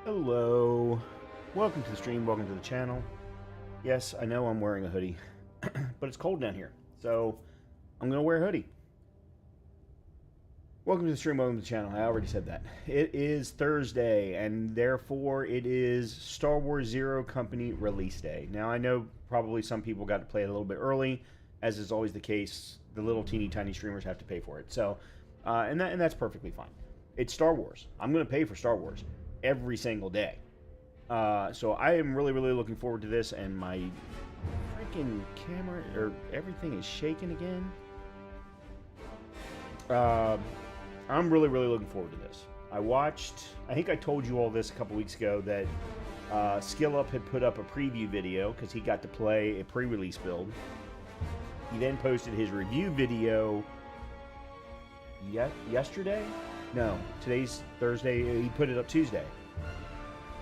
Hello, welcome to the stream, welcome to the channel. Yes, I know I'm wearing a hoodie, but it's cold down here, so I'm going to wear a hoodie. Welcome to the stream, welcome to the channel. I already said that. It is Thursday, and therefore it is Star Wars Zero Company release day. Now, I know probably some people got to play it a little bit early, as is always the case. The little teeny tiny streamers have to pay for it, so and that's perfectly fine. It's Star Wars. I'm going to pay for Star Wars every single day. So I am really looking forward to this, and my freaking camera or everything is shaking again. I'm really looking forward to this. I think I told you all this a couple weeks ago, that SkillUp had put up a preview video because he got to play a pre-release build. He then posted his review video yesterday? No, today's Thursday. He put it up Tuesday.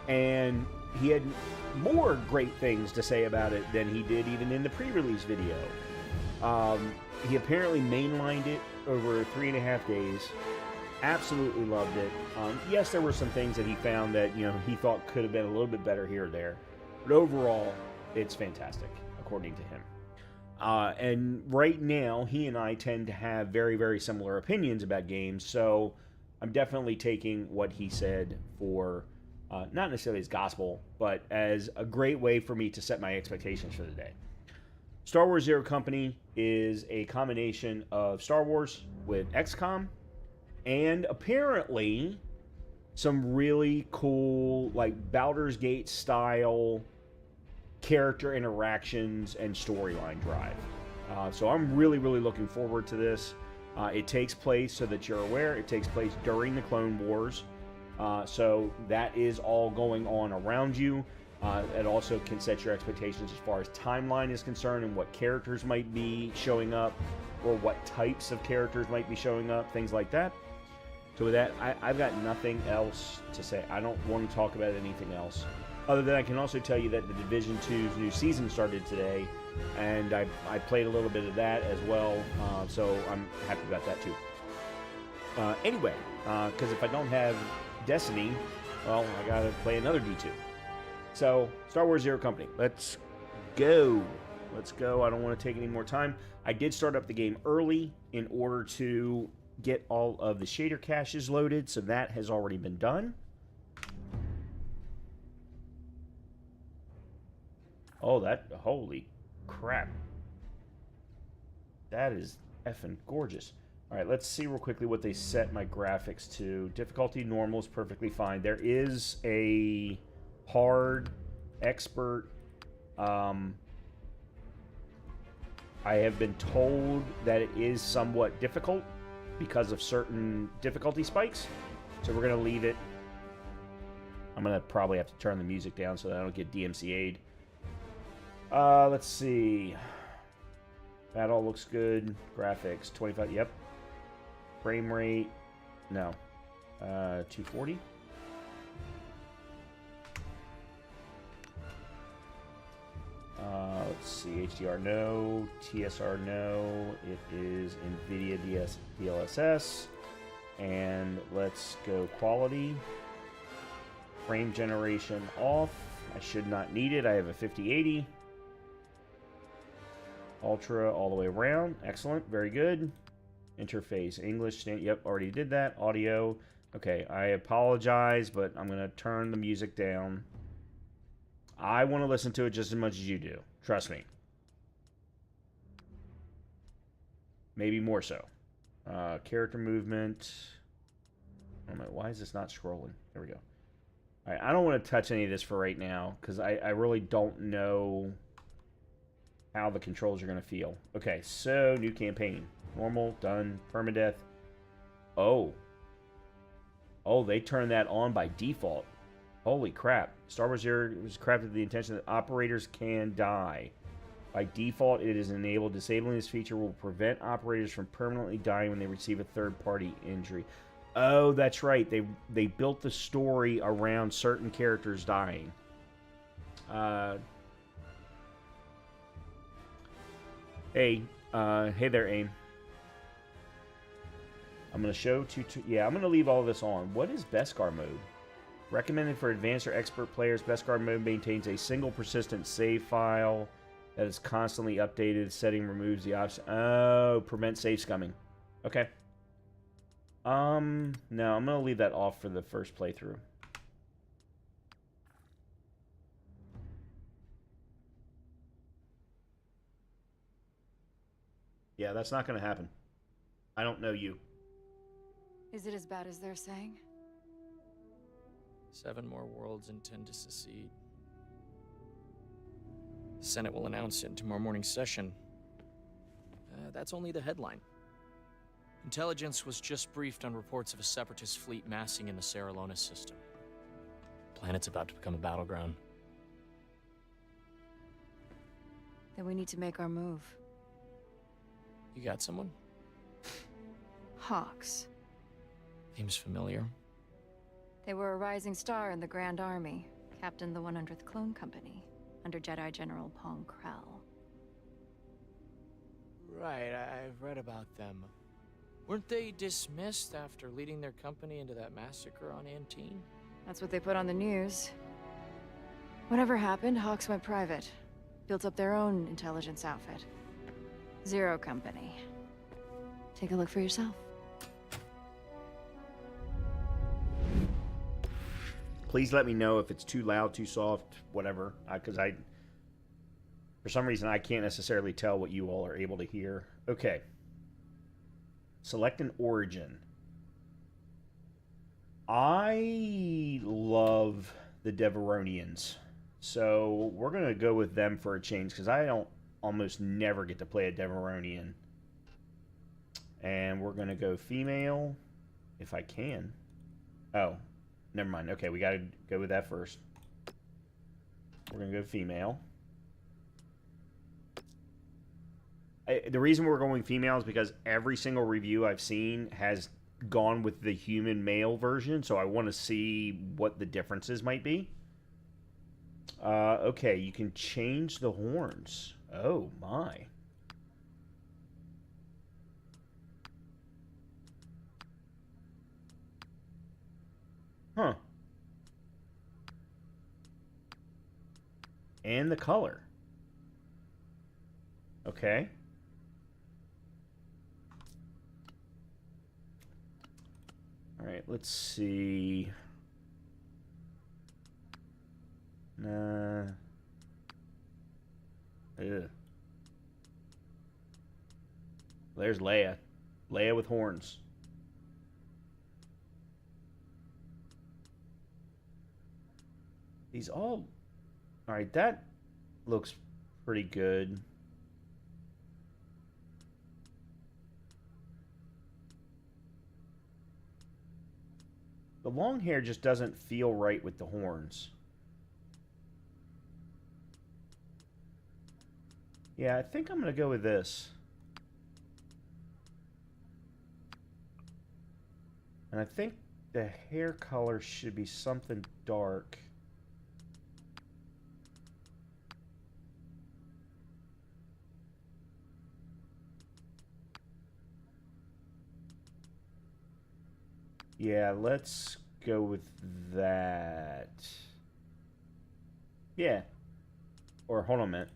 And he had more great things to say about it than he did even in the pre-release video. He apparently mainlined it over 3.5 days. Absolutely loved it. Yes, there were some things that he found that, he thought could have been a little bit better here or there. But overall, it's fantastic, according to him. And right now, he and I tend to have very similar opinions about games, so I'm definitely taking what he said for, not necessarily as gospel, but as a great way for me to set my expectations for the day. Star Wars Zero Company is a combination of Star Wars with XCOM, and apparently some really cool, like, Baldur's Gate style character interactions and storyline drive. So I'm really looking forward to this. It takes place, so that you're aware, it takes place during the Clone Wars. So that is all going on around you. It also can set your expectations as far as timeline is concerned, and what characters might be showing up, or what types of characters might be showing up, things like that. So with that, I've got nothing else to say. I don't want to talk about anything else. Other than I can also tell you that the Division 2's new season started today, and I played a little bit of that as well, so I'm happy about that too. Anyway, because if I don't have Destiny, well, I gotta play another D2. So, Star Wars Zero Company, let's go. Let's go. I don't want to take any more time. I did start up the game early in order to get all of the shader caches loaded, so that has already been done. Oh, holy crap. That is effing gorgeous. All right, let's see real quickly what they set my graphics to. Difficulty normal is perfectly fine. There is a hard, expert, I have been told that it is somewhat difficult because of certain difficulty spikes. So we're going to leave it. I'm going to probably have to turn the music down so that I don't get DMCA'd. Let's see. That all looks good. Graphics, 25, yep. Frame rate, no. 240. Let's see, HDR no, TSR no, it is NVIDIA DLSS, and let's go quality. Frame generation off, I should not need it, I have a 5080. Ultra all the way around, excellent, very good. Interface, English, yep, already did that. Audio, okay, I apologize, but I'm going to turn the music down. I want to listen to it just as much as you do. Trust me. Maybe more so. Character movement. Oh my, why is this not scrolling? There we go. All right, I don't want to touch any of this for right now because I really don't know how the controls are going to feel. Okay, so new campaign. Normal, done, permadeath. Oh. Oh, they turned that on by default. Holy crap. Star Wars Zero was crafted with the intention that operators can die. By default, it is enabled. Disabling this feature will prevent operators from permanently dying when they receive a third-party injury. Oh, that's right. They built the story around certain characters dying. Hey there, AIM. I'm going to show yeah, I'm going to leave all this on. What is Beskar mode? Recommended for advanced or expert players, Beskar mode maintains a single persistent save file that is constantly updated. Setting removes the option. Oh, prevent save scumming. Okay. No, I'm going to leave that off for the first playthrough. Yeah, that's not going to happen. I don't know you. Is it as bad as they're saying? 7 more worlds intend to secede. The Senate will announce it in tomorrow morning's session. That's only the headline. Intelligence was just briefed on reports of a separatist fleet massing in the Serralona system. The planet's about to become a battleground. Then we need to make our move. You got someone? Hawks. Name's familiar. They were a rising star in the Grand Army, captained the 100th Clone Company, under Jedi General Pong Krell. Right, I've read about them. Weren't they dismissed after leading their company into that massacre on Antine? That's what they put on the news. Whatever happened, Hawks went private. Built up their own intelligence outfit. Zero Company. Take a look for yourself. Please let me know if it's too loud, too soft, whatever. Because for some reason, I can't necessarily tell what you all are able to hear. Okay. Select an origin. I love the Deveronians. So we're going to go with them for a change because I don't almost never get to play a Deveronian. And we're going to go female if I can. Oh, never mind. Okay, we got to go with that first. We're going to go female. The reason we're going female is because every single review I've seen has gone with the human male version, so I want to see what the differences might be. Okay, you can change the horns. Oh, my. Huh. And the color. Okay. All right, let's see. Ugh. There's Leia. Leia with horns. These all right, that looks pretty good. The long hair just doesn't feel right with the horns. Yeah, I think I'm going to go with this. And I think the hair color should be something dark. Yeah, let's go with that. Yeah. Or hold on a minute.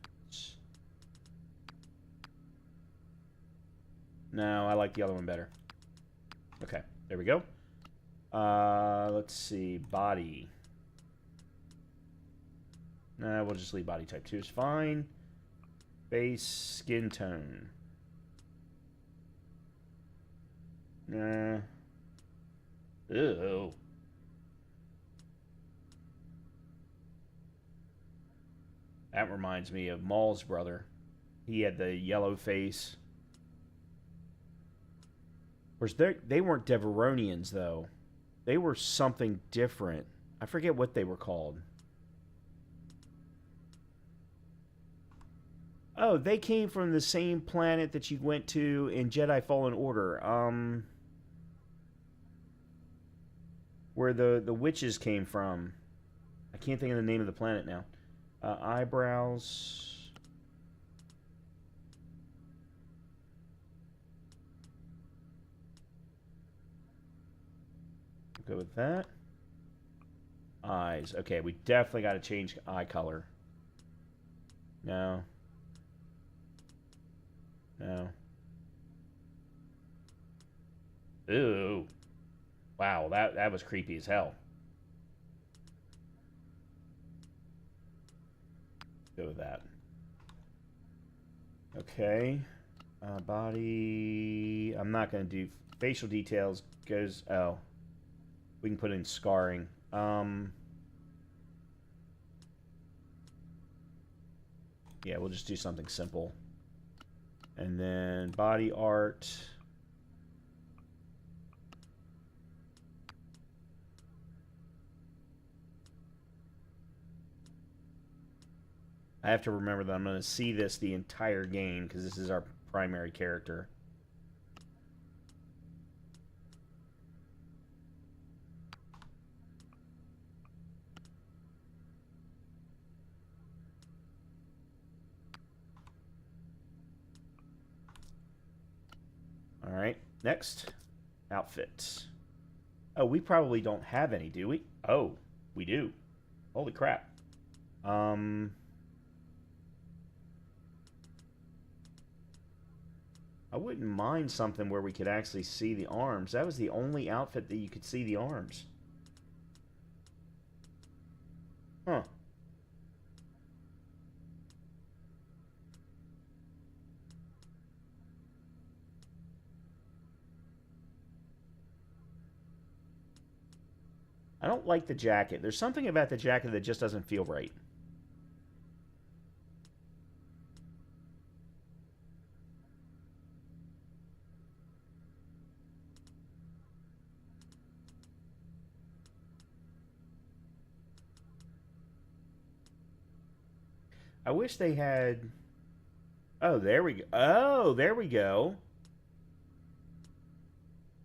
No, I like the other one better. Okay, there we go. Let's see. Body. Nah, we'll just leave body type 2 is fine. Face, skin tone. Nah. Ew. That reminds me of Maul's brother. He had the yellow face. Whereas they weren't Deveronians, though. They were something different. I forget what they were called. Oh, they came from the same planet that you went to in Jedi Fallen Order. Where the witches came from. I can't think of the name of the planet now. Eyebrows. Go with that. Eyes. Okay, we definitely got to change eye color. No. No. Ooh. Wow, that was creepy as hell. Go with that. Okay. Body. I'm not going to do facial details. Goes. Oh. We can put in scarring. Yeah, we'll just do something simple. And then body art. I have to remember that I'm going to see this the entire game because this is our primary character. All right, next. Outfits. Oh, we probably don't have any, do we? Oh, we do. Holy crap. I wouldn't mind something where we could actually see the arms. That was the only outfit that you could see the arms. Huh. I don't like the jacket. There's something about the jacket that just doesn't feel right. I wish they had... Oh, there we go. Oh, there we go.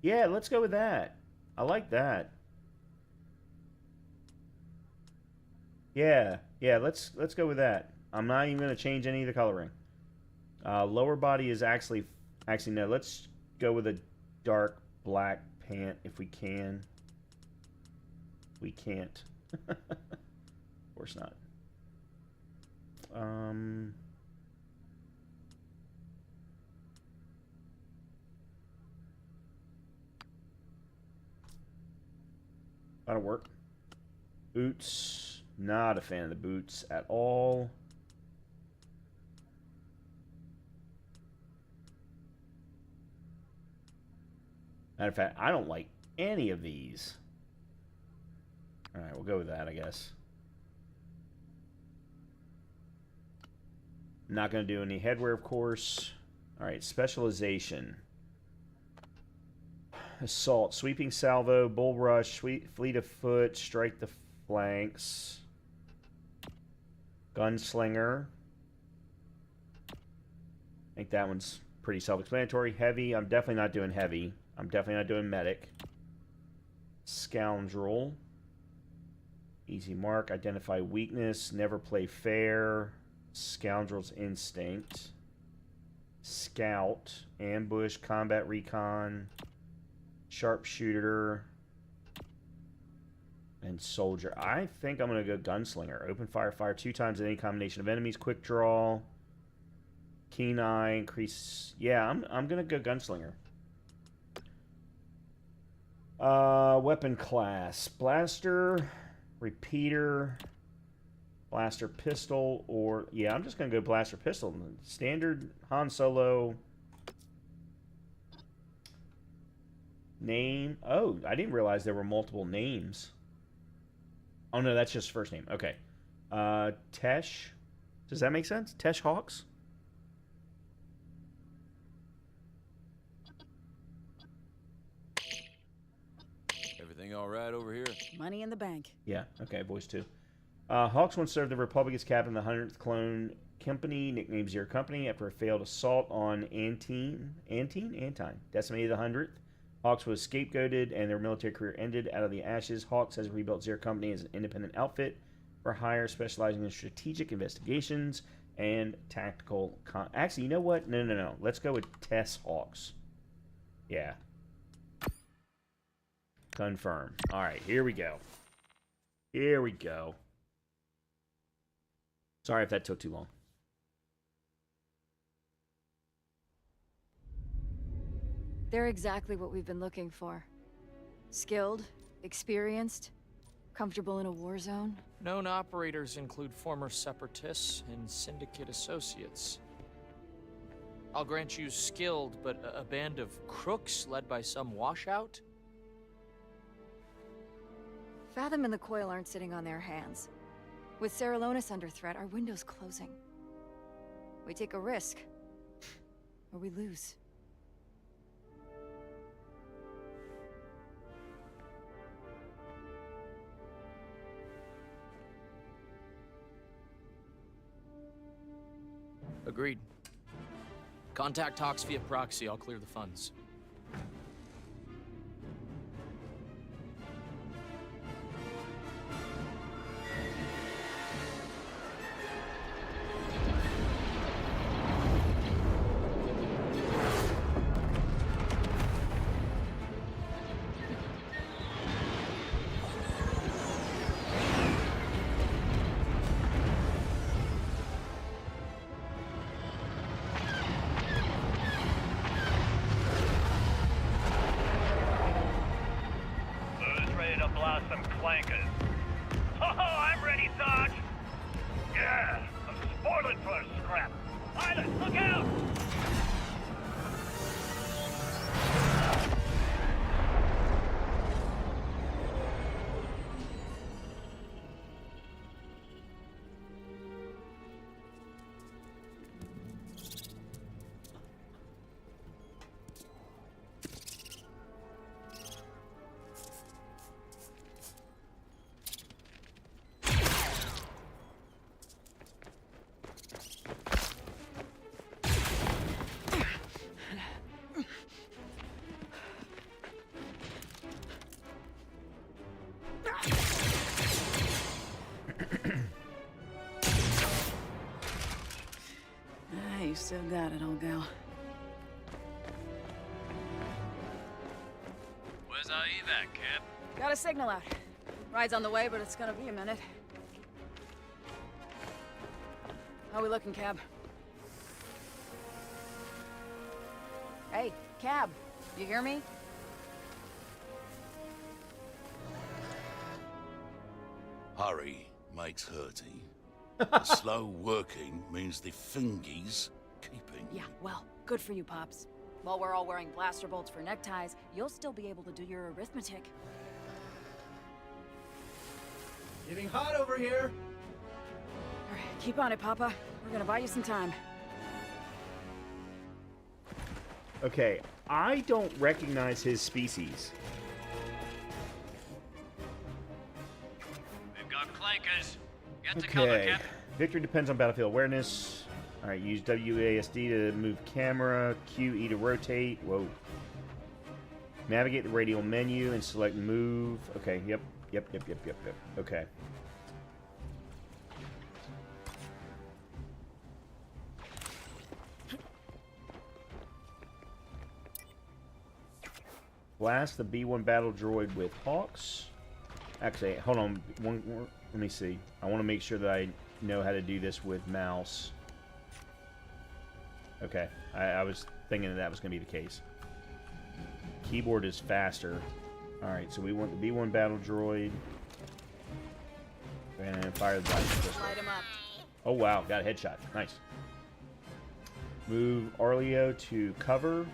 Yeah, let's go with that. I like that. Yeah, let's go with that. I'm not even going to change any of the coloring. Lower body is actually no, let's go with a dark black pant if we can. We can't. Of course not. That'll work. Boots. Not a fan of the boots at all. Matter of fact, I don't like any of these. Alright, we'll go with that, I guess. Not going to do any headwear, of course. Alright, specialization. Assault, sweeping salvo, bull rush, fleet of foot, strike the flanks. Gunslinger. I think that one's pretty self-explanatory. Heavy, I'm definitely not doing heavy. I'm definitely not doing medic. Scoundrel. Easy mark, identify weakness, never play fair. Scoundrel's instinct. Scout, ambush, combat recon, sharpshooter, and soldier. I think I'm going to go gunslinger. Open fire 2 times at any combination of enemies. Quick draw. Keen eye, increase. Yeah, I'm going to go gunslinger. Weapon class. Blaster, repeater, blaster pistol, or... Yeah, I'm just going to go blaster pistol. Standard Han Solo... Name. Oh, I didn't realize there were multiple names. Oh, no, that's just first name. Okay. Tesh. Does that make sense? Tesh Hawks? Everything all right over here? Money in the bank. Yeah, okay, voice 2. Hawks once served the Republic as captain of the 100th Clone Company, nicknamed Zero Company, after a failed assault on Antine, decimated the 100th. Hawks was scapegoated, and their military career ended. Out of the ashes, Hawks has rebuilt Zero Company as an independent outfit for hire, specializing in strategic investigations and tactical... Actually, you know what? No. Let's go with Tess Hawks. Yeah. Confirm. All right, here we go. Here we go. Sorry if that took too long. They're exactly what we've been looking for. Skilled, experienced, comfortable in a war zone. Known operators include former Separatists and Syndicate associates. I'll grant you skilled, but a band of crooks led by some washout? Fathom and the Coil aren't sitting on their hands. With Ceralonis under threat, our window's closing. We take a risk, or we lose. Agreed. Contact Hawks via proxy. I'll clear the funds. You still got it, old gal. Where's our evac, Cap? Got a signal out. Ride's on the way, but it's gonna be a minute. How we looking, Cab? Hey, Cab, you hear me? Hurry makes hurty. Slow working means the fingies keeping. Yeah, well, good for you, Pops. While we're all wearing blaster bolts for neckties, you'll still be able to do your arithmetic. Getting hot over here. All right, keep on it, Papa. We're gonna buy you some time. Okay, I don't recognize his species. We've got clankers. Get to cover, Okay. Cap. Victory depends on battlefield awareness. Alright, use WASD to move camera, QE to rotate. Whoa. Navigate the radial menu and select move. Okay, yep. Okay. Blast the B1 battle droid with Hawks. Actually, hold on. One more. Let me see. I want to make sure that I know how to do this with mouse. Okay. I was thinking that was going to be the case. Keyboard is faster. Alright, so we want the B1 battle droid. And fire the blast pistol. Light him up. Oh, wow. Got a headshot. Nice. Move Arleo to cover.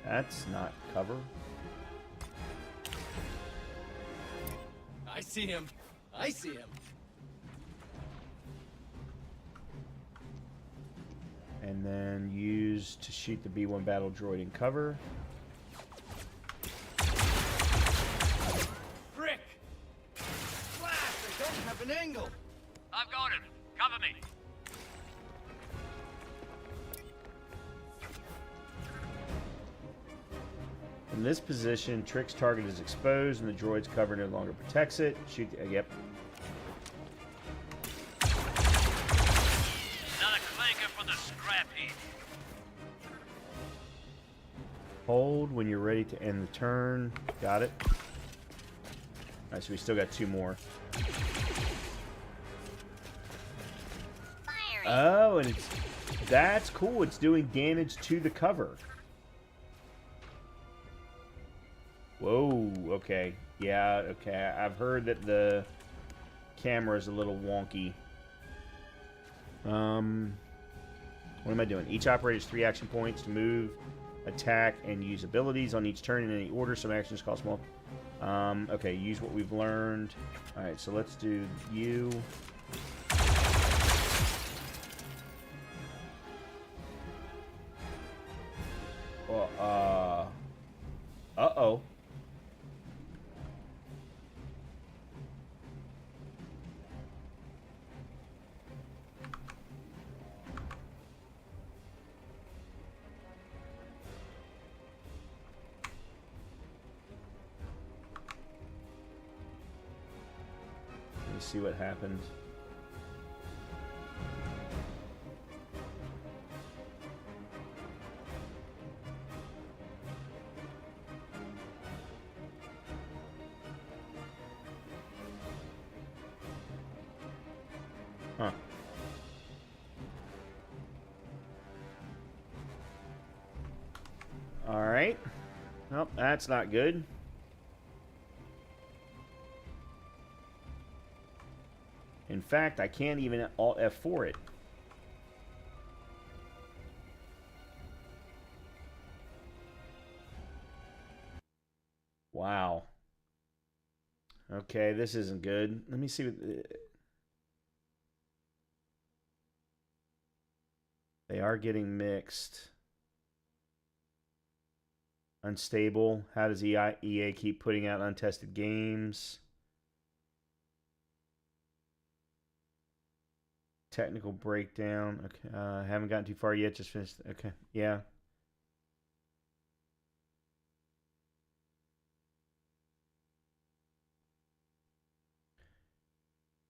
That's not cover. I see him. I see him. And then use to shoot the B1 battle droid in cover. Frick! Blast! I don't have an angle. I've got him. Cover me. In this position, Trick's target is exposed and the droid's cover no longer protects it. Shoot the, yep. Another clanker for the scrap heap. Hold when you're ready to end the turn. Got it. Alright, so we still got two more. Oh, and that's cool. It's doing damage to the cover. Whoa, okay. Yeah, okay. I've heard that the camera is a little wonky. What am I doing? Each operator has 3 action points to move, attack, and use abilities on each turn in any order. Some actions cost more. Okay, use what we've learned. Alright, so let's do you. Well, uh-oh. Let's see what happens. Huh. All right. Well, that's not good. In fact, I can't even Alt F4 it. Wow. Okay, this isn't good. Let me see what... They are getting mixed. Unstable. How does EA keep putting out untested games? Technical breakdown. Okay, haven't gotten too far yet. Just finished. Okay, yeah.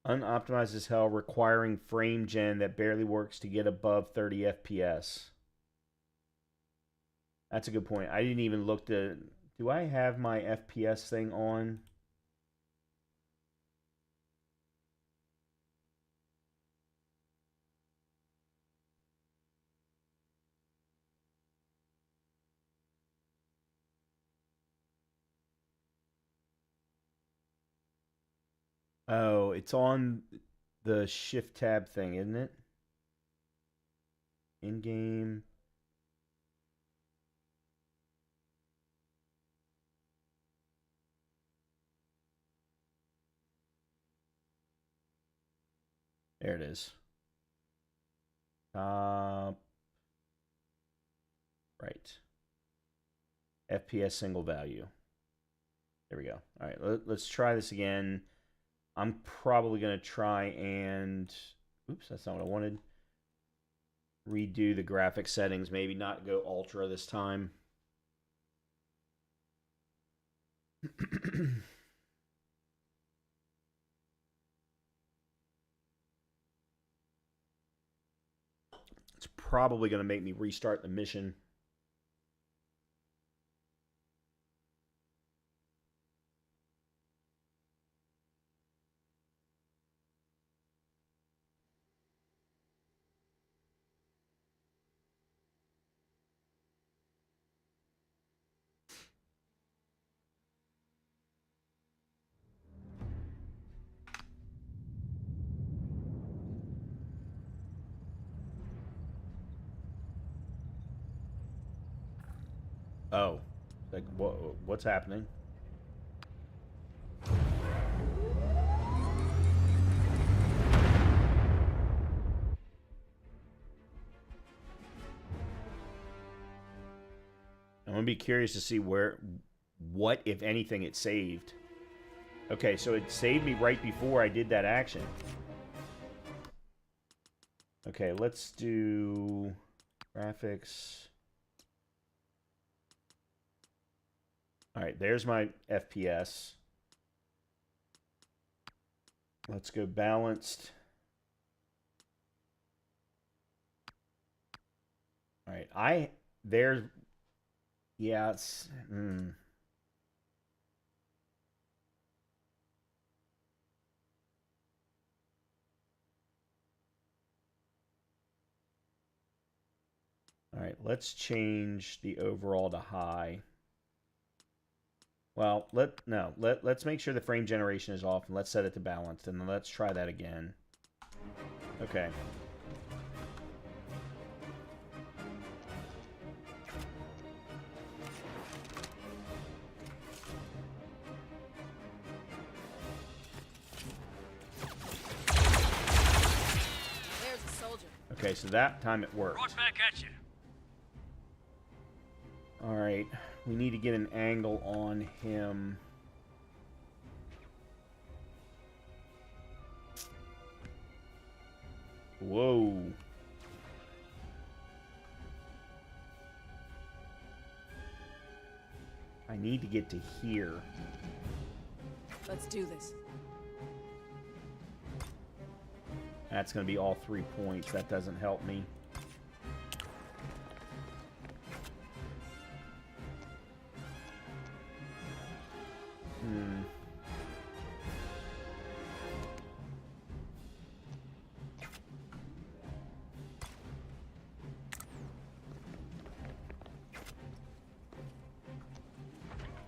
Unoptimized as hell, requiring frame gen that barely works to get above 30 FPS. That's a good point. I didn't even look to... Do I have my FPS thing on? Oh, it's on the shift tab thing, isn't it? In-game. There it is. Right. FPS single value. There we go. All right, let's try this again. I'm probably going to try and... Oops, that's not what I wanted. Redo the graphic settings. Maybe not go ultra this time. It's probably going to make me restart the mission. Oh, like what's happening? I'm gonna be curious to see what, if anything, it saved. Okay, so it saved me right before I did that action. Okay, let's do graphics. All right, there's my FPS. Let's go balanced. All right, yeah, it's... All right, let's change the overall to high. Well, let's make sure the frame generation is off, and let's set it to balanced, and then let's try that again. Okay. There's a soldier. Okay, so that time it worked. Right back at you. All right, we need to get an angle on him. Whoa. I need to get to here. Let's do this. That's going to be all 3 points. That doesn't help me.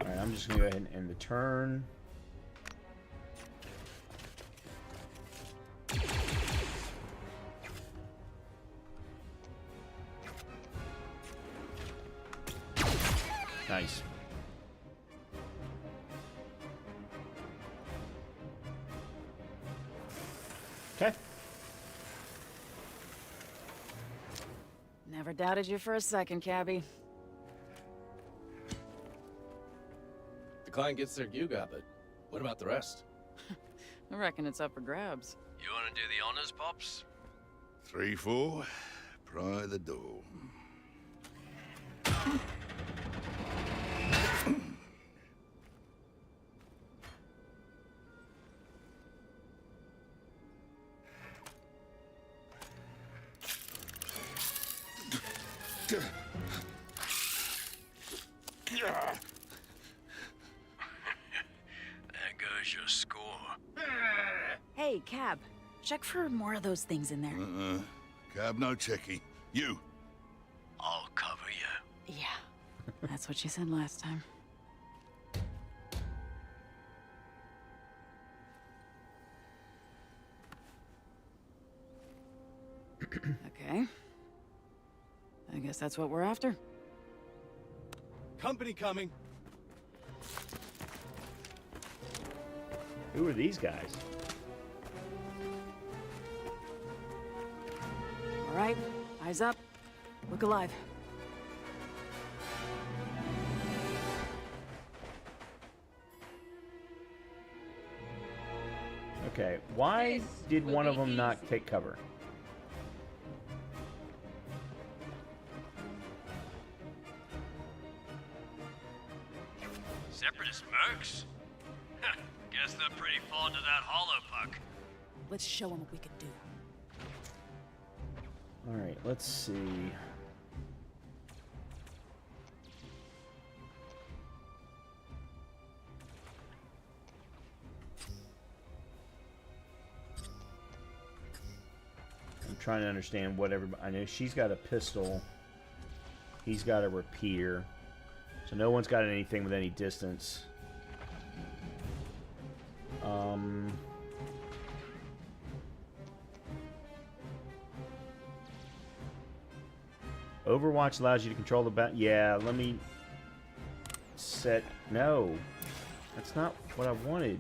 Alright, I'm just going to go ahead and end the turn. Nice. Okay. Never doubted you for a second, Cabby. The client gets their Yuga, but what about the rest? I reckon it's up for grabs. You want to do the honors, Pops? 3-4, pry the door. There goes your score. Hey, Cab. Check for more of those things in there. Cab, no checking. You. I'll cover you. Yeah, that's what she said last time. Okay. I guess that's what we're after. Company coming. Who are these guys? All right, eyes up. Look alive. Okay, why did one of them not take cover? Separatist mercs? Guess they're pretty fond of that hollow puck. Let's show them what we can do. Alright, let's see. I'm trying to understand what everybody... I know she's got a pistol. He's got a repeater. So no one's got anything with any distance. Overwatch allows you to control the bat. Yeah, let me set... No. That's not what I wanted.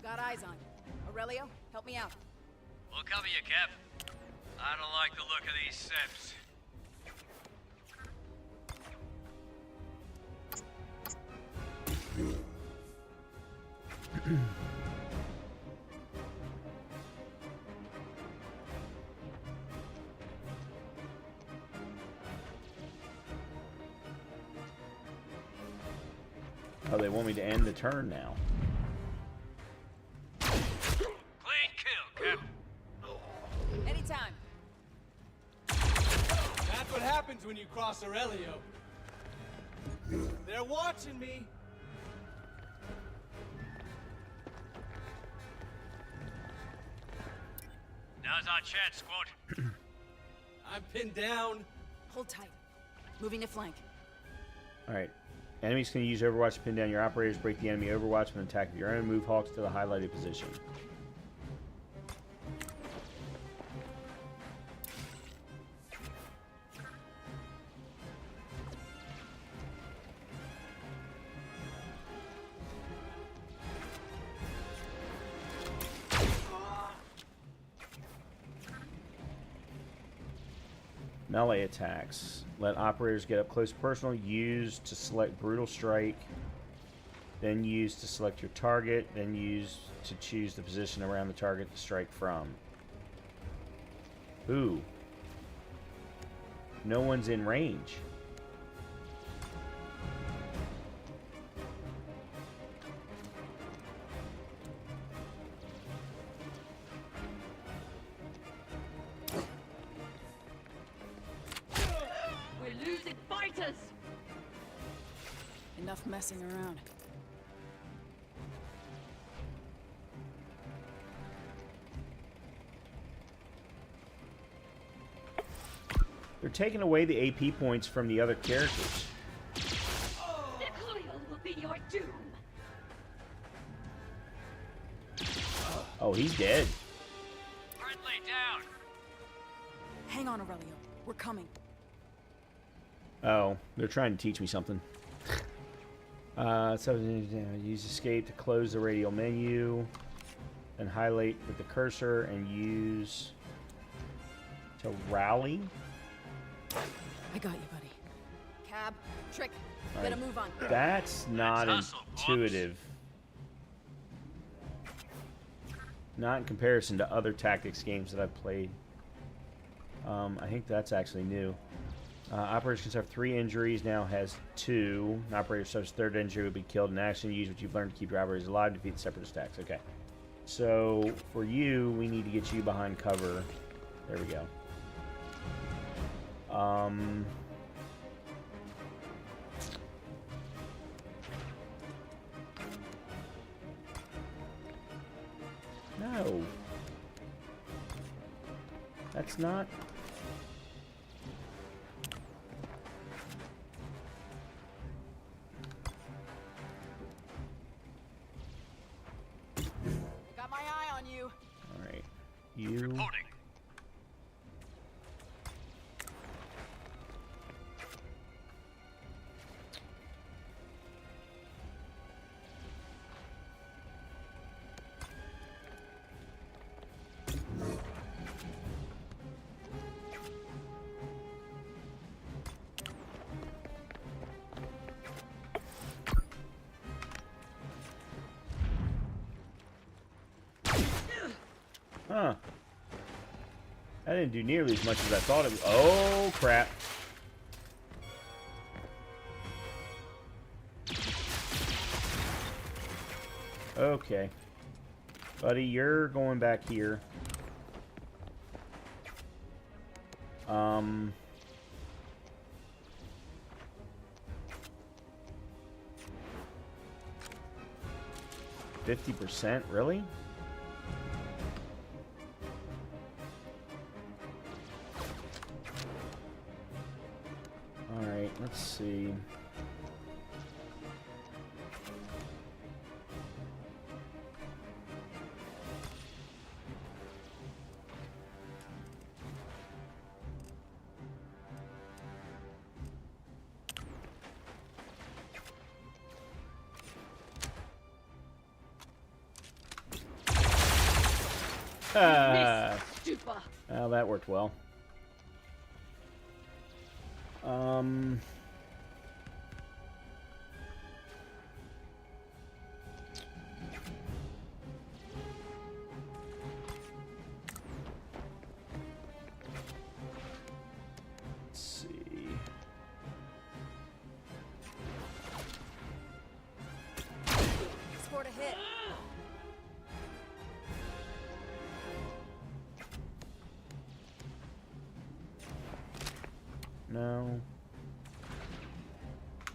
Got eyes on. Aurelio, help me out. We'll cover you, Cap. I don't like the look of these Seps. Oh, they want me to end the turn now. Clean kill, Cap. Anytime. That's what happens when you cross Aurelio. They're watching me. Now's our chance, squad. I'm pinned down. Hold tight. Moving to flank. Alright. Enemies can use Overwatch to pin down your operators, break the enemy Overwatch with an attack of your own. Move Hawks to the highlighted position. Melee attacks. Let operators get up close and personal. Use to select Brutal Strike. Then use to select your target. Then use to choose the position around the target to strike from. Ooh. No one's in range. Enough messing around. They're taking away the AP points from the other characters. Will be your doom. Oh, he's dead. Friendly down. Hang on, Aurelio. We're coming. Oh, they're trying to teach me something. So use escape to close the radial menu, then highlight with the cursor and use to rally. I got you, buddy. Cab, Trick, All get right. a move on. That's not Let's hustle, Pops. intuitive. Not in comparison to other tactics games that I've played. I think that's actually new. Operators can suffer 3 injuries, now has 2. An operator suffers 3rd injury will be killed in action. Use what you've learned to keep your operators alive, defeat the separatist attacks. Okay. So, for you, we need to get you behind cover. There we go. No. That's not... Got my eye on you. Alright. You... Reporting. Huh. That didn't do nearly as much as I thought it would. Oh, crap. Okay. Buddy, you're going back here. 50%? Really? Alright, let's see. Well, that worked well. Let's see. Scored a hit. No.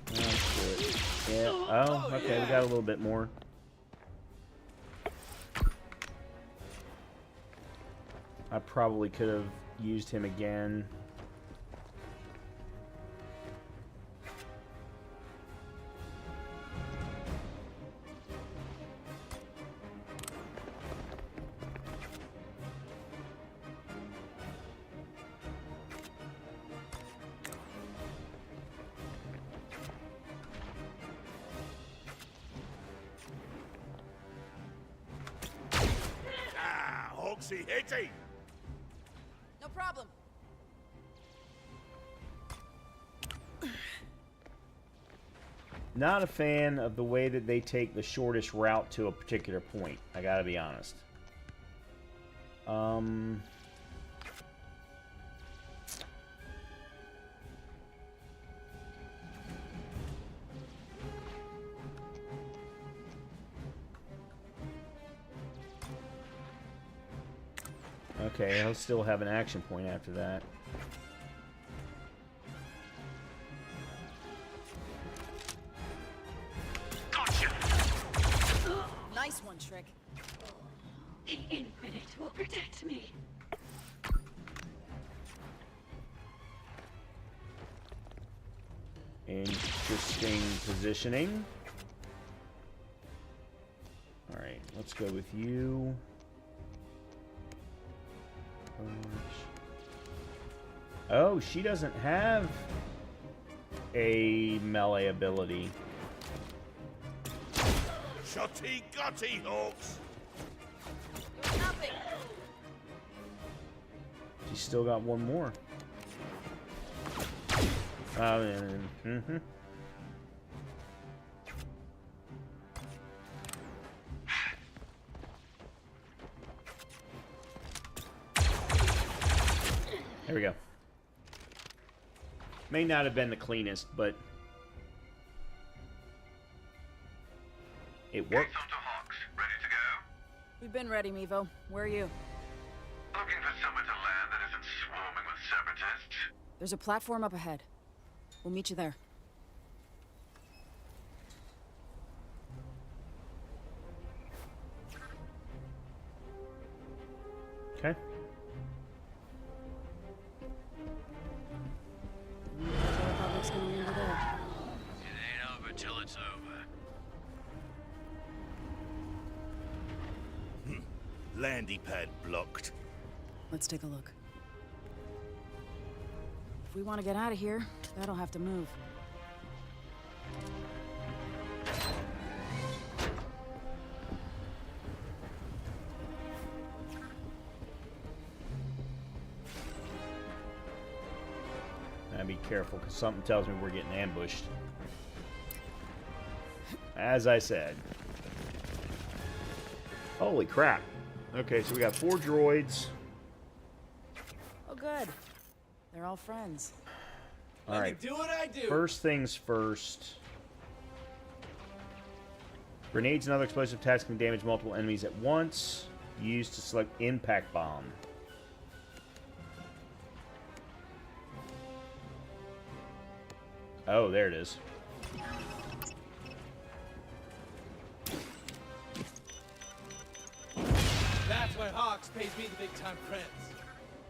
That's it. Yeah. Oh, okay. We got a little bit more. I probably could have used him again. Hoxie hitty! No problem. Not a fan of the way that they take the shortest route to a particular point. I gotta be honest. Okay, I'll still have an action point after that. Nice one, Trick. The Infinite will protect me. Interesting positioning. Alright, let's go with you. Oh, she doesn't have a melee ability. Shotty gotty, Hawks! Nothing. She's still got one more. Mm-hmm. There we go. May not have been the cleanest, but it worked. Gates onto Hawks. Ready to go? We've been ready, Mevo. Where are you? Looking for somewhere to land that isn't swarming with separatists. There's a platform up ahead. We'll meet you there. Okay. Republic's gonna leave it there. It ain't over till it's over. Landy pad blocked. Let's take a look. If we want to get out of here, that'll have to move. Now be careful, because something tells me we're getting ambushed. As I said. Holy crap. Okay, so we got 4 droids. Oh, good. They're all friends. All right. Do what I do. First things first. Grenades and other explosive attacks can damage multiple enemies at once. Used to select impact bomb. Oh, there it is. That's why Hawks pays me the big time friends.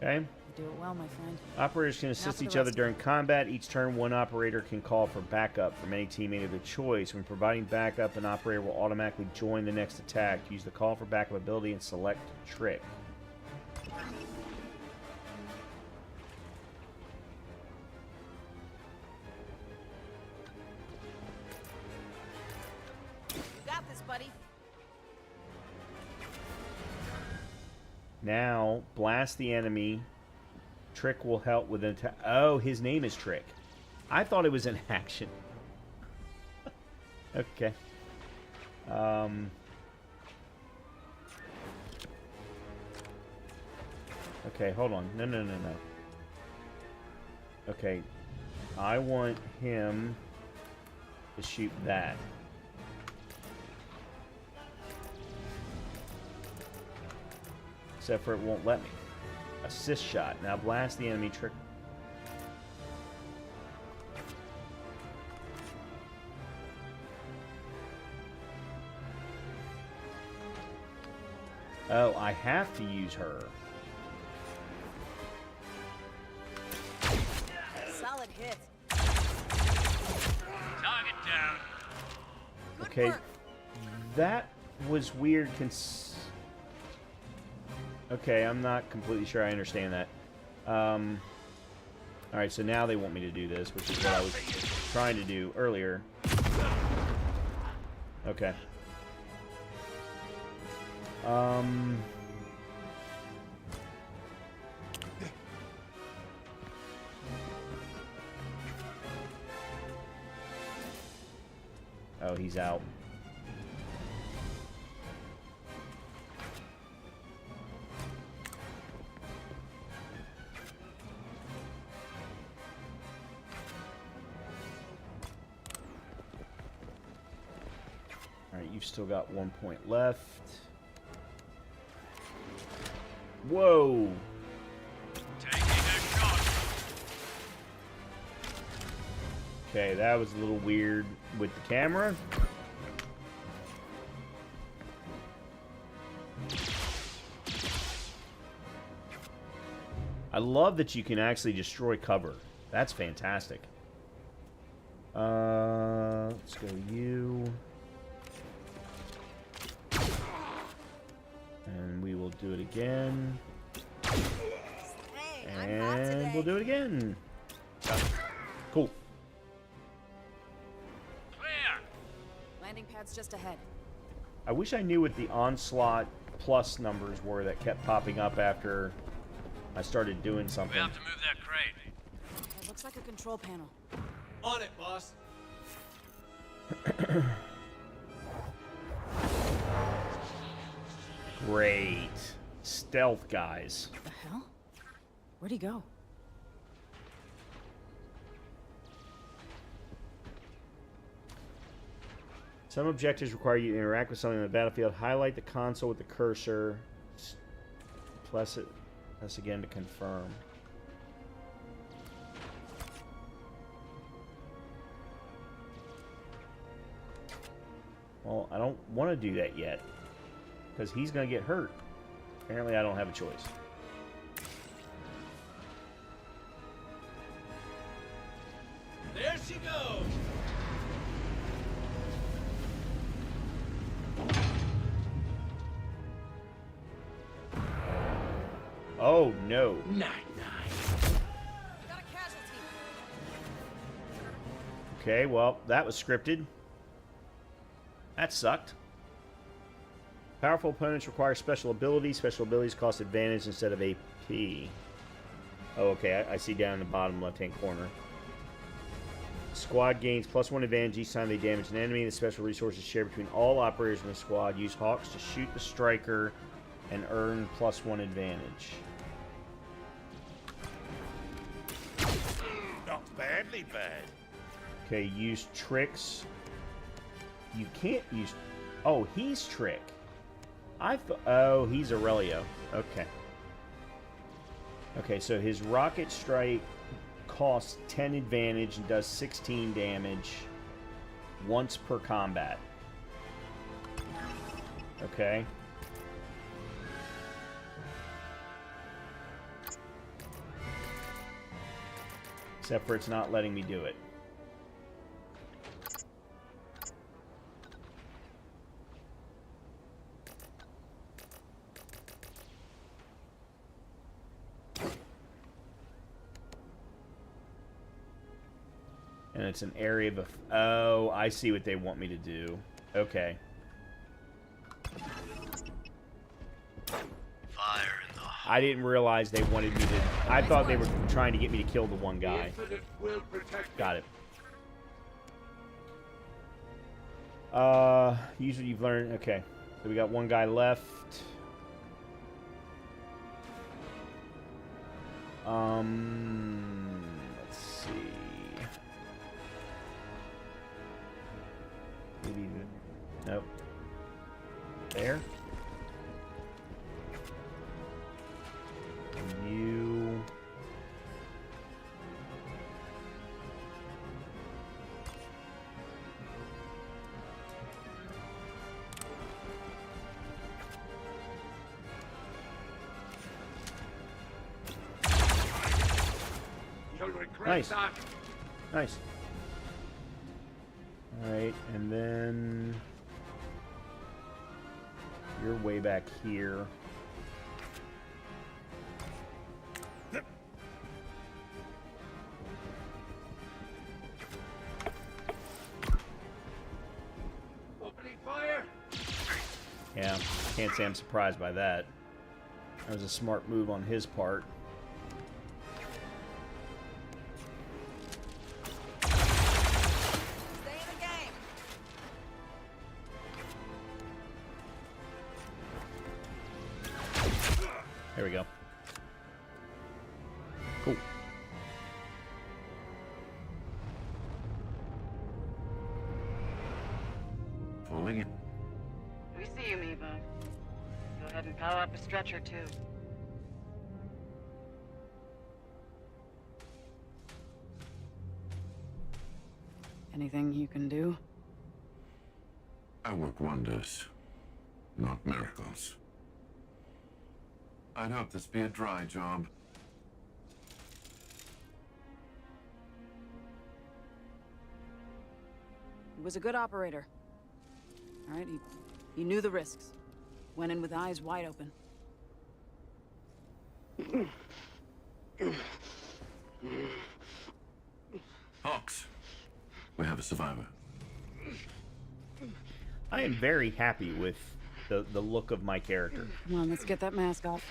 Okay. You do it well, my friend. Operators can assist for the each other rest. during combat. Each turn, one operator can call for backup from any teammate of their choice. When providing backup, an operator will automatically join the next attack. Use the call for backup ability and select trick. You got this, buddy. Now, blast the enemy. Trick will help with an attack. Oh, his name is Trick. I thought it was an action. Okay. Okay, hold on. No. Okay. I want him to shoot that. Except for it won't let me. Assist shot. Now blast the enemy. Trick. Oh, I have to use her. Solid hit. Target down. Good Okay. work. That was weird. Okay, I'm not completely sure I understand that. Alright, so now they want me to do this, which is what I was trying to do earlier. Okay. Oh, he's out. Alright, you've still got 1 point left. Whoa! Taking a shot. Okay, that was a little weird with the camera. I love that you can actually destroy cover. That's fantastic. Let's go you. And we will do it again. Hey, I'm hot And today. we'll do it again. Cool. Clear. Landing pad's just ahead. I wish I knew what the Onslaught Plus numbers were that kept popping up after I started doing We something. have to move that crate. It looks like a control panel. On it, boss. Great. Stealth guys. The hell? Where'd he go? Some objectives require you to interact with something on the battlefield. Highlight the console with the cursor. Press again to confirm. Well, I don't want to do that yet, because he's going to get hurt. Apparently, I don't have a choice. There she goes. Oh, no. Got a casualty. Okay, well, that was scripted. That sucked. Powerful opponents require special abilities. Special abilities cost advantage instead of AP. Oh, okay, I see down in the bottom left-hand corner. Squad gains +1 advantage each time they damage an enemy. The special resources shared between all operators in the squad. Use Hawks to shoot the striker and earn +1 advantage. Not badly bad. Okay, use tricks. You can't use... Oh, he's Trick. Oh, he's Aurelio. Okay. Okay, so his Rocket Strike costs 10 advantage and does 16 damage once per combat. Okay. Except for it's not letting me do it. And it's an area of... Oh, I see what they want me to do. Okay. Fire in the I didn't realize they wanted me to... I thought they were trying to get me to kill the one guy. Got it. Use what you've learned. Okay. So we got one guy left. Let's see. Maybe... Nope. There. You... Nice. Nice. Alright, and then... You're way back here. Opening fire! Yeah, can't say I'm surprised by that. That was a smart move on his part. There we go. Cool. Falling in. We see you, Meva. Go ahead and power up a stretcher, too. Anything you can do? I work wonders, not miracles. I'd hope this be a dry job. He was a good operator. All right, he knew the risks. Went in with eyes wide open. Hawks, we have a survivor. I am very happy with the look of my character. Come on, let's get that mask off.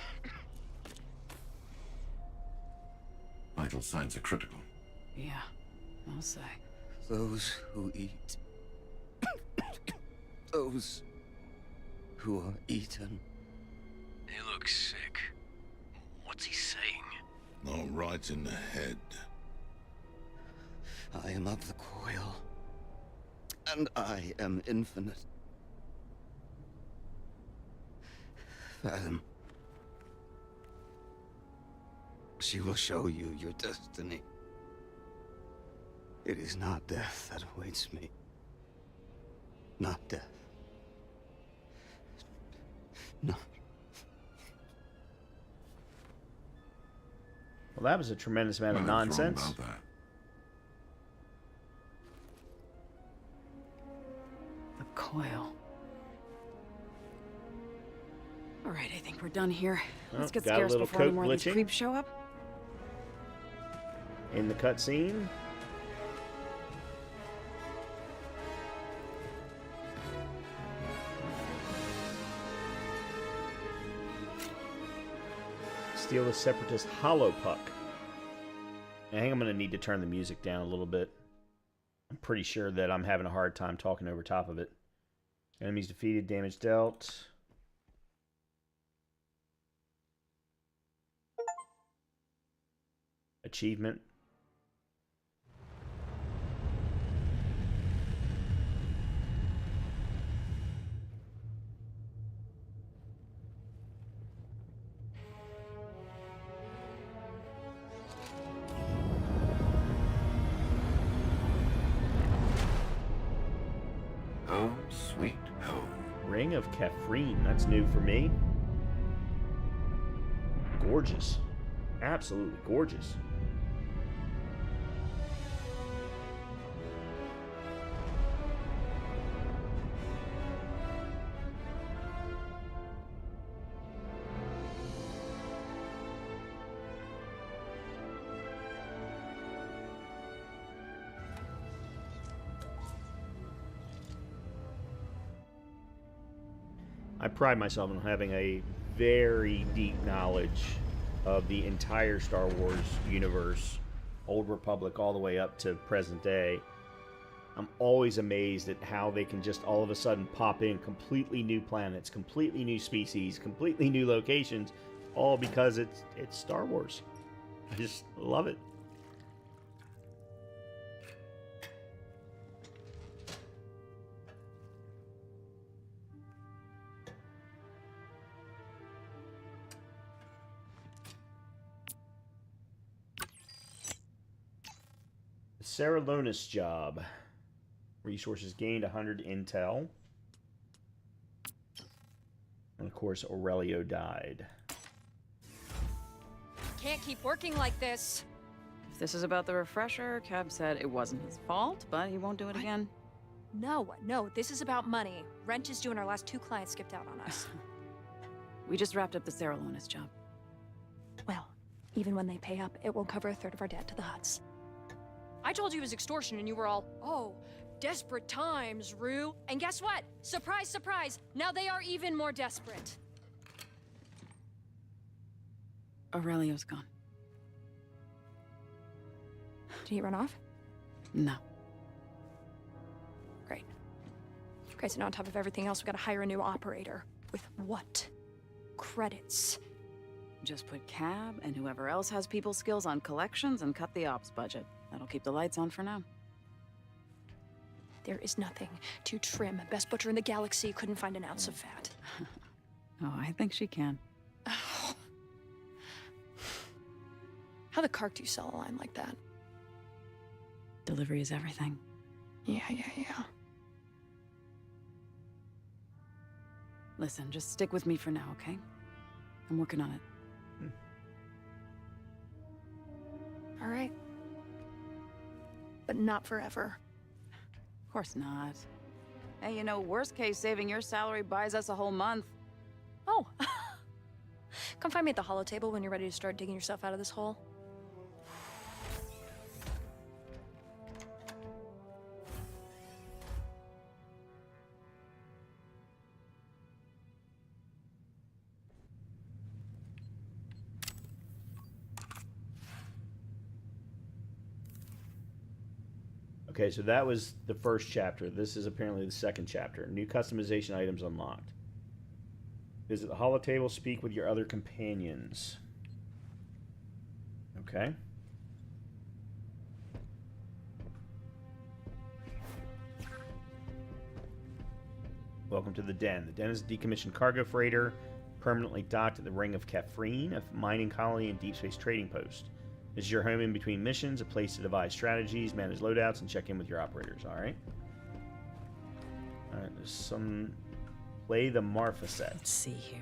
Vital signs are critical. Yeah, I'll say. Those who eat. Those who are eaten. He looks sick. What's he saying? Not right in the head. I am of the coil. And I am infinite. Fathom. She will show you your destiny. It is not death that awaits me. Not death. No. Well, that was a tremendous amount of nonsense. Wrong about that. The coil. All right, I think we're done here. Let's get got a scarce little before any coke more of these glitching. creeps show up. In the cutscene. Steal the Separatist hollow puck. I think I'm going to need to turn the music down a little bit. I'm pretty sure that I'm having a hard time talking over top of it. Enemies defeated, damage dealt. Achievement. Home sweet home. Ring of Kephrine. That's new for me. Gorgeous. Absolutely gorgeous. I pride myself on having a very deep knowledge of the entire Star Wars universe, Old Republic all the way up to present day. I'm always amazed at how they can just all of a sudden pop in completely new planets, completely new species, completely new locations, all because it's Star Wars. I just love it. Saralonis job. Resources gained 100 intel. And of course, Aurelio died. Can't keep working like this. If this is about the refresher, Cab said it wasn't his fault, but he won't do it again. No, this is about money. Rent is due and our last 2 clients skipped out on us. We just wrapped up the Saralonis job. Well, even when they pay up, it won't cover 1/3 of our debt to the Hutts. I told you it was extortion and you were all, oh, desperate times, Rue. And guess what? Surprise, surprise. Now they are even more desperate. Aurelio's gone. Did he run off? No. Great. Okay, so now on top of everything else, we gotta hire a new operator. With what? Credits. Just put Cab and whoever else has people skills on collections and cut the ops budget. That'll keep the lights on for now. There is nothing to trim. Best butcher in the galaxy couldn't find an ounce of fat. Oh, I think she can. Oh. How the cark do you sell a line like that? Delivery is everything. Yeah. Listen, just stick with me for now, okay? I'm working on it. All right. But not forever. Of course not. Hey, you know, worst case, saving your salary buys us a whole month. Oh. Come find me at the holo table when you're ready to start digging yourself out of this hole. Okay, so that was the first chapter. This is apparently the second chapter. New customization items unlocked. Visit the holotable, speak with your other companions. Okay. Welcome to the Den. The Den is a decommissioned cargo freighter permanently docked at the Ring of Kephrine, a mining colony and deep space trading post. This is your home in between missions, a place to devise strategies, manage loadouts, and check in with your operators, alright? Alright, there's some... Play the Marfa set. Let's see here.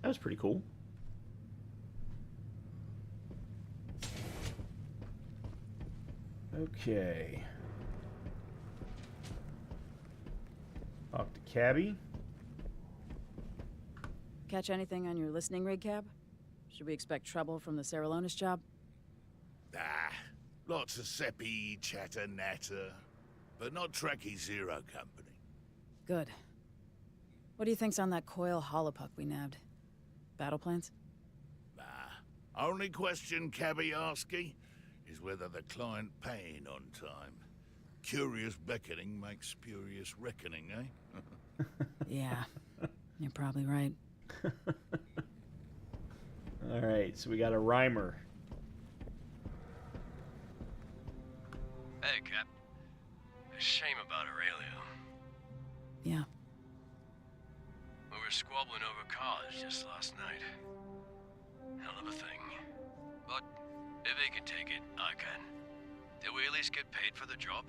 That was pretty cool. Okay. Talk to Cabby. Catch anything on your listening rig, Cab? Should we expect trouble from the Saralonis job? Ah, lots of seppy chatter natter, but not Trekkie Zero Company. Good. What do you think's on that coil holopuck we nabbed? Battle plans? Nah. Only question Cabby asky is whether the client paying on time. Curious beckoning makes spurious reckoning, eh? Yeah, you're probably right. All right, so we got a rhymer. Hey, Cap. A shame about Aurelio. Yeah. We were squabbling over cars just last night. Hell of a thing. But if he can take it, I can. Did we at least get paid for the job?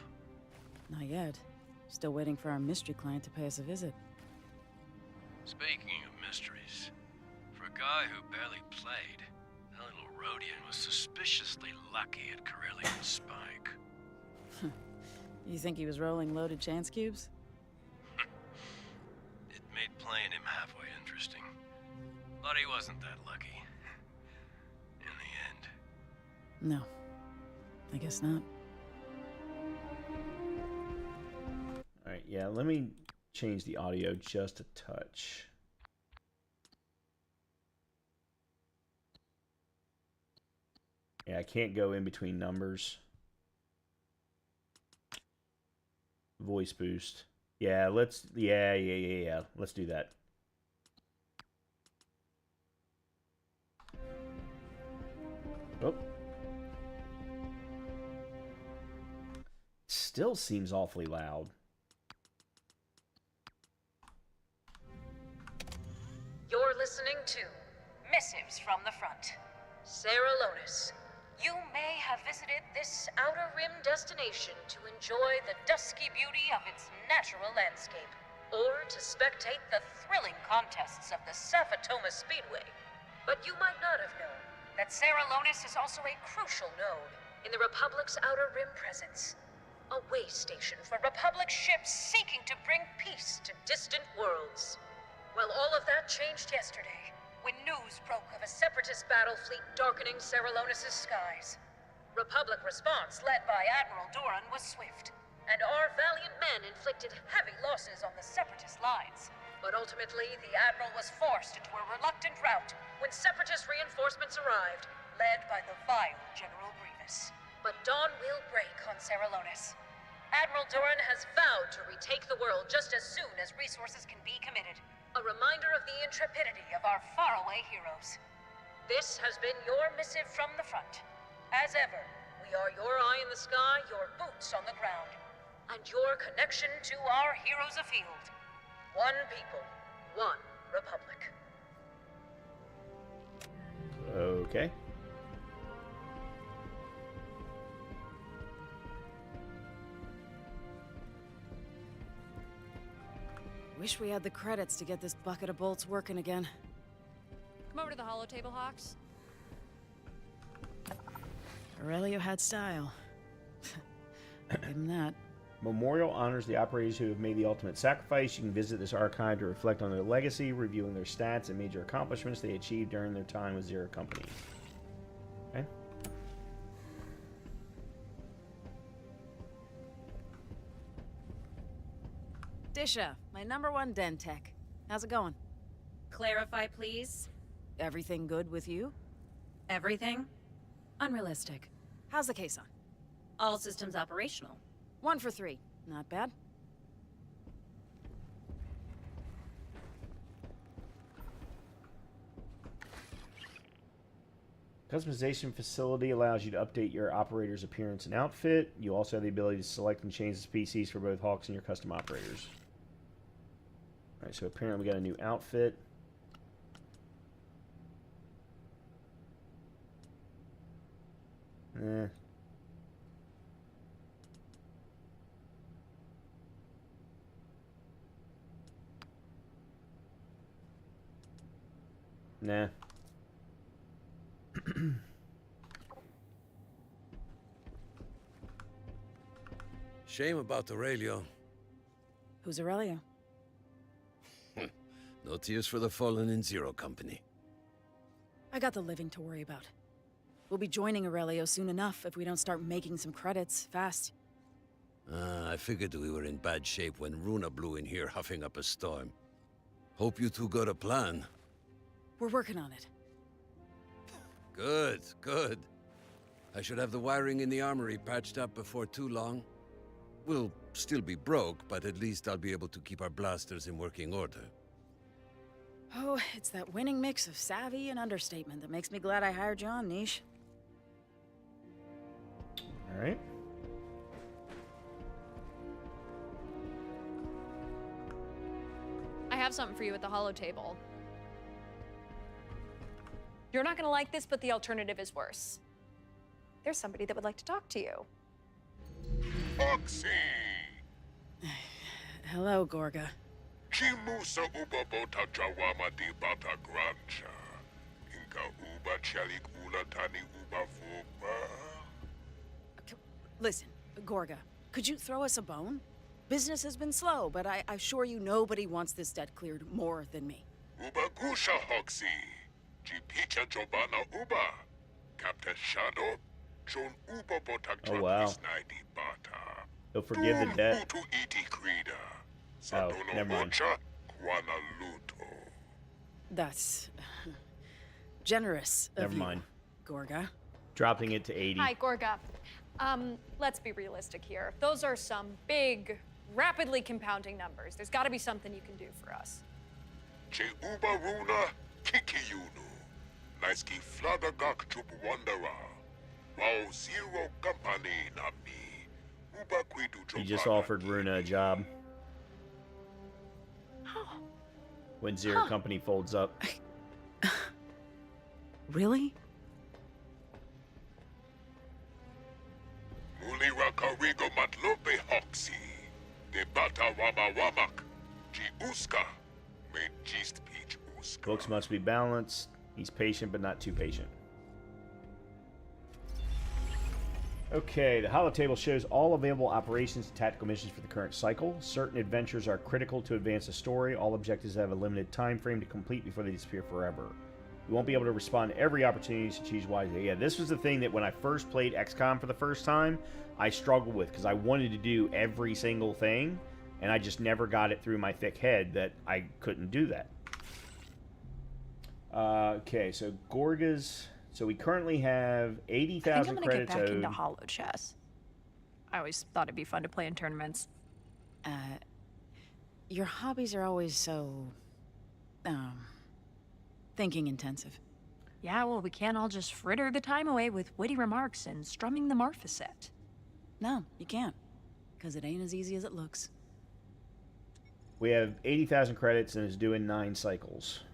Not yet. Still waiting for our mystery client to pay us a visit. Speaking of mysteries, for a guy who barely played, that little Rhodian was suspiciously lucky at Corellian Spike. You think he was rolling loaded chance cubes? It made playing him halfway interesting. But he wasn't that lucky. In the end. No. I guess not. All right, yeah, let me change the audio just a touch. Yeah, I can't go in between numbers. Voice boost. Yeah, let's, yeah. Let's do that. Oh. Still seems awfully loud. You're listening to Missives from the Front. Saralonis, you may have visited this Outer Rim destination to enjoy the dusky beauty of its natural landscape, or to spectate the thrilling contests of the Saphatoma Speedway. But you might not have known that Saralonis is also a crucial node in the Republic's Outer Rim presence. A way station for Republic ships seeking to bring peace to distant worlds. Well, all of that changed yesterday, when news broke of a Separatist battle fleet darkening Saralonis' skies. Republic response, led by Admiral Doran, was swift, and our valiant men inflicted heavy losses on the Separatist lines. But ultimately, the Admiral was forced into a reluctant rout when Separatist reinforcements arrived, led by the vile General Grievous. But dawn will break on Saralonis. Admiral Doran has vowed to retake the world just as soon as resources can be committed. A reminder of the intrepidity of our faraway heroes. This has been your missive from the front. As ever, we are your eye in the sky, your boots on the ground, and your connection to our heroes afield. One people, one republic. Okay. Wish we had the credits to get this bucket of bolts working again. Come over to the holo table, Hawks. Aurelio had style. Give him that. Memorial honors the operators who have made the ultimate sacrifice. You can visit this archive to reflect on their legacy, reviewing their stats and major accomplishments they achieved during their time with Zero Company. Okay. Disha, my #1 den tech. How's it going? Clarify, please. Everything good with you? Everything? Unrealistic. How's the case on? All systems operational. 1 for 3. Not bad. Customization facility allows you to update your operator's appearance and outfit. You also have the ability to select and change the species for both Hawks and your custom operators. Alright, so apparently we got a new outfit. Nah. Shame about Aurelio. Who's Aurelio? No tears for the fallen in Zero Company. I got the living to worry about. We'll be joining Aurelio soon enough if we don't start making some credits fast. I figured we were in bad shape when Runa blew in here huffing up a storm. Hope you two got a plan. We're working on it. Good, good. I should have the wiring in the armory patched up before too long. We'll still be broke, but at least I'll be able to keep our blasters in working order. Oh, it's that winning mix of savvy and understatement that makes me glad I hired you on, Niche. All right. I have something for you at the holo table. You're not gonna like this, but the alternative is worse. There's somebody that would like to talk to you. Foxy! Hello, Gorga. Chimusa uba bota jawama di bata grancha. Inka uba chalik ula tani uba vuba. Listen, Gorga, could you throw us a bone? Business has been slow, but I assure you nobody wants this debt cleared more than me. Uba gusha hoxi. Jipicha jobana uba. Captain Shadow. John uba bota Oh, wow. naidi bata. He'll forgive the debt. Utu iti krida. Oh, never mind. That's generous of Never you, mind. Gorga. Dropping it to 80. Hi, Gorga. Let's be realistic here. Those are some big, rapidly compounding numbers. There's got to be something you can do for us. Che uba runa kikiyunu. Naiski flagagak chup wandera. Wow Zero Company na me. Uba kwidu He just offered Runa a job. When Zero Company folds up. Really? Ulira karigo matlope hoxi. De bata wama wamak. Ji uska. Me gist peach uska. Books must be balanced. He's patient, but not too patient. Okay, the holotable shows all available operations and tactical missions for the current cycle. Certain adventures are critical to advance the story. All objectives have a limited time frame to complete before they disappear forever. You won't be able to respond to every opportunity, so choose wisely. Yeah, this was the thing that when I first played XCOM for the first time, I struggled with, because I wanted to do every single thing, and I just never got it through my thick head that I couldn't do that. Okay, so Gorga's... So we currently have 80,000 credits owed. I think I'm gonna get back into holo chess. I always thought it'd be fun to play in tournaments. Your hobbies are always so... thinking intensive. Yeah, well, we can't all just fritter the time away with witty remarks and strumming the marmoset. No, you can't. Because it ain't as easy as it looks. We have 80,000 credits and is due in 9 cycles.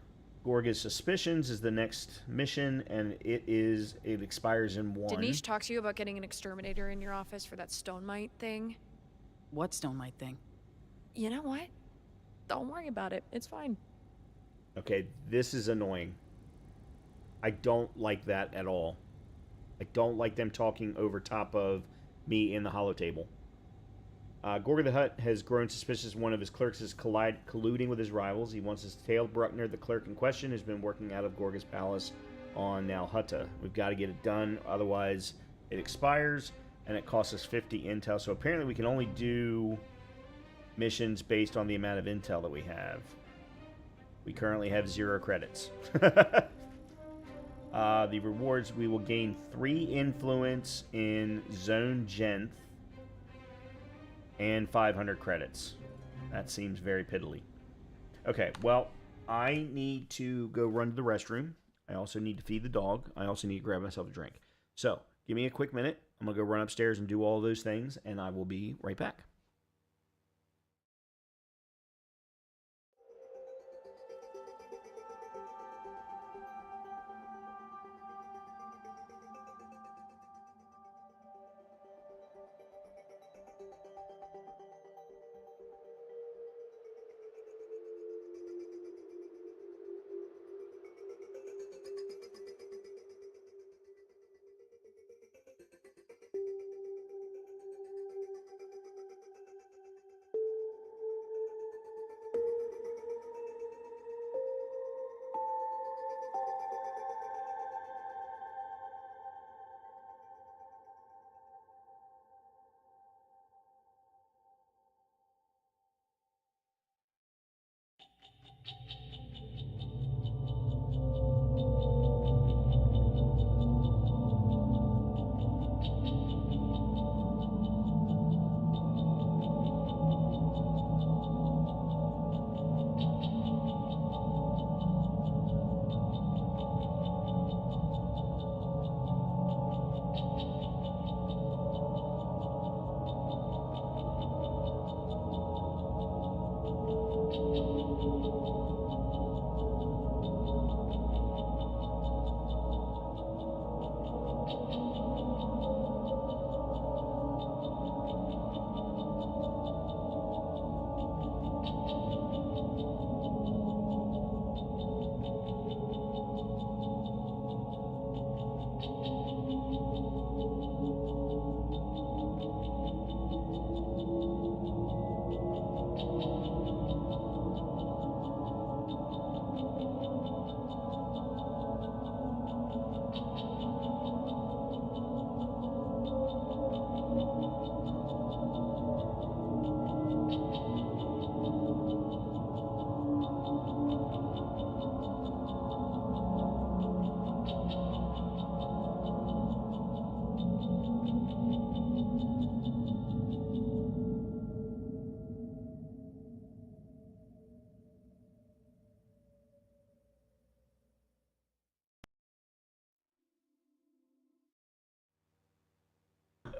Gorga's Suspicions is the next mission, and it expires in 1. Did Niche talk to you about getting an exterminator in your office for that stone mite thing? What stone mite thing? You know what? Don't worry about it. It's fine. Okay, this is annoying. I don't like that at all. I don't like them talking over top of me in the holotable. Gorga the Hutt has grown suspicious one of his clerks is colluding with his rivals. He wants his tailed Bruckner, the clerk in question, who's been working out of Gorga's palace on Nalhutta. We've got to get it done, otherwise it expires, and it costs us 50 intel. So apparently we can only do missions based on the amount of intel that we have. We currently have 0 credits. The rewards, we will gain 3 influence in Zone Genth, and 500 credits. That seems very piddly. Okay, well, I need to go run to the restroom. I also need to feed the dog. I also need to grab myself a drink. So, give me a quick minute. I'm going to go run upstairs and do all those things, and I will be right back.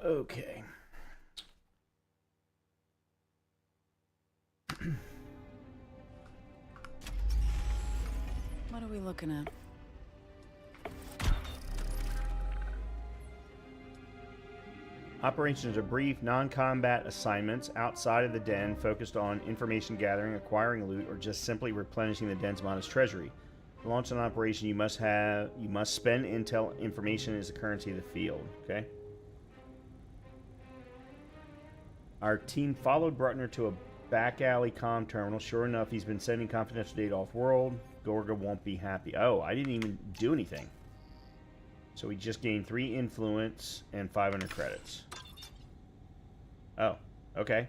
Okay. What are we looking at? Operations are brief, non-combat assignments outside of the den focused on information gathering, acquiring loot, or just simply replenishing the den's modest treasury. To launch an operation, you must spend intel information as the currency of the field. Okay. Our team followed Bruckner to a back alley comm terminal. Sure enough, he's been sending confidential data off-world. Gorga won't be happy. Oh, I didn't even do anything. So we just gained 3 influence and 500 credits. Oh, okay.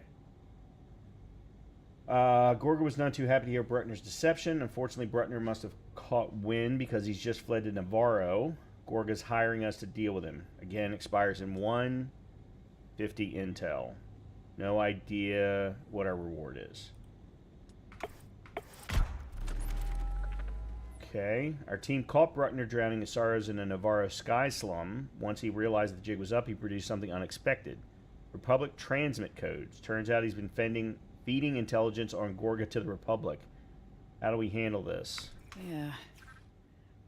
Gorga was not too happy to hear Bruckner's deception. Unfortunately, Bruckner must have caught wind because he's just fled to Navarro. Gorga's hiring us to deal with him. Again, expires in 150 intel. No idea what our reward is. Okay. Our team caught Bruckner drowning his sorrows in a Navarro sky slum. Once he realized the jig was up, he produced something unexpected. Republic transmit codes. Turns out he's been feeding intelligence on Gorga to the Republic. How do we handle this? Yeah.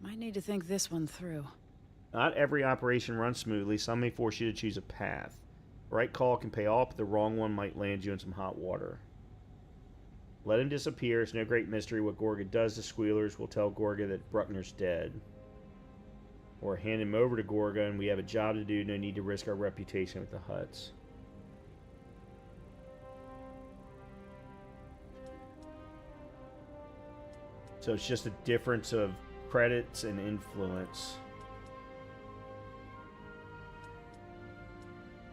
Might need to think this one through. Not every operation runs smoothly. Some may force you to choose a path. The right call can pay off, but the wrong one might land you in some hot water. Let him disappear. It's no great mystery what Gorga does to Squealers. We'll tell Gorga that Bruckner's dead. Or hand him over to Gorga and we have a job to do. No need to risk our reputation with the Hutts. So it's just a difference of credits and influence.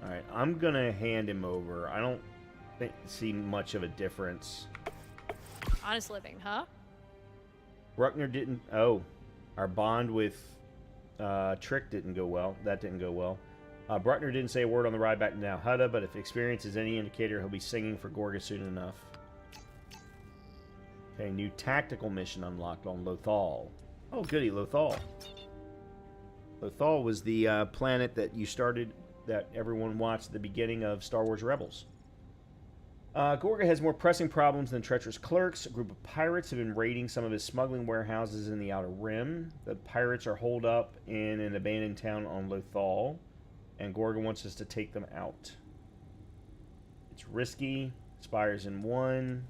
Alright, I'm gonna hand him over. I don't see much of a difference. Honest living, huh? Bruckner didn't... Oh, our bond with Trick didn't go well. That didn't go well. Bruckner didn't say a word on the ride back to Nalhutta, but if experience is any indicator, he'll be singing for Gorga soon enough. Okay, new tactical mission unlocked on Lothal. Oh, goody, Lothal. Lothal was the planet that you started, that everyone watched at the beginning of Star Wars Rebels. Gorga has more pressing problems than treacherous clerks. A group of pirates have been raiding some of his smuggling warehouses in the Outer Rim. The pirates are holed up in an abandoned town on Lothal, and Gorga wants us to take them out. It's risky. Expires in 1.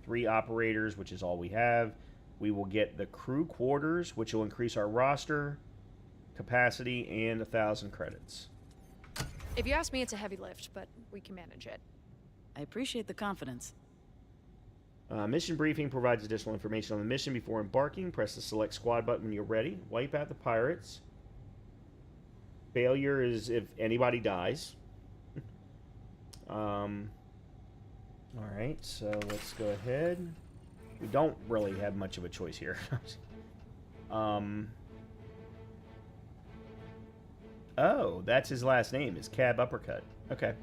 3 operators, which is all we have. We will get the crew quarters, which will increase our roster capacity and 1,000 credits. If you ask me, it's a heavy lift, but we can manage it. I appreciate the confidence. Mission briefing provides additional information on the mission before embarking. Press the select squad button when you're ready. Wipe out the pirates. Failure is if anybody dies. Alright, so let's go ahead. We don't really have much of a choice here. Oh, that's his last name. Is Cab Uppercut. Okay.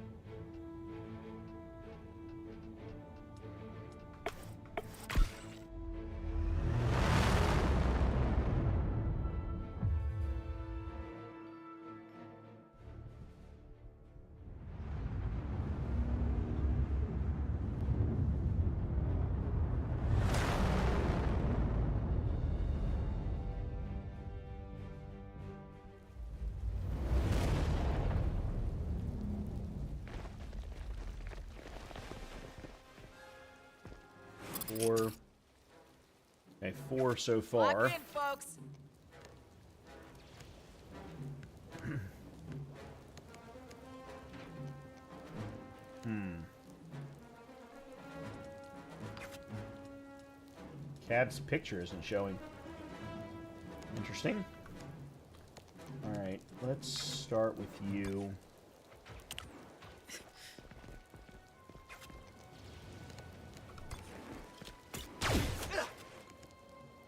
Okay, 4 so far. Lock in, folks. Cab's picture isn't showing. Interesting. Alright, let's start with you.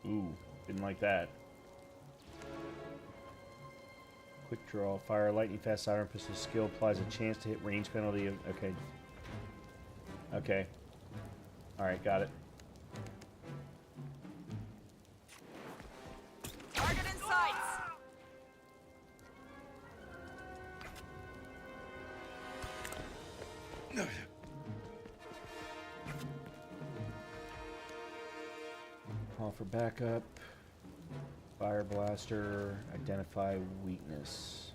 Ooh, didn't like that. Quick draw, fire, lightning fast siren pistol skill applies a chance to hit range penalty of... Okay. Okay. Alright, got it. Target in sights. Call for backup. Fire blaster. Identify weakness.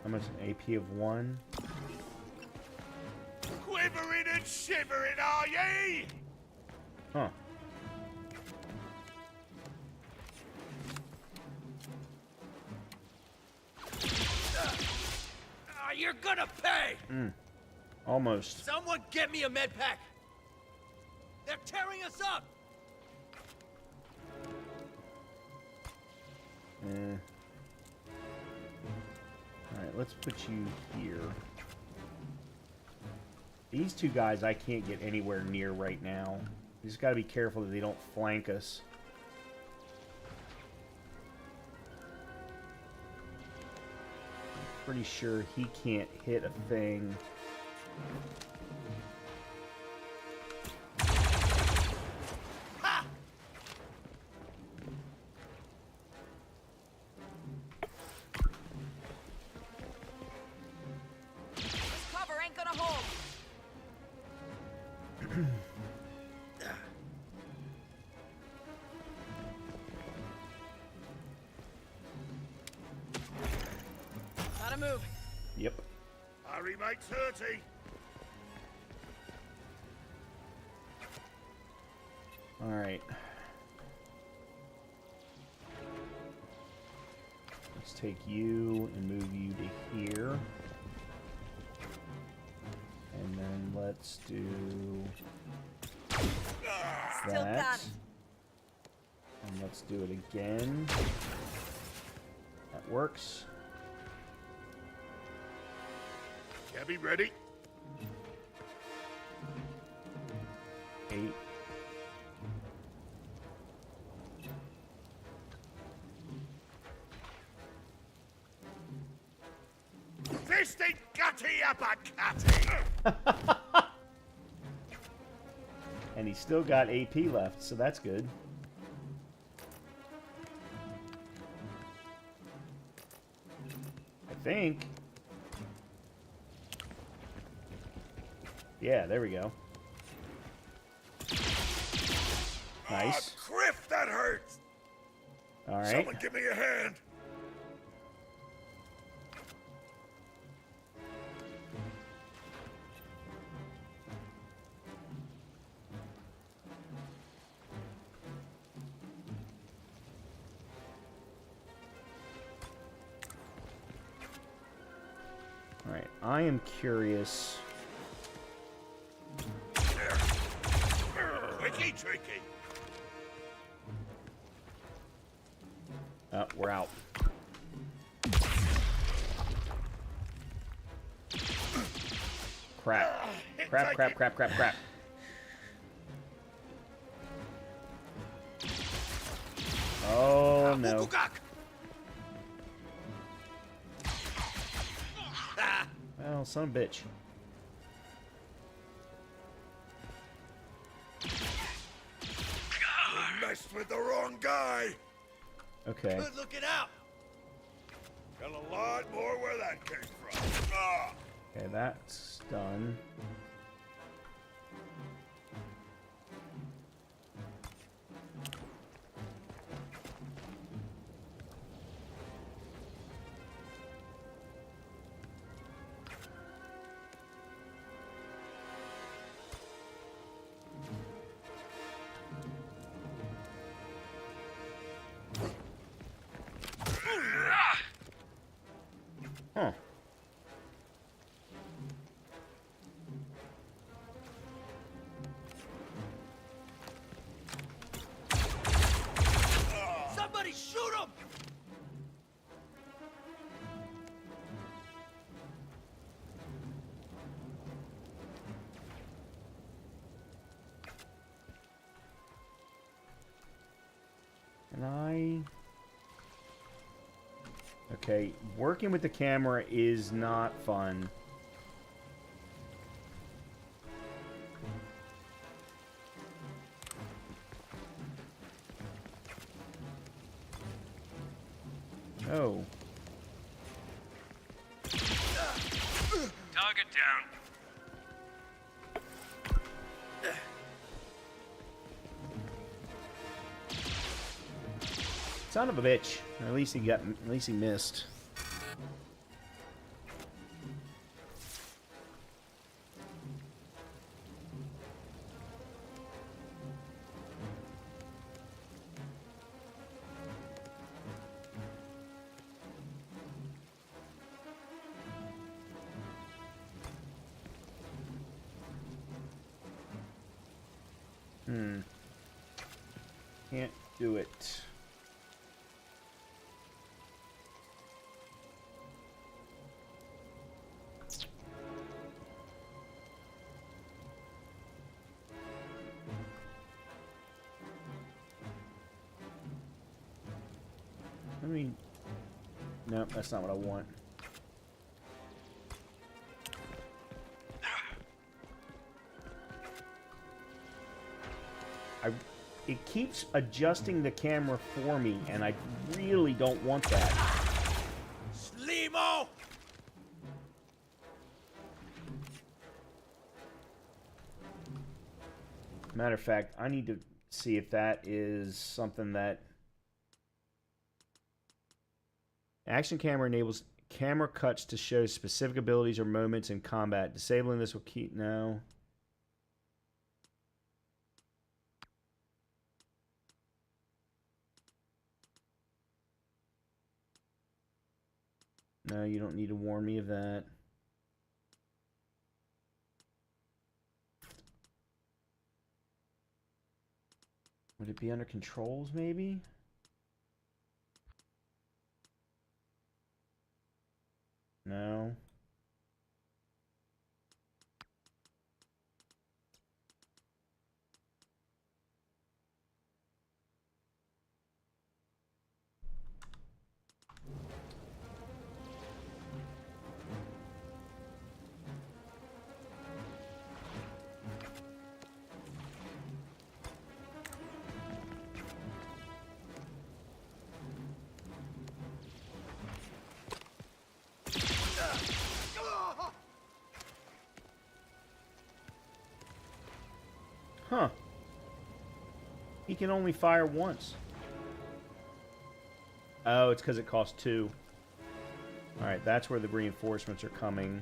How much? An AP of 1. Quivering and shivering, are ye? Huh. You're gonna pay! Almost. Someone get me a med pack! They're tearing us up! Alright, let's put you here. These two guys I can't get anywhere near right now. We just gotta be careful that they don't flank us. I'm pretty sure he can't hit a thing. Move. Yep. Hurry makes hurty. Alright. Let's take you and move you to here. And then let's do Still that. got it. And let's do it again. That works. Gabby, ready? 8. Fisty gutty uppercutty! And he's still got AP left, so that's good. I think. Yeah, there we go. Nice. Criff, that hurts! All right. Someone give me a hand! All right. I am curious. Tricky, tricky. We're out. Crap. Crap, crap, crap, crap, crap. Oh, no. Well, son of a bitch. You messed with the wrong guy. Okay. Good looking out. Got a lot more where that came from. Ah. Okay, that's done. Huh. Somebody shoot him! Can I... Okay, working with the camera is not fun. Oh. Target down. Son of a bitch. Or at least he missed. Can't do it. I mean, no, that's not what I want. It keeps adjusting the camera for me, and I really don't want that. Slimo! Matter of fact, I need to see if that is something that... Action camera enables camera cuts to show specific abilities or moments in combat. Disabling this will keep... No. No, you don't need to warn me of that. Would it be under controls, maybe? No. Huh. He can only fire once. Oh, it's because it costs 2. Alright, that's where the reinforcements are coming.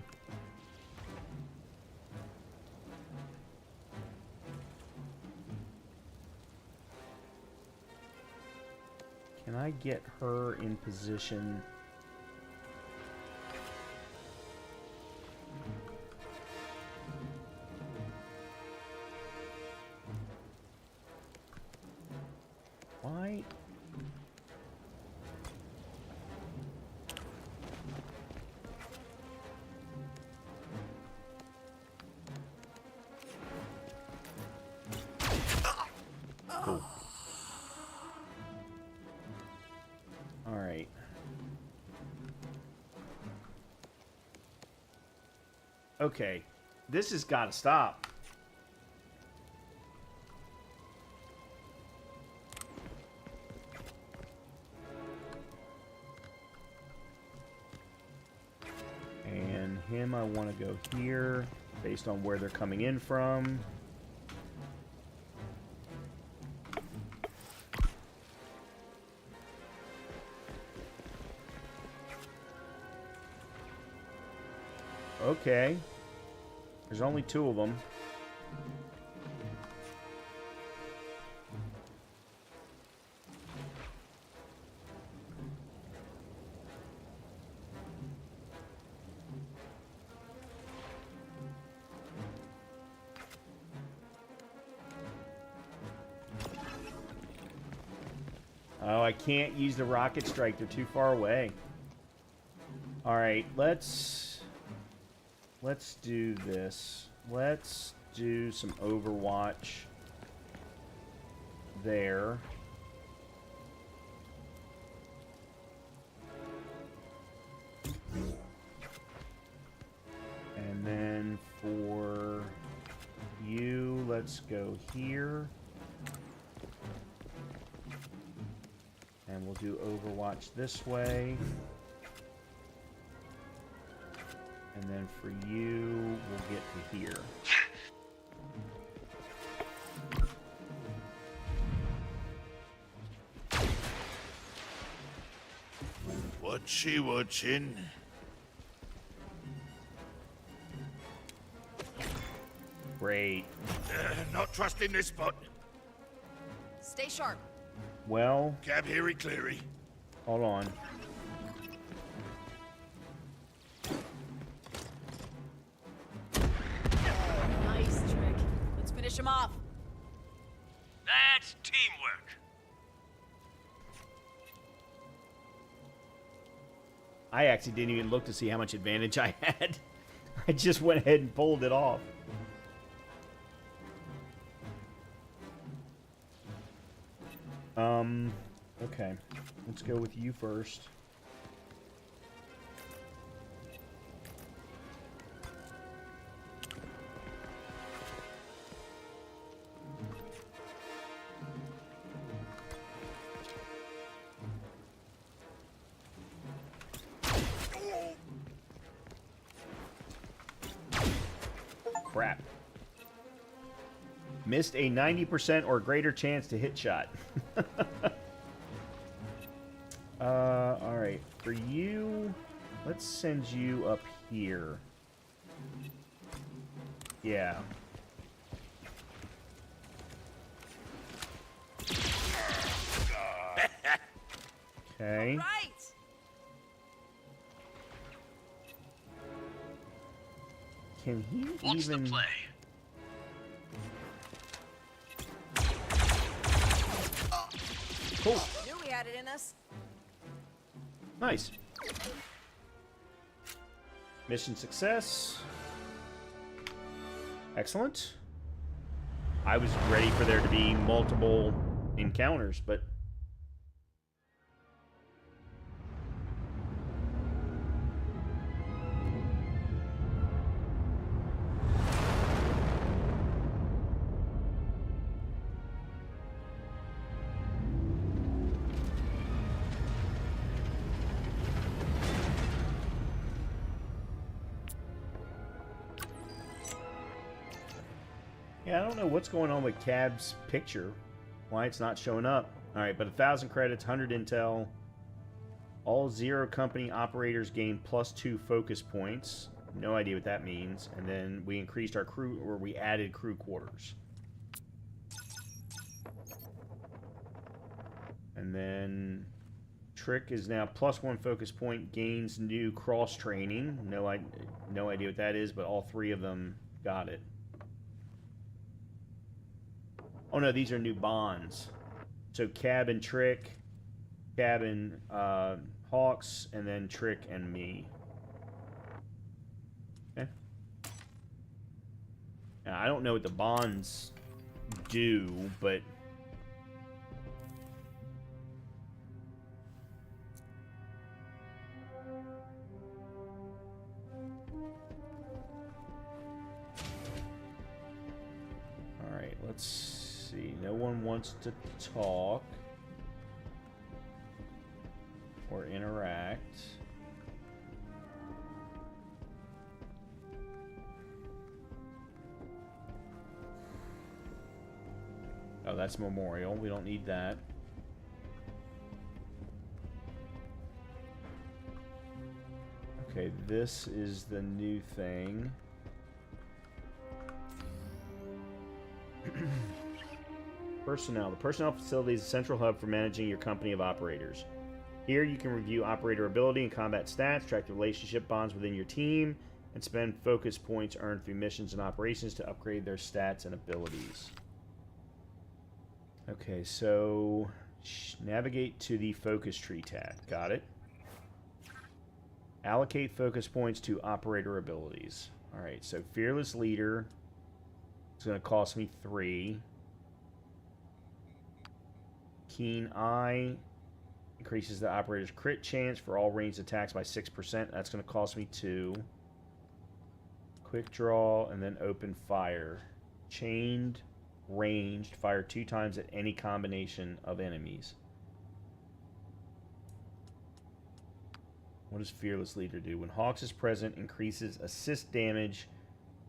Can I get her in position? Why? Cool. All right. Okay. This has got to stop. And him, I want to go here based on where they're coming in from. Okay. There's only 2 of them. Oh, I can't use the rocket strike. They're too far away. All right, let's do this. Let's do some Overwatch there. And then for you, let's go here. And we'll do Overwatch this way. And then for you, we'll get to here. What's she watching? Great. Not trusting this spot. Stay sharp. Well... Cab Harry Cleary. Hold on. Nice trick. Let's finish him off. That's teamwork. I actually didn't even look to see how much advantage I had. I just went ahead and pulled it off. Okay. Let's go with you first. Crap. Missed a 90% or greater chance to hit shot. Alright. For you, let's send you up here. Yeah. Okay. Right. Can he What's even... the play? Cool. Knew we had it in us. Nice. Mission success. Excellent. I was ready for there to be multiple encounters, but... Yeah, I don't know what's going on with Cab's picture. Why it's not showing up. Alright, but 1,000 credits, 100 intel. All Zero Company operators gain +2 focus points. No idea what that means. And then we increased our crew, or we added crew quarters. And then Trick is now +1 focus point, gains new cross training. No idea what that is, but all three of them got it. Oh no, these are new bonds. So Cab and Trick, Cab and Hawks, and then Trick and me. Okay. Now, I don't know what the bonds do, but... Alright, let's see. No one wants to talk or interact. Oh, that's Memorial. We don't need that. Okay, this is the new thing. Personnel. The personnel facility is a central hub for managing your company of operators. Here you can review operator ability and combat stats, track the relationship bonds within your team, and spend focus points earned through missions and operations to upgrade their stats and abilities. Okay, so navigate to the focus tree tab. Got it. Allocate focus points to operator abilities. Alright, so Fearless Leader is going to cost me 3. Keen Eye increases the operator's crit chance for all ranged attacks by 6%. That's going to cost me 2. Quick Draw, and then Open Fire. Chained, ranged, fire 2 times at any combination of enemies. What does Fearless Leader do? When Hawks is present, increases assist damage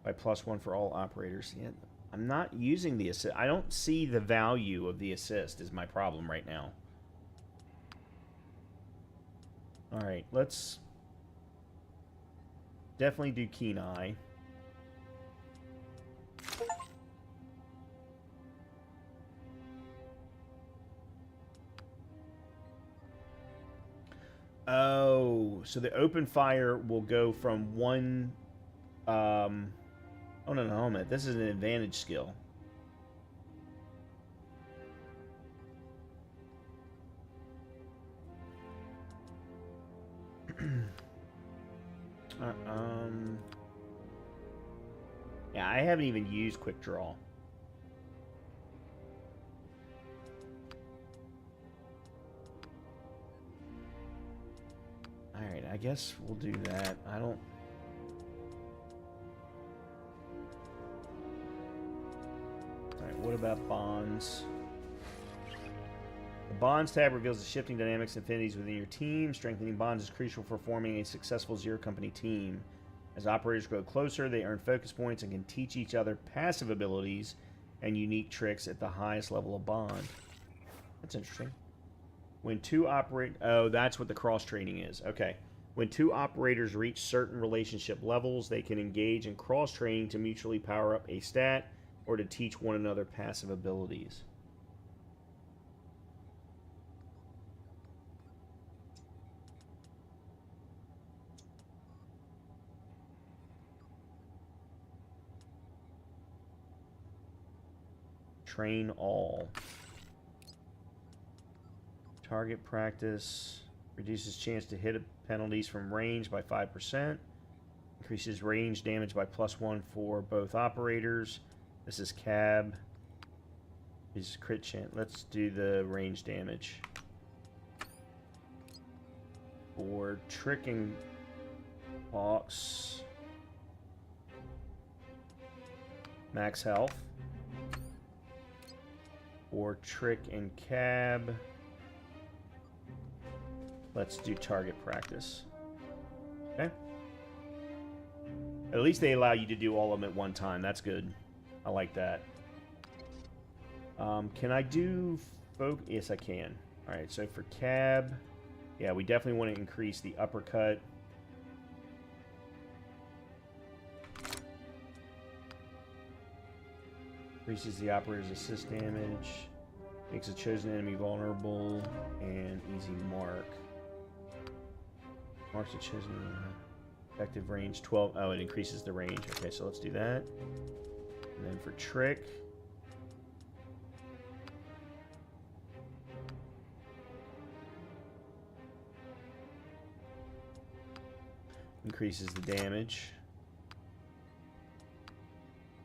by +1 for all operators. Yeah, I'm not using the assist. I don't see the value of the assist is my problem right now. Alright, let's definitely do Keen Eye. Oh, so the open fire will go from one... oh, no, helmet. This is an advantage skill. Yeah, I haven't even used Quick Draw. Alright, I guess we'll do that. I don't... Alright, what about bonds? The bonds tab reveals the shifting dynamics and affinities within your team. Strengthening bonds is crucial for forming a successful zero-company team. As operators grow closer, they earn focus points and can teach each other passive abilities and unique tricks at the highest level of bond. That's interesting. When two operate... Oh, that's what the cross-training is. Okay. When two operators reach certain relationship levels, they can engage in cross-training to mutually power up a stat or to teach one another passive abilities. Train all. Target practice. Reduces chance to hit penalties from range by 5%. Increases range damage by +1 for both operators. This is cab. This is crit chance. Let's do the range damage. For tricking Hawks. Max health. For trick and cab. Let's do target practice. Okay. At least they allow you to do all of them at one time. That's good. I like that. Can I do folk? Yes, I can. Alright, so for cab, yeah, we definitely want to increase the uppercut. Increases the operator's assist damage. Makes a chosen enemy vulnerable. And easy mark. Marks a chosen effective range 12. Oh, it increases the range. Okay, so let's do that. And then for trick. Increases the damage.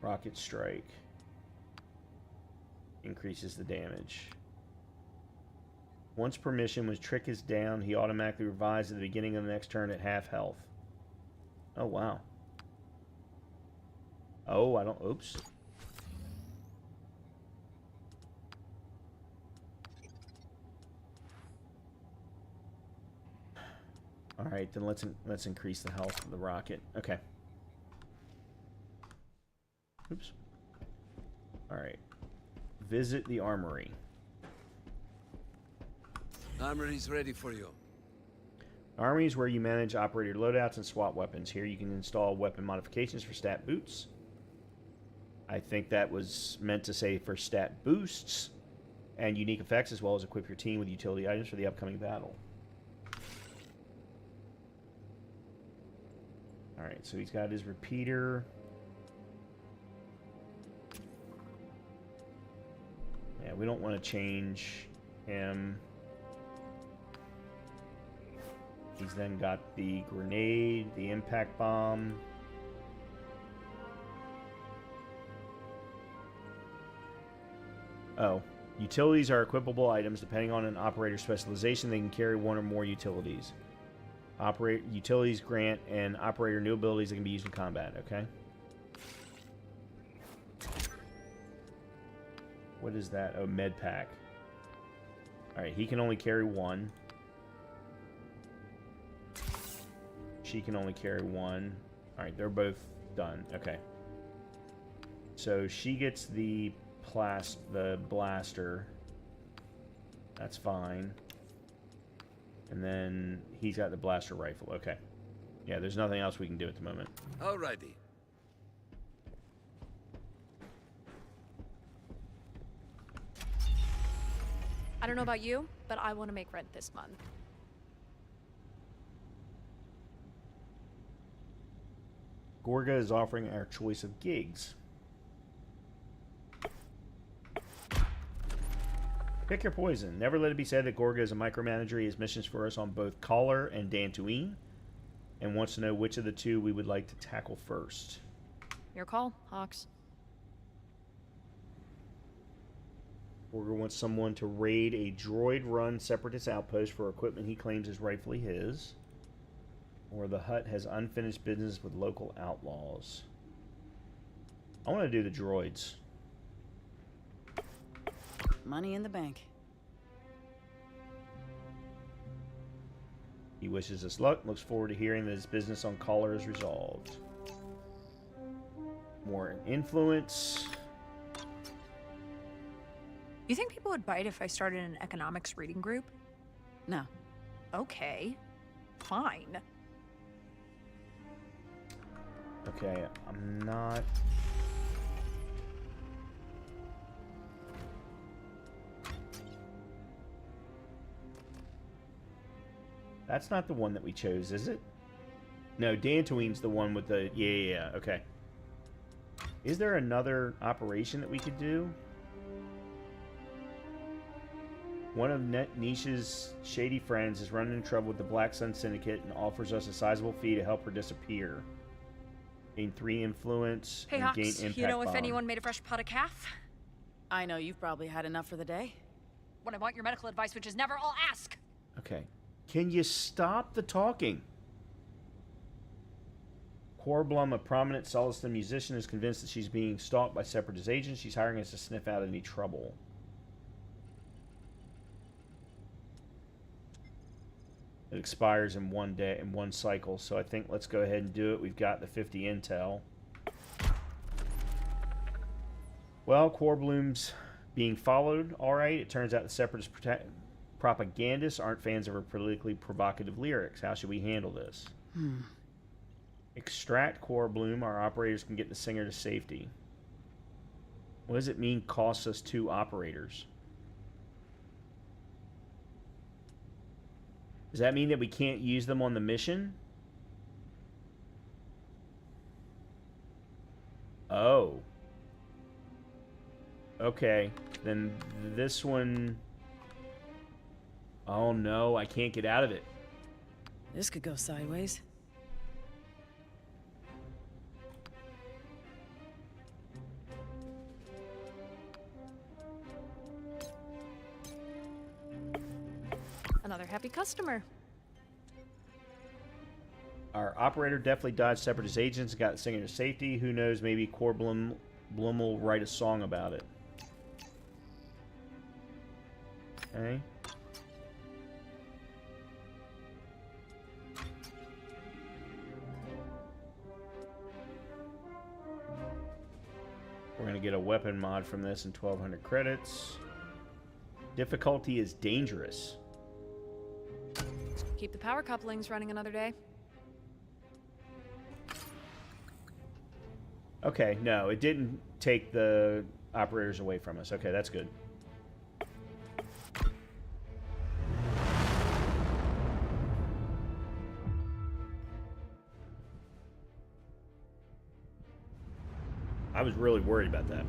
Rocket strike. Increases the damage. Once per mission, when trick is down, he automatically revives at the beginning of the next turn at half health. Oh, wow. Oh, I don't... Oops. Alright, then let's increase the health of the rocket. Okay. Oops. Alright. Visit the armory. Armory's ready for you. Armory is where you manage operator loadouts and swap weapons. Here you can install weapon modifications for stat boots. I think that was meant to say for stat boosts and unique effects, as well as equip your team with utility items for the upcoming battle. Alright, so he's got his repeater. Yeah, we don't want to change him. He's then got the grenade, the impact bomb. Oh, utilities are equipable items. Depending on an operator's specialization, they can carry one or more utilities. Utilities grant an operator new abilities that can be used in combat, okay? What is that? Oh, med pack. Alright, he can only carry one. She can only carry one. Alright, they're both done. Okay. So she gets the blaster. That's fine. And then he's got the blaster rifle. Okay. Yeah, there's nothing else we can do at the moment. Alrighty. I don't know about you, but I want to make rent this month. Gorga is offering our choice of gigs. Pick your poison. Never let it be said that Gorga is a micromanager. He has missions for us on both Collar and Dantooine, and wants to know which of the two we would like to tackle first. Your call, Hawks. Gorga wants someone to raid a droid-run Separatist outpost for equipment he claims is rightfully his. Or the hut has unfinished business with local outlaws. I want to do the droids. Money in the bank. He wishes us luck. Looks forward to hearing that his business on Collar is resolved. More influence. You think people would bite if I started an economics reading group? No. Okay. Fine. Okay, I'm not... That's not the one that we chose, is it? No, Dantooine's the one with the... Yeah, okay. Is there another operation that we could do? One of Nisha's shady friends is running into trouble with the Black Sun Syndicate and offers us a sizable fee to help her disappear. Gain 3 influence Hey, and Hawks, gain impact you know if bomb. anyone made a fresh pot of calf? I know you've probably had enough for the day. When I want your medical advice, which is never, I'll ask. Okay. Can you stop the talking? Corblum, a prominent Solistan musician, is convinced that she's being stalked by Separatist agents. She's hiring us to sniff out any trouble. It expires in one day, in one cycle, so I think let's go ahead and do it. We've got the 50 intel. Well, Corblum's being followed. Alright, it turns out the Separatist propagandists aren't fans of her politically provocative lyrics. How should we handle this? Extract Corblum. Our operators can get the singer to safety. What does it mean, costs us 2 operators? Does that mean that we can't use them on the mission? Oh. Okay. Then this one... Oh no, I can't get out of it. This could go sideways. Another happy customer. Our operator definitely dodged Separatist agents and got the singer to safety. Who knows, maybe Corblum will write a song about it. Okay. We're going to get a weapon mod from this and 1,200 credits. Difficulty is dangerous. Keep the power couplings running another day. Okay, no, it didn't take the operators away from us. Okay, that's good. I was really worried about that.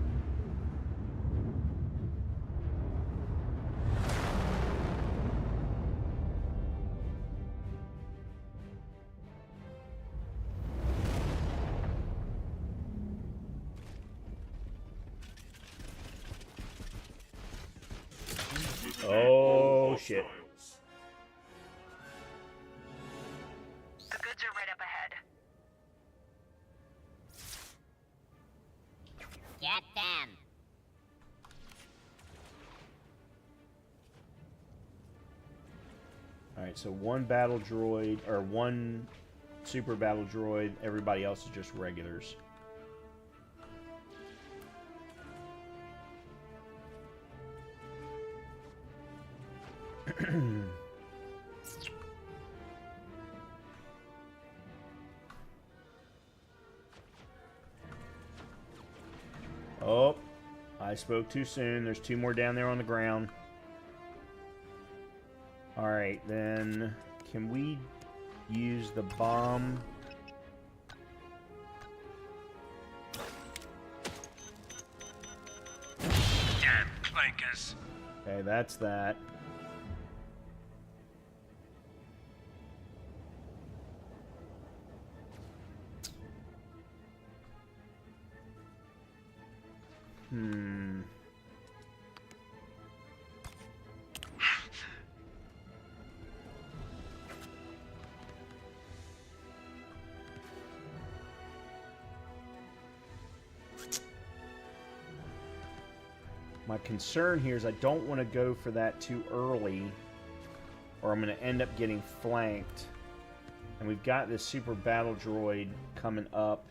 Oh, shit. The goods are right up ahead. Get them. Alright, so one battle droid, or one super battle droid. Everybody else is just regulars. Oh, I spoke too soon. There's 2 more down there on the ground. Alright, then can we use the bomb? Damn clankers. Okay, that's that. My concern here is I don't want to go for that too early, or I'm going to end up getting flanked. And we've got this super battle droid coming up.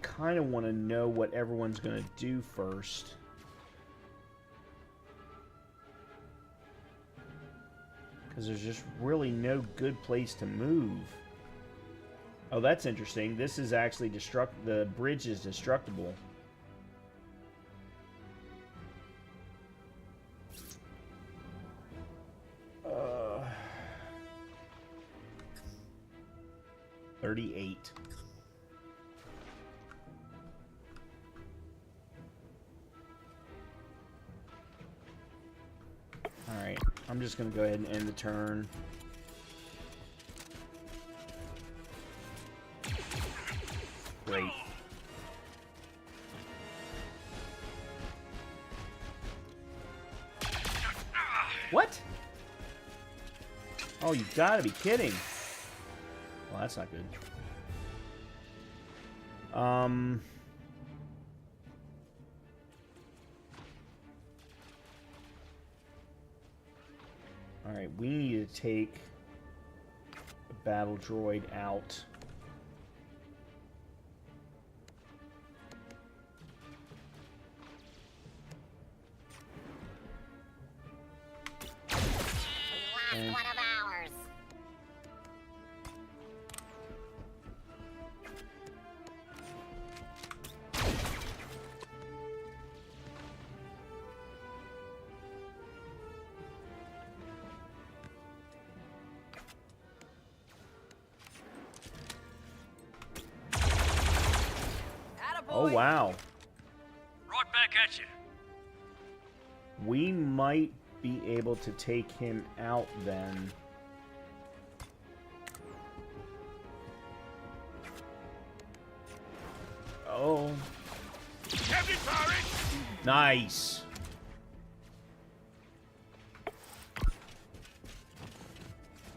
Kind of want to know what everyone's going to do first. Because there's just really no good place to move. Oh, that's interesting. This is actually the bridge is destructible. Uh, 38. Alright, I'm just going to go ahead and end the turn. Great. What? Oh, you gotta be kidding. Well, that's not good. Alright, we need to take the battle droid out. And one of ours. Oh, wow. Right back at you. We might be able to take him out then. Oh. Captain firing. Nice.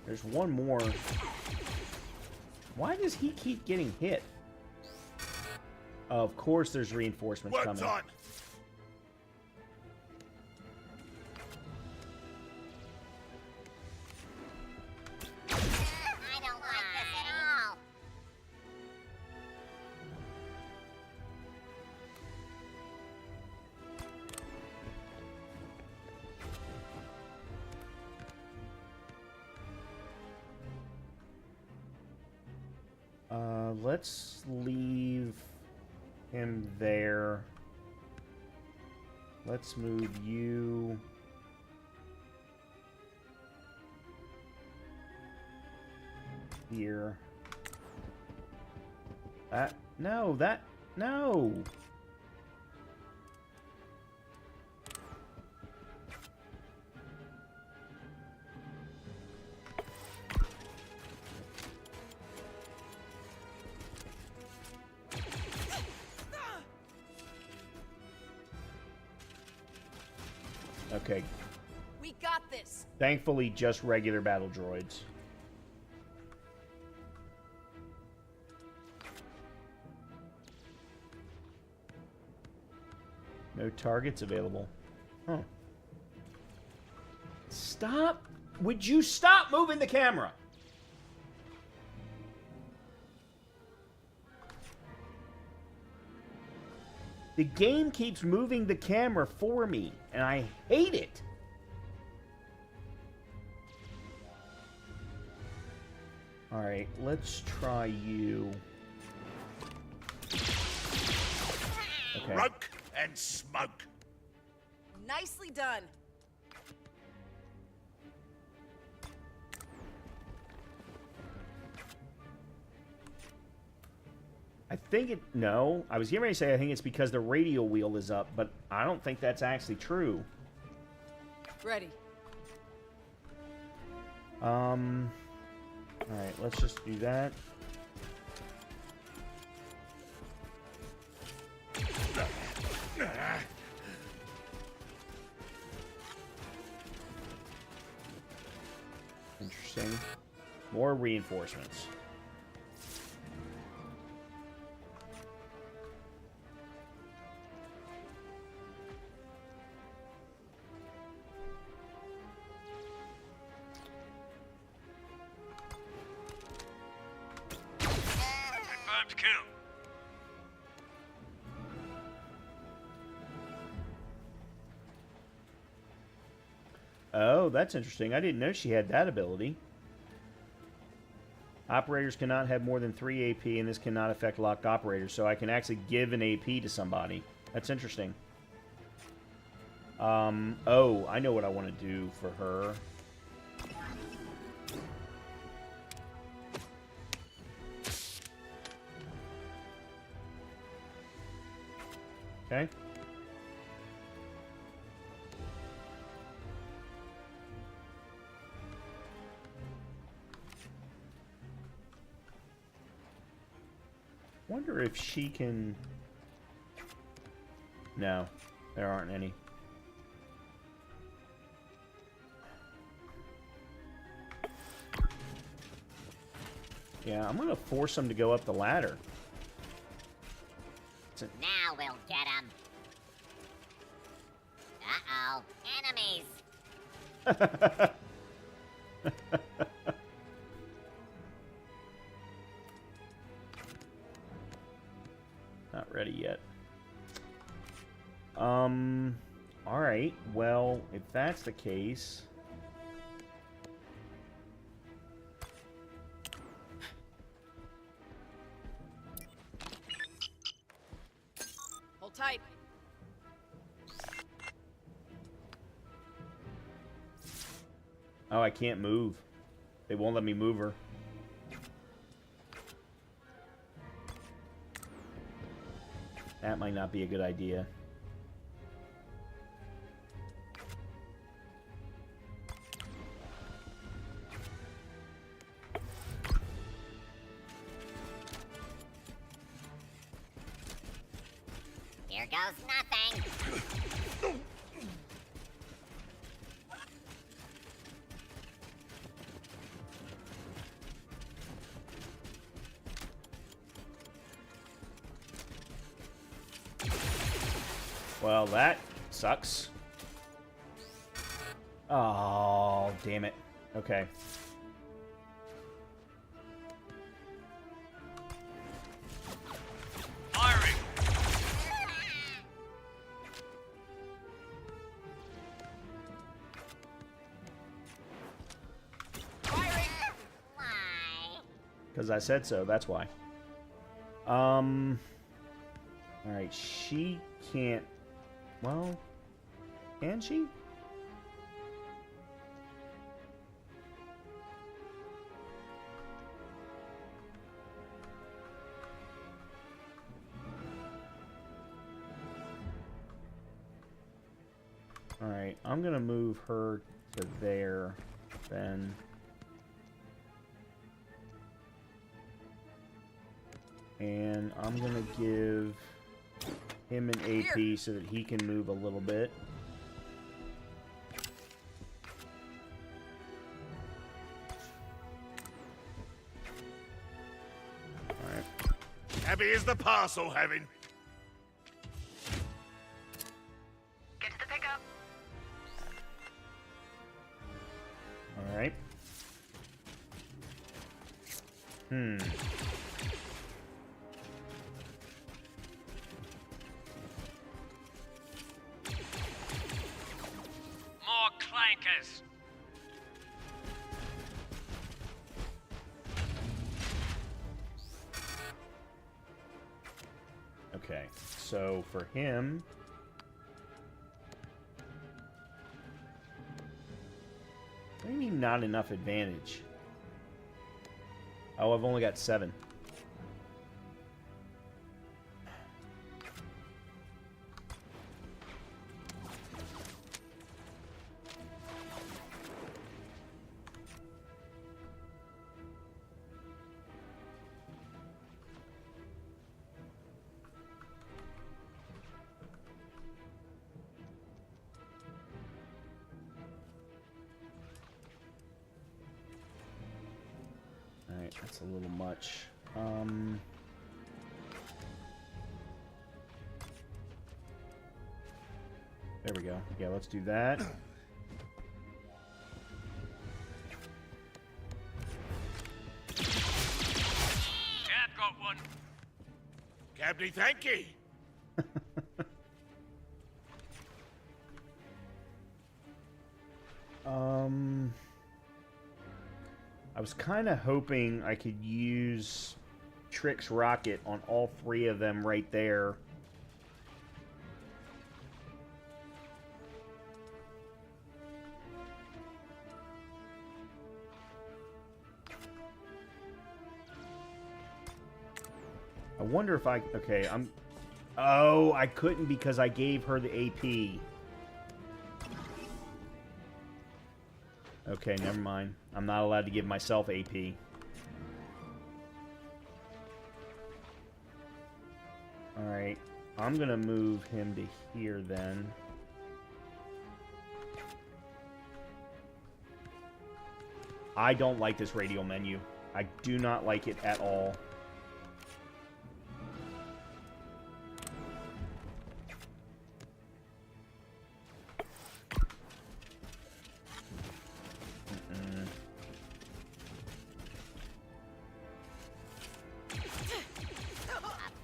There's one more. Why does he keep getting hit? Of course there's reinforcements coming. Time. I don't like this at all. Let's leave him there. Let's move you here. No. Okay. We got this. Thankfully, just regular battle droids. No targets available. Huh. Stop. Would you stop moving the camera? The game keeps moving the camera for me, and I hate it. All right, let's try you. Okay. Roke and smoke. Nicely done. I think it... No. I was getting ready to say I think it's because the radial wheel is up, but I don't think that's actually true. Ready. Alright, let's just do that. Interesting. More reinforcements. Confirmed kill. Oh, that's interesting. I didn't know she had that ability. Operators cannot have more than 3 AP, and this cannot affect locked operators, so I can actually give an AP to somebody. That's interesting. Oh, I know what I want to do for her. Okay. Wonder if she can... No, there aren't any. Yeah, I'm gonna force them to go up the ladder. Now we'll get him. Uh-oh, enemies. Not ready yet. Alright, well, if that's the case... Hold tight. Oh, I can't move. They won't let me move her. That might not be a good idea. Here goes nothing. Well, that sucks. Oh, damn it. Okay. Firing. Because I said so, that's why. Alright, she can't... Well, can she? Alright, I'm gonna move her to there, then. And I'm gonna give him an AP so that he can move a little bit. Heavy is the parcel having. Hmm. More clankers. Okay, so for him... What do you mean not enough advantage? Oh, I've only got 7. Alright, that's a little much. There we go. Yeah, let's do that. Dad got one. Captain, thank you. I was kind of hoping I could use Trick's rocket on all 3 of them right there. I wonder if I... Okay, I'm... Oh, I couldn't because I gave her the AP. Okay, never mind. I'm not allowed to give myself AP. Alright. I'm gonna move him to here then. I don't like this radial menu. I do not like it at all.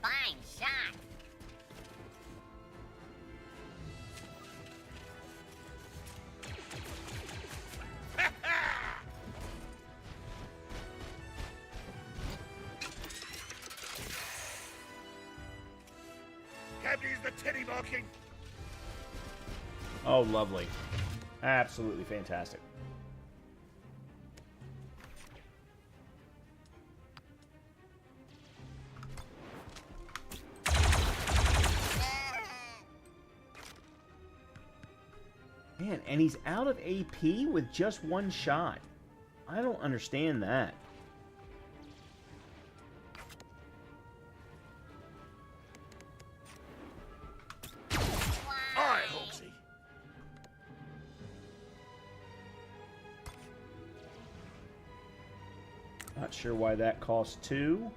Fine shot. Captain's the titty marking. Oh, lovely. Absolutely fantastic. Man, and he's out of AP with just 1 shot. I don't understand that. Aye, Hogsy. Not sure why that costs 2.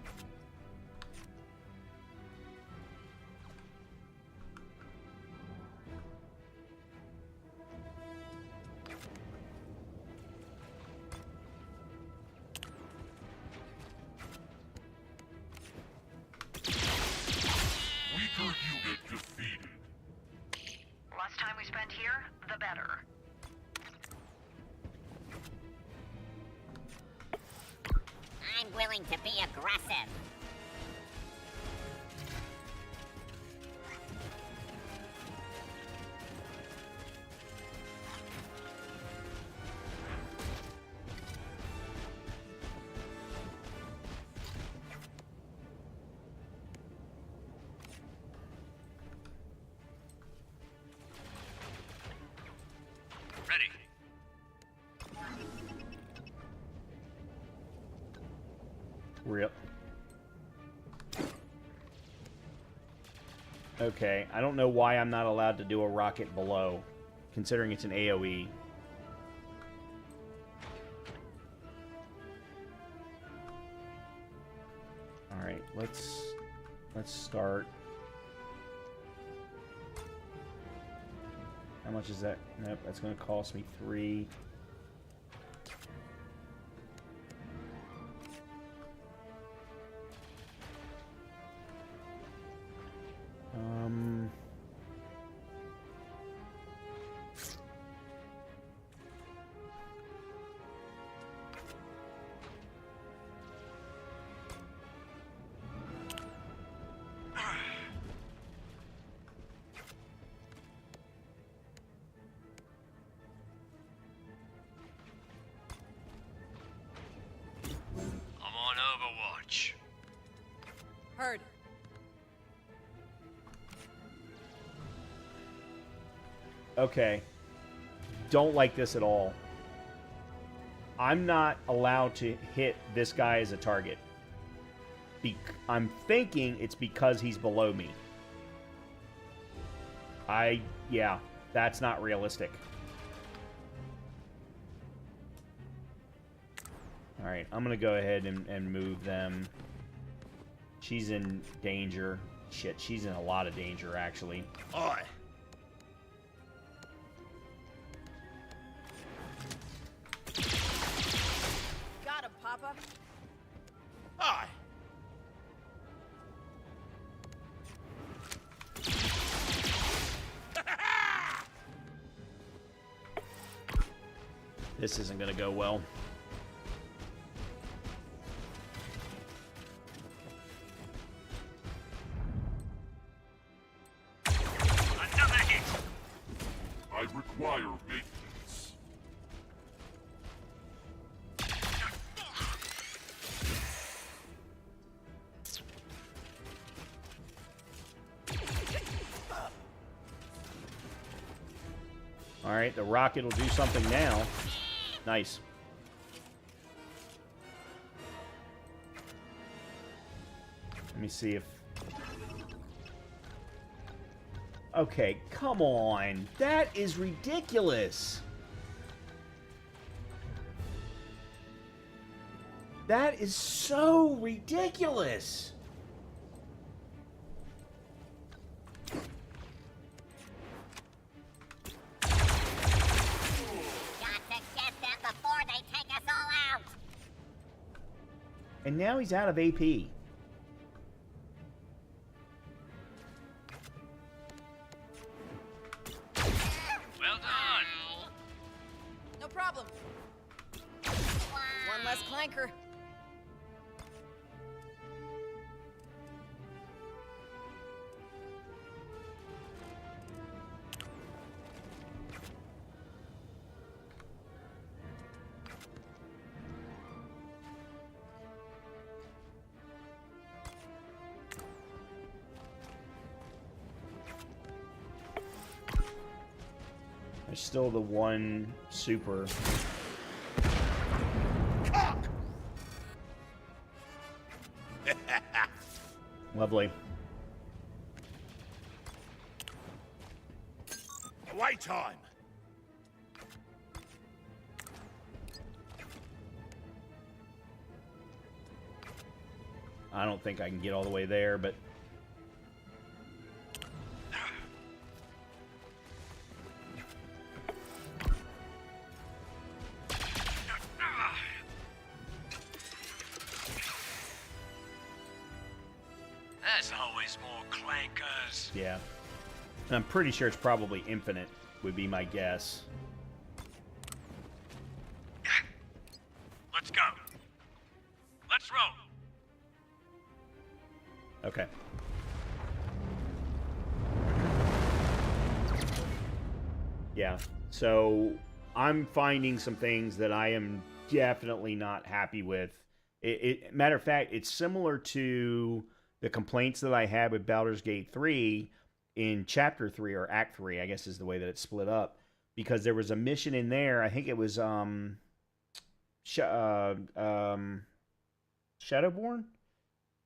Weaker unit defeated. Less time we spend here, the better. I'm willing to be aggressive. Ready. Rip. Okay, I don't know why I'm not allowed to do a rocket below, considering it's an AoE. Alright, let's start. How much is that? Nope, that's going to cost me 3. Okay. Don't like this at all. I'm not allowed to hit this guy as a target. I'm thinking it's because he's below me. Yeah, that's not realistic. Alright, I'm gonna go ahead and move them. She's in danger. Shit, she's in a lot of danger, actually. Oi! Got him, Papa. Oi! This isn't gonna go well. Another hit! I require maintenance. Alright, the rocket will do something now. Nice. Let me see if... Okay, come on. That is ridiculous. That is so ridiculous. And now he's out of AP. Well done! No problem. One less clanker. There's still the one super. Lovely. Away time! I don't think I can get all the way there, but... There's always more clankers. Yeah. And I'm pretty sure it's probably infinite, would be my guess. Let's go. Let's roll. Okay. Yeah. So I'm finding some things that I am definitely not happy with. Matter of fact, it's similar to the complaints that I had with Baldur's Gate 3 in Chapter 3, or Act 3, I guess is the way that it's split up. Because there was a mission in there, I think it was Shadowborn?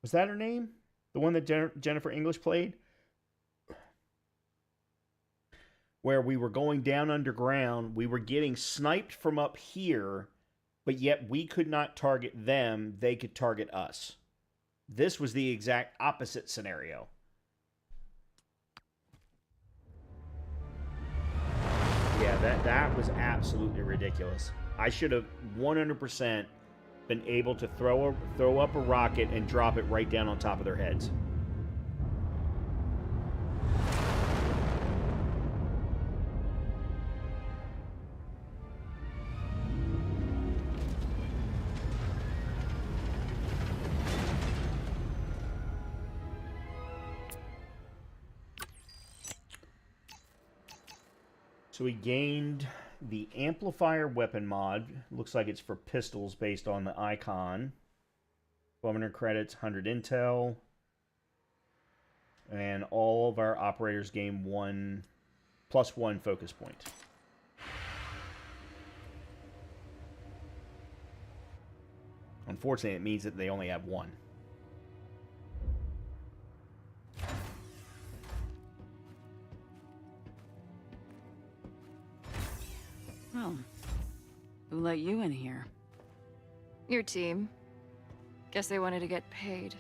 Was that her name? The one that Jennifer English played? Where we were going down underground, we were getting sniped from up here, but yet we could not target them, they could target us. This was the exact opposite scenario. Yeah, that was absolutely ridiculous. I should have 100% been able to throw up a rocket and drop it right down on top of their heads. So we gained the amplifier weapon mod. Looks like it's for pistols based on the icon. 1,200 credits, 100 intel. And all of our operators gain 1 +1 focus point. Unfortunately, it means that they only have 1. Well, who let you in here? Your team. Guess they wanted to get paid.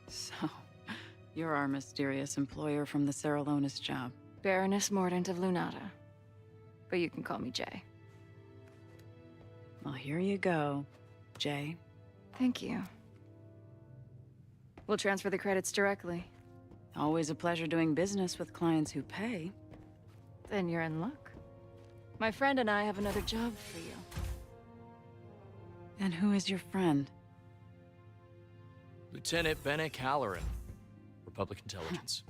So, you're our mysterious employer from the Saralonis job. Baroness Mordant of Lunata. But you can call me Jay. Well, here you go, Jay. Thank you. We'll transfer the credits directly. Always a pleasure doing business with clients who pay. Then you're in luck. My friend and I have another job for you. And who is your friend? Lieutenant Bennick Halloran, Republic Intelligence.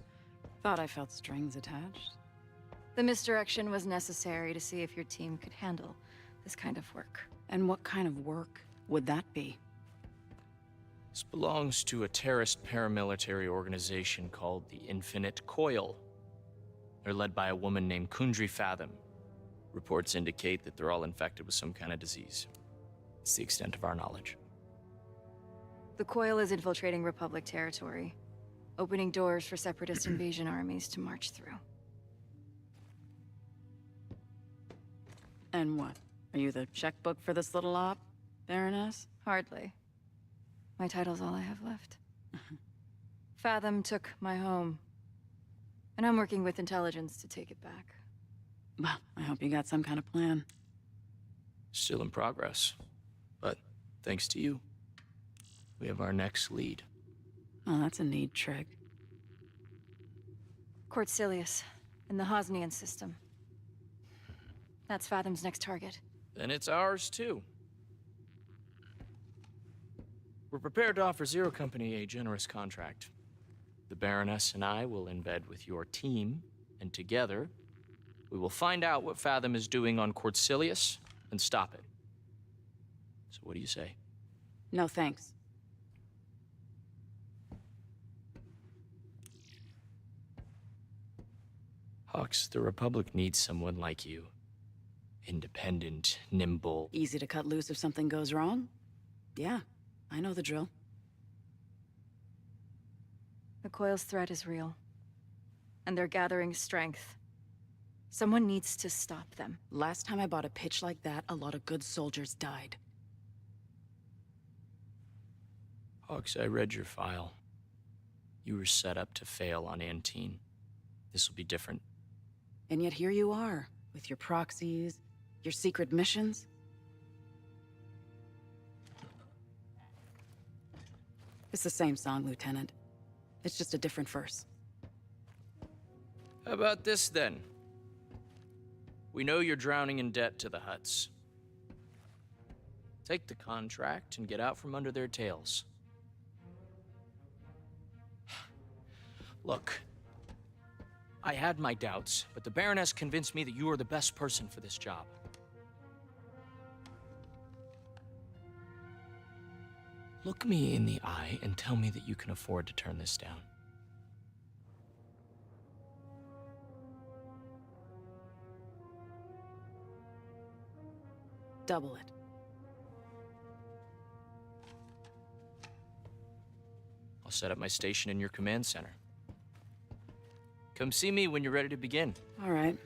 Thought I felt strings attached. The misdirection was necessary to see if your team could handle this kind of work. And what kind of work would that be? This belongs to a terrorist paramilitary organization called the Infinite Coil. They're led by a woman named Kundry Fathom. Reports indicate that they're all infected with some kind of disease. It's the extent of our knowledge. The Coil is infiltrating Republic territory, opening doors for separatist invasion armies to march through. And what? Are you the checkbook for this little op, Baroness? Hardly. My title's all I have left. Fathom took my home, and I'm working with intelligence to take it back. Well, I hope you got some kind of plan. Still in progress. But thanks to you, we have our next lead. Oh, that's a neat trick. Cortilius, in the Hosnian system. That's Fathom's next target. Then it's ours, too. We're prepared to offer Zero Company a generous contract. The Baroness and I will embed with your team, and together, we will find out what Fathom is doing on Cortilius and stop it. So what do you say? No, thanks. Hawks, the Republic needs someone like you. Independent, nimble. Easy to cut loose if something goes wrong? Yeah, I know the drill. The Coil's threat is real. And they're gathering strength. Someone needs to stop them. Last time I bought a pitch like that, a lot of good soldiers died. Hawks, I read your file. You were set up to fail on Antine. This will be different. And yet here you are, with your proxies, your secret missions. It's the same song, Lieutenant. It's just a different verse. How about this, then? We know you're drowning in debt to the Hutts. Take the contract and get out from under their tails. Look, I had my doubts, but the Baroness convinced me that you are the best person for this job. Look me in the eye and tell me that you can afford to turn this down. Double it. I'll set up my station in your command center. Come see me when you're ready to begin. All right.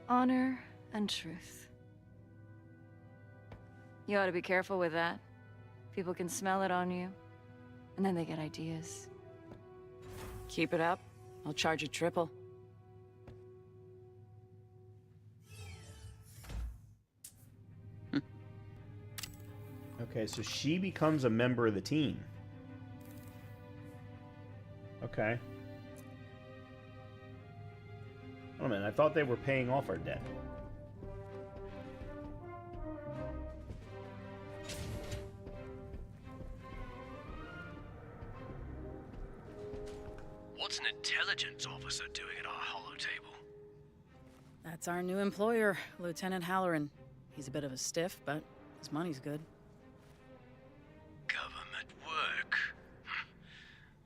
Honor and truth. You ought to be careful with that. People can smell it on you, and then they get ideas. Keep it up. I'll charge you triple. Okay, so she becomes a member of the team. Okay. Oh man, I thought they were paying off our debt. What's an intelligence officer doing at our holotable? That's our new employer, Lieutenant Halloran. He's a bit of a stiff, but His money's good. Government work.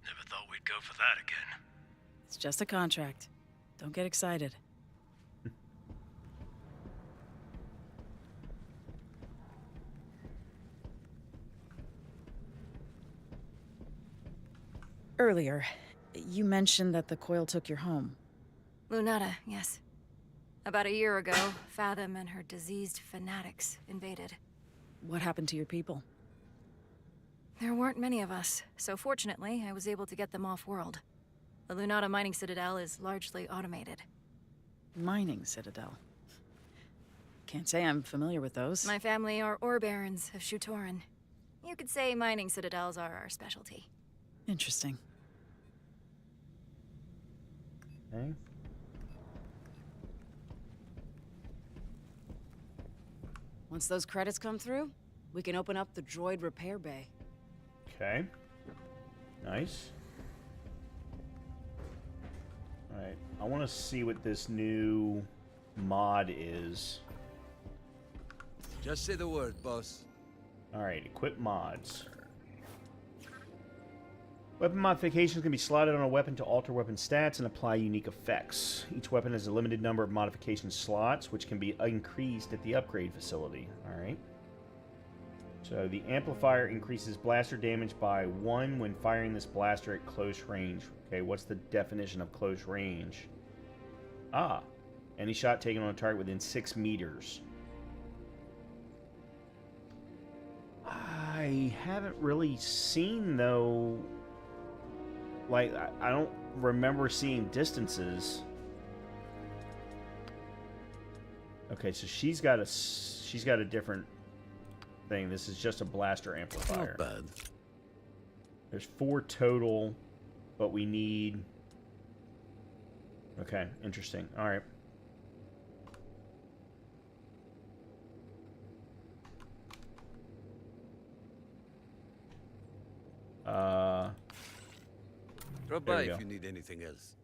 Never thought we'd go for that again. It's just a contract. Don't get excited. Earlier, you mentioned that the coil took your home. Lunata, yes. About a year ago, Fathom and her diseased fanatics invaded. What happened to your people? There weren't many of us, so fortunately, I was able to get them off-world. The Lunata mining citadel is largely automated. Mining citadel. Can't say I'm familiar with those. My family are ore barons of Shutoran. You could say mining citadels are our specialty. Interesting. Okay. Once those credits come through, we can open up the droid repair bay. Okay. Nice. Alright, I want to see what this new mod is. Just say the word, boss. Alright, equip mods. Weapon modifications can be slotted on a weapon to alter weapon stats and apply unique effects. Each weapon has a limited number of modification slots, which can be increased at the upgrade facility. Alright. So the amplifier increases blaster damage by 1 when firing this blaster at close range. Okay, what's the definition of close range? Ah, any shot taken on a target within 6 meters. I haven't really seen, though... Like, I don't remember seeing distances. Okay, so she's got a different thing. This is just a blaster amplifier. Not bad. There's 4 total, but we need... Okay, interesting. All right. Drop by if you need anything else.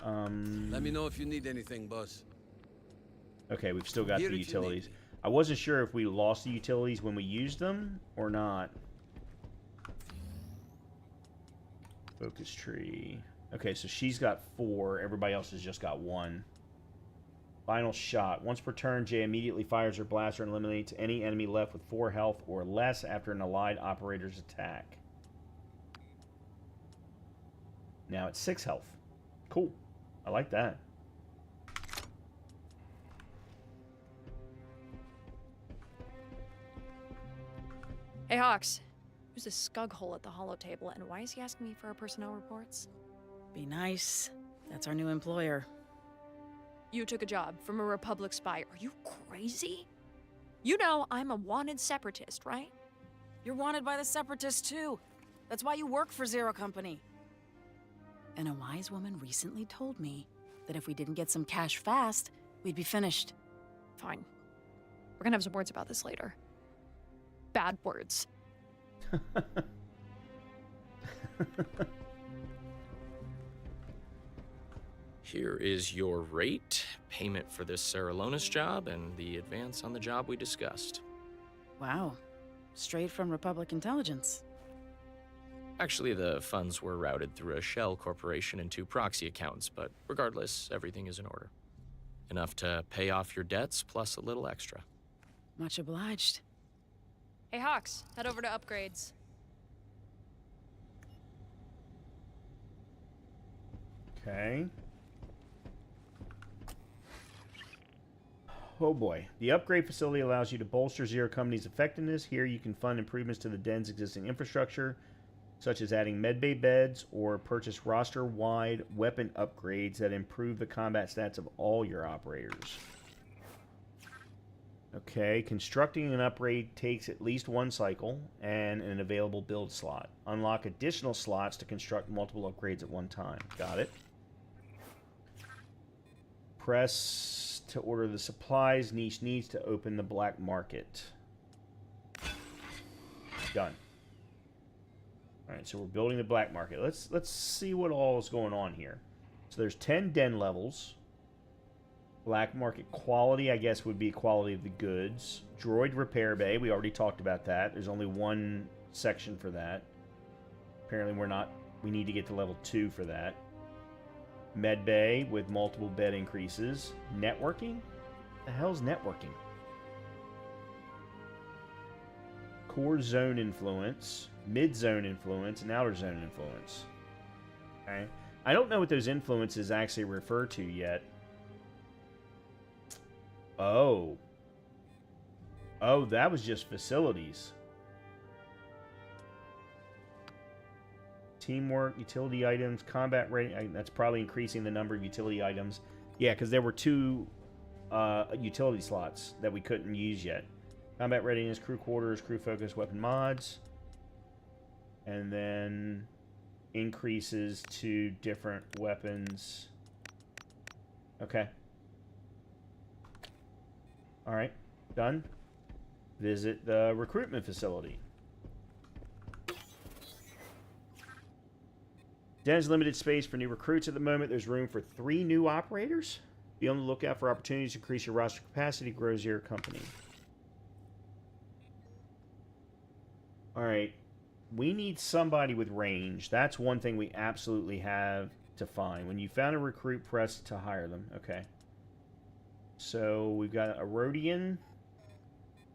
Let me know if you need anything, boss. Okay, we've still got Here the if you need utilities. me. I wasn't sure if we lost the utilities when we used them or not. Focus tree. Okay, so she's got 4. Everybody else has just got 1. Final shot. Once per turn, Jay immediately fires her blaster and eliminates any enemy left with 4 health or less after an allied operator's attack. Now it's 6 health. Cool. I like that. Hey, Hawks. Who's this scug hole at the holo table, and why is he asking me for our personnel reports? Be nice. That's our new employer. You took a job from a Republic spy. Are you crazy? You know I'm a wanted separatist, right? You're wanted by the Separatists, too. That's why you work for Zero Company. And a wise woman recently told me that if we didn't get some cash fast, we'd be finished. Fine. We're gonna have some words about this later. Bad words. Here is your rate, payment for this Saralonis job, and the advance on the job we discussed. Wow. Straight from Republic Intelligence. Actually, the funds were routed through a shell corporation and 2 proxy accounts, but regardless, everything is in order. Enough to pay off your debts, plus a little extra. Much obliged. Hey, Hawks, head over to upgrades. Okay. Oh boy. The upgrade facility allows you to bolster Zero Company's effectiveness. Here you can fund improvements to the den's existing infrastructure, such as adding medbay beds or purchase roster-wide weapon upgrades that improve the combat stats of all your operators. Okay, constructing an upgrade takes at least 1 cycle and an available build slot. Unlock additional slots to construct multiple upgrades at one time. Got it. Press to order the supplies niche needs to open the black market. Done. Alright, so we're building the black market. Let's see what all is going on here. So there's 10 den levels. Black market quality, I guess, would be quality of the goods. Droid repair bay, we already talked about that. There's only one section for that. Apparently we need to get to level 2 for that. Med bay with multiple bed increases. Networking? What the hell's networking? Core zone influence, mid zone influence, and outer zone influence. Okay. I don't know what those influences actually refer to yet. Oh. Oh, that was just facilities. Teamwork, utility items, combat rating. That's probably increasing the number of utility items. Yeah, because there were 2 utility slots that we couldn't use yet. Combat readiness, crew quarters, crew focus, weapon mods. And then increases to different weapons. Okay. Alright, done. Visit the recruitment facility. Den has limited space for new recruits at the moment. There's room for 3 new operators. Be on the lookout for opportunities to increase your roster capacity, grows your company. Alright. We need somebody with range. That's one thing we absolutely have to find. When you found a recruit, press to hire them. Okay. So we've got a Rhodian.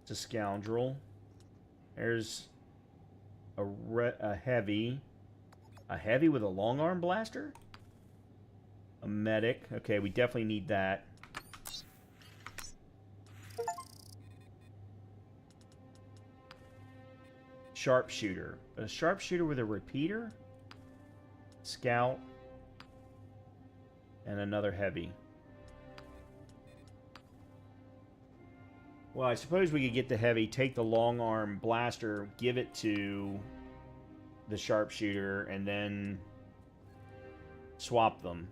It's a scoundrel. There's a heavy. A heavy with a long arm blaster? A medic. Okay, we definitely need that. Sharpshooter. A sharpshooter with a repeater? Scout. And another heavy. Well, I suppose we could get the heavy, take the long arm blaster, give it to the sharpshooter, and then swap them.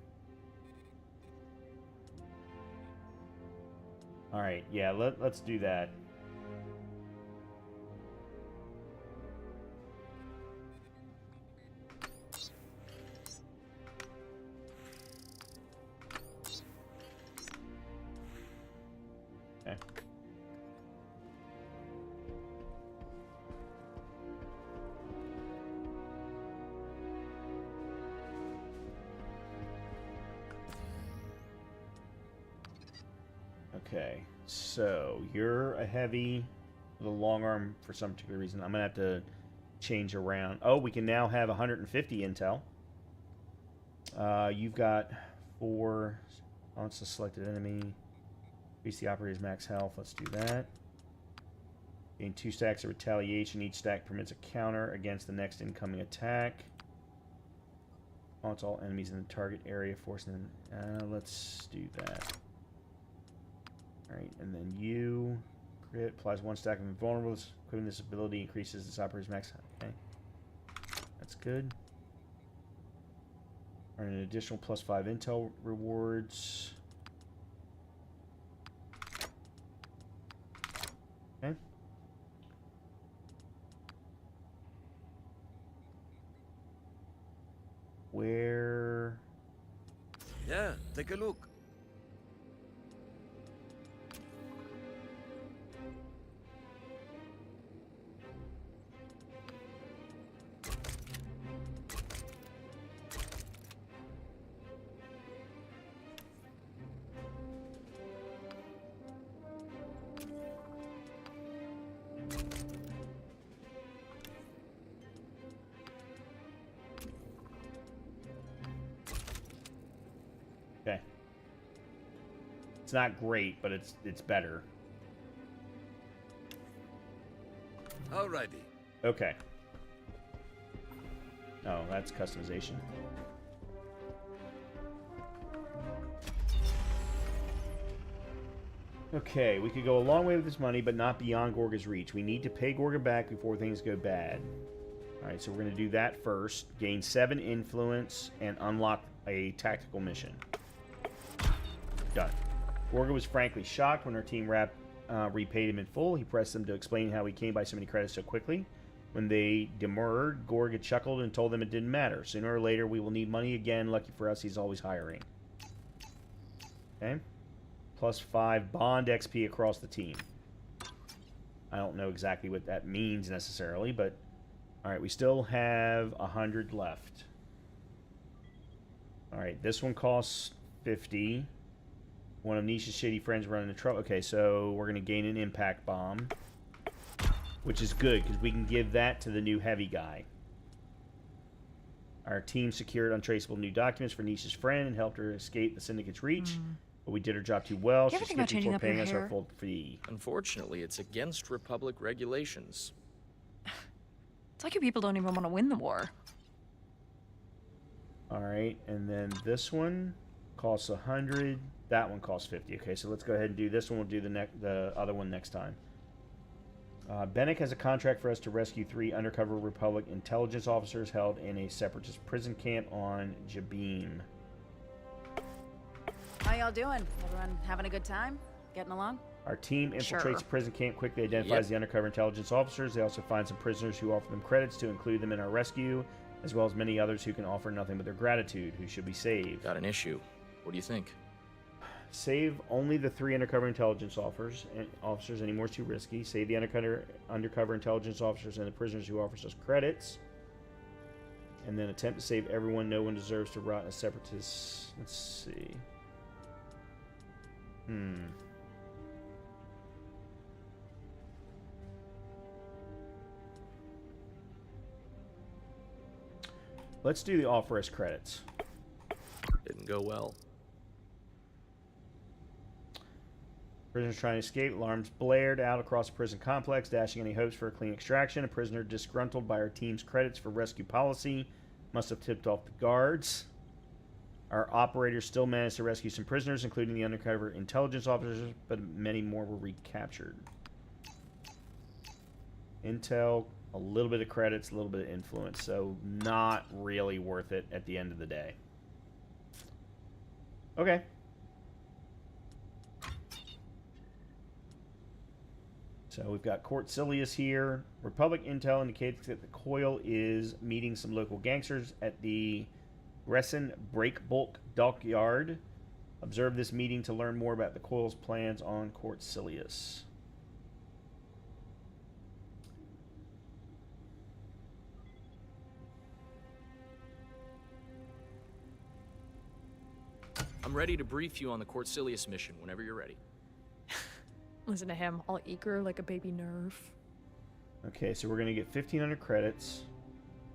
Alright, yeah, let's do that. Okay. Okay, so you're a heavy with a long arm for some particular reason. I'm going to have to change around. Oh, we can now have 150 intel. You've got 4. Oh, it's a selected enemy. Increase the operator's max health. Let's do that. Gain 2 stacks of retaliation. Each stack permits a counter against the next incoming attack. Taunts all enemies in the target area, forcing them. Let's do that. Alright, and then you crit applies 1 stack of invulnerables. Equipping this ability increases this operator's max. Okay. That's good. Earn an additional +5 intel rewards. Okay. Where? Yeah, take a look. Okay. It's not great, but it's better. Alrighty. Okay. Oh, that's customization. Okay, we could go a long way with this money, but not beyond Gorga's reach. We need to pay Gorga back before things go bad. Alright, so we're going to do that first. Gain 7 influence and unlock a tactical mission. Done. Gorga was frankly shocked when our team repaid him in full. He pressed them to explain how he came by so many credits so quickly. When they demurred, Gorga chuckled and told them it didn't matter. Sooner or later, we will need money again. Lucky for us, he's always hiring. Okay. Plus 5 bond XP across the team. I don't know exactly what that means necessarily, but alright, we still have 100 left. Alright, this one costs 50. One of Nisha's shitty friends running into trouble. Okay, so we're going to gain an impact bomb, which is good because we can give that to the new heavy guy. Our team secured untraceable new documents for Nisha's friend and helped her escape the Syndicate's reach. But we did her job too well. She skipped before paying us our full fee. Unfortunately, it's against Republic regulations. It's like you people don't even want to win the war. Alright, and then this one costs 100. That one costs 50. Okay, so let's go ahead and do this one. We'll do the other one next time. Bennick has a contract for us to rescue 3 undercover Republic intelligence officers held in a separatist prison camp on Jabim. How y'all doing? Everyone having a good time? Getting along? Our team infiltrates the prison camp, quickly identifies the undercover intelligence officers. They also find some prisoners who offer them credits to include them in our rescue, as well as many others who can offer nothing but their gratitude, who should be saved. Got an issue. What do you think? Save only the 3 undercover intelligence officers. Any more is too risky. Save the undercover intelligence officers and the prisoners who offers us credits. And then attempt to save everyone. No one deserves to rot in a separatist. Let's see. Let's do the offer us credits. Didn't go well. Prisoners trying to escape. Alarms blared out across the prison complex, dashing any hopes for a clean extraction. A prisoner disgruntled by our team's credits for rescue policy must have tipped off the guards. Our operators still managed to rescue some prisoners, including the undercover intelligence officers, but many more were recaptured. Intel, a little bit of credits, a little bit of influence, so not really worth it at the end of the day. Okay. So we've got Court Silius here. Republic intel indicates that the Coil is meeting some local gangsters at the Gresson Breakbulk Dockyard. Observe this meeting to learn more about the Coil's plans on Court Silius. I'm ready to brief you on the Court Silius mission whenever you're ready. Listen to him, all eager like a baby nerf. Okay, so we're going to get 1,500 credits,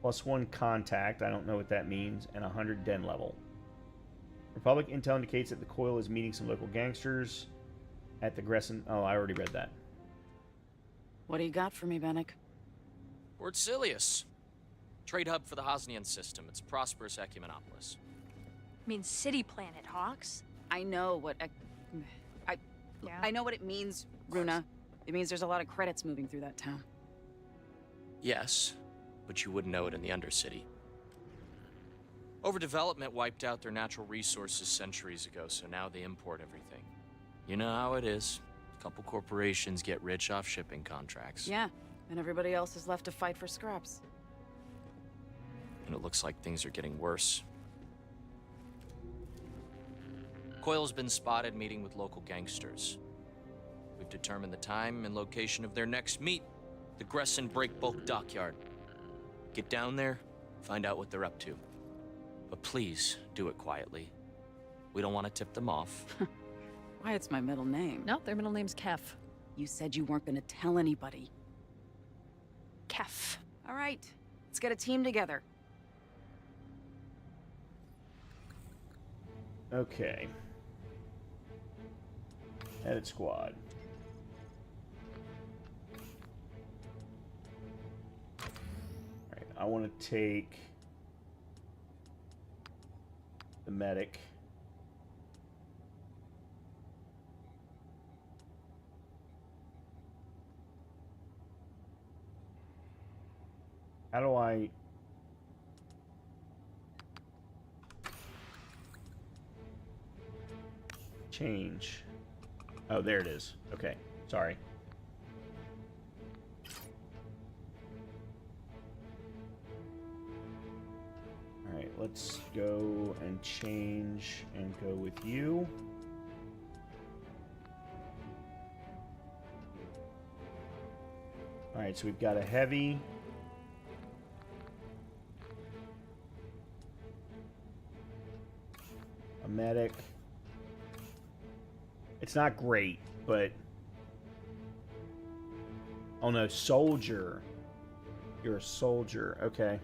plus 1 contact, I don't know what that means, and 100 den level. Republic intel indicates that the Coil is meeting some local gangsters at the Gresson... Oh, I already read that. What do you got for me, Bennick? Court Silius. Trade hub for the Hosnian system. It's a prosperous ecumenopolis. Means city planet, Hawks. I know what... I know what it means, Runa. It means there's a lot of credits moving through that town. Yes, but you wouldn't know it in the Undercity. Overdevelopment wiped out their natural resources centuries ago, so now they import everything. You know how it is. A couple corporations get rich off shipping contracts. Yeah, and everybody else is left to fight for scraps. And it looks like things are getting worse. Coil's been spotted meeting with local gangsters. We've determined the time and location of their next meet, the Gresson Breakbulk Dockyard. Get down there, find out what they're up to. But please, do it quietly. We don't want to tip them off. Why, it's my middle name. No, their middle name's Kef. You said you weren't gonna tell anybody. Kef. All right, let's get a team together. Okay. Edit squad. Alright, I want to take the medic. How do I... change? Oh, there it is. Okay, sorry. Alright, let's go and change and go with you. Alright, so we've got a heavy. A medic. It's not great, but... Oh no, soldier. You're a soldier. Okay.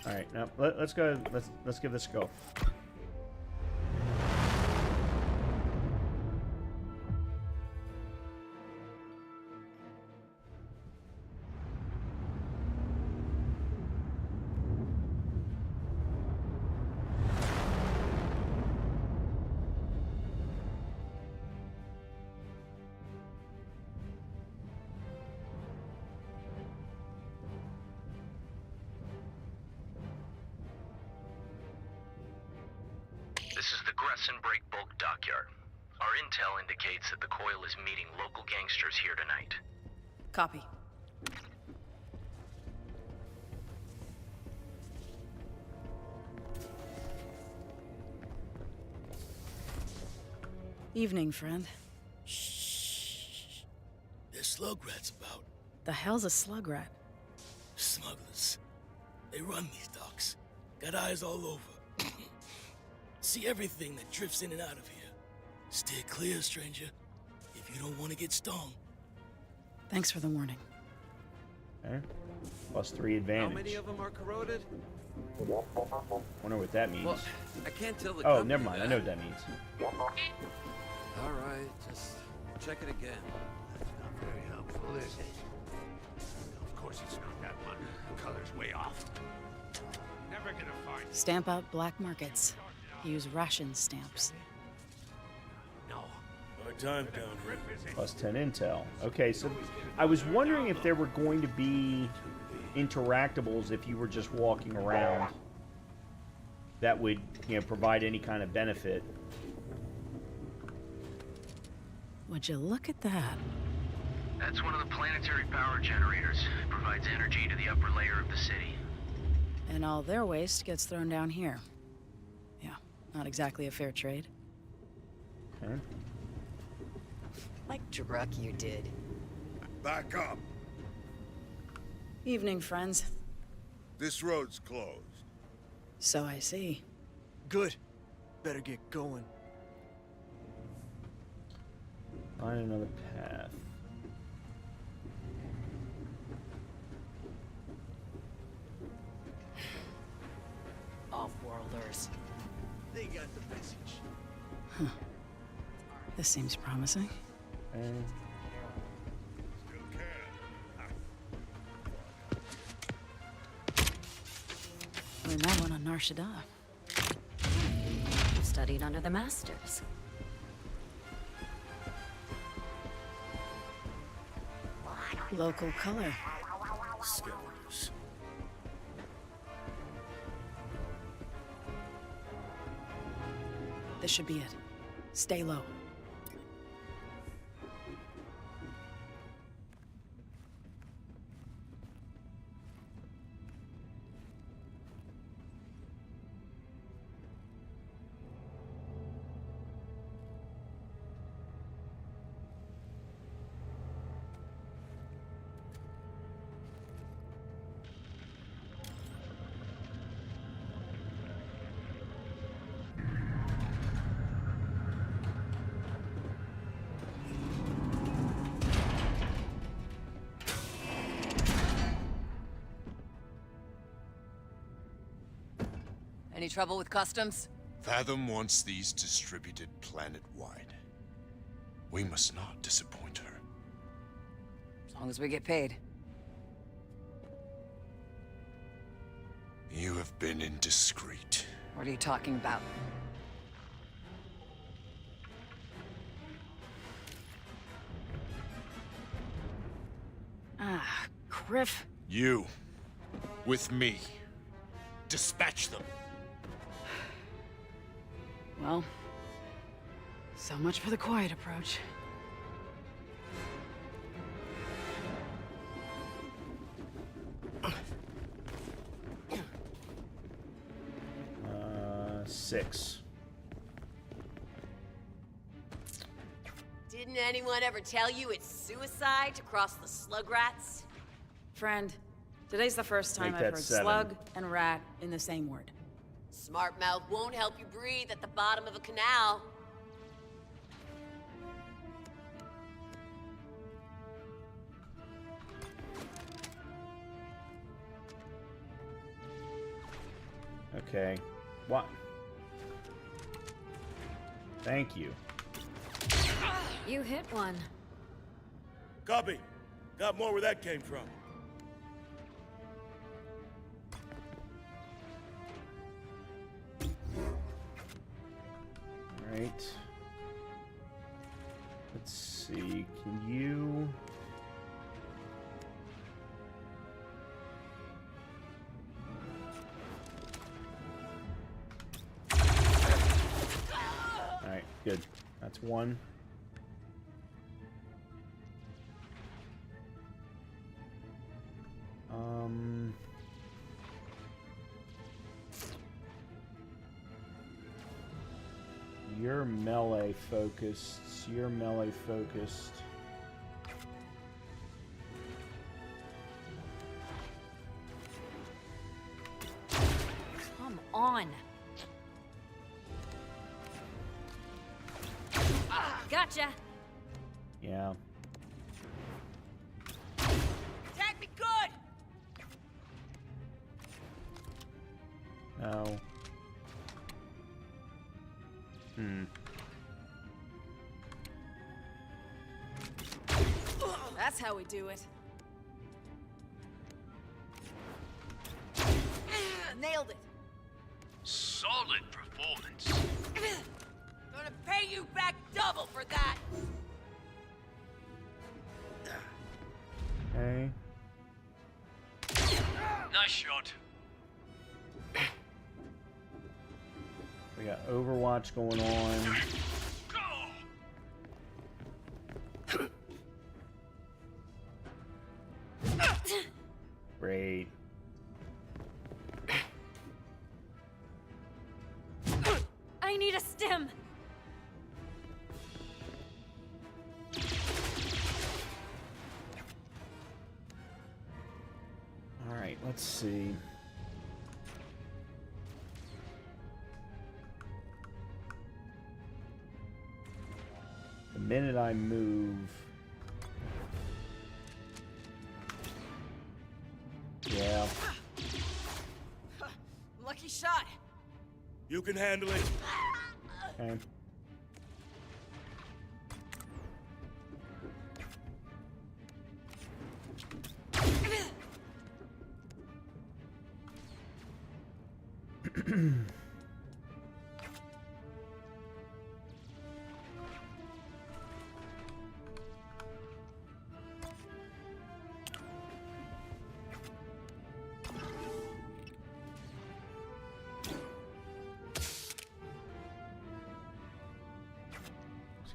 Alright, now let's go. Let's give this a go. This is the Gresson Break Bulk Dockyard. Our intel indicates that the Coil is meeting local gangsters here tonight. Copy. Evening, friend. Shh. There's slug rats about. The hell's a slug rat? Smugglers. They run these docks. Got eyes all over. See everything that drifts in and out of here. Steer clear, stranger, if you don't want to get stung. Thanks for the warning. Okay. +3 advantage. How many of them are corroded? Wonder what that means. Well, I can't tell the Oh, company never mind. that. I know what that means. All right, just check it again. That's not very helpful, is it? Of course it's not that one. The color's way off. Never gonna find it. Stamp out black markets. Use ration stamps. No. Hard time down here. +10 intel. Okay, so I was wondering if there were going to be interactables if you were just walking around that would, provide any kind of benefit. Would you look at that? That's one of the planetary power generators. It provides energy to the upper layer of the city. And all their waste gets thrown down here. Yeah, not exactly a fair trade. Okay. Like Druck you did. Back up. Evening, friends. This road's closed. So I see. Good. Better get going. Find another path. Off-worlders. They got the message. Huh. This seems promising. And Learned that one on Nar Shaddaa. Studied under the masters. Local color. Scavengers. This should be it. Stay low. Any trouble with customs? Fathom wants these distributed planet-wide. We must not disappoint her. As long as we get paid. You have been indiscreet. What are you talking about? Ah, Griff. You, with me, dispatch them. Well, so much for the quiet approach. Six. Didn't Didn't anyone ever tell you it's suicide to cross the slug rats? Friend, today's the first time Make I've that heard 7. slug and rat in the same word. Smart mouth won't help you breathe at the bottom of a canal. Okay. What? Thank you. You hit one. Copy. Got more where that came from. All right. Let's see. Can you... All right, good. That's one. You're melee focused. You're melee focused. Come on. Gotcha. Yeah. Attack me good! No. That's how we do it. Nailed it. Solid performance. Gonna pay you back double for that. Okay. Nice shot. We got Overwatch going on. Great. I need a stim. All right, let's see. The minute I move... Yeah. Lucky shot. You can handle it. Okay.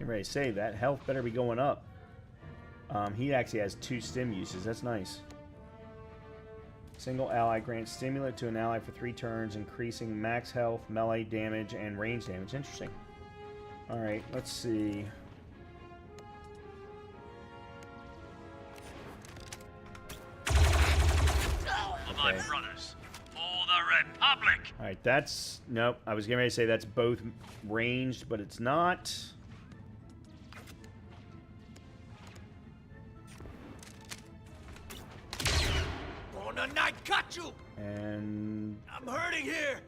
Ready to say that health better be going up. He actually has 2 stim uses. That's nice. Single ally grants stimulant to an ally for 3 turns, increasing max health, melee damage, and range damage. Interesting. All right, let's see. For my brothers. For the Republic. All right, that's nope. I was getting ready to say that's both ranged, but it's not. I got you! And I'm hurting here!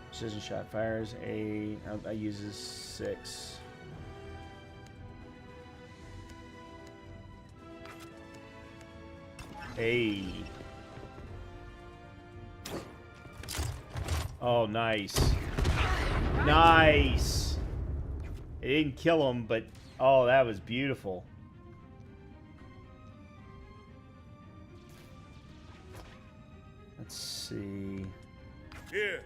Precision shot fires 8. I uses 6. Hey. Oh, nice. Nice. It didn't kill him, but oh, that was beautiful. Let's see. Here.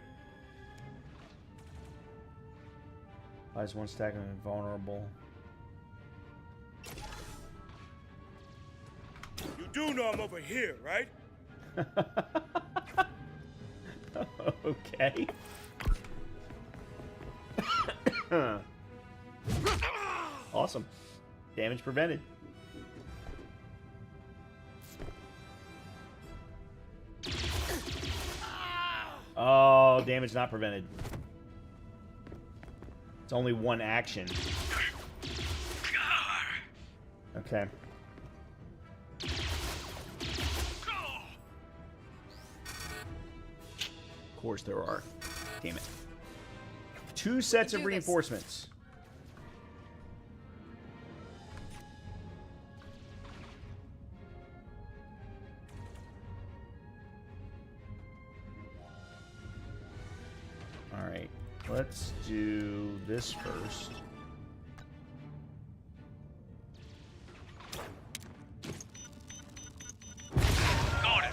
Buys 1 stack of invulnerable. You do know I'm over here, right? Okay. Awesome. Damage prevented. Oh, damage not prevented. It's only one action. Okay. Of course there are. Damn it. 2 sets of reinforcements. Alright. Let's do this first. Got it.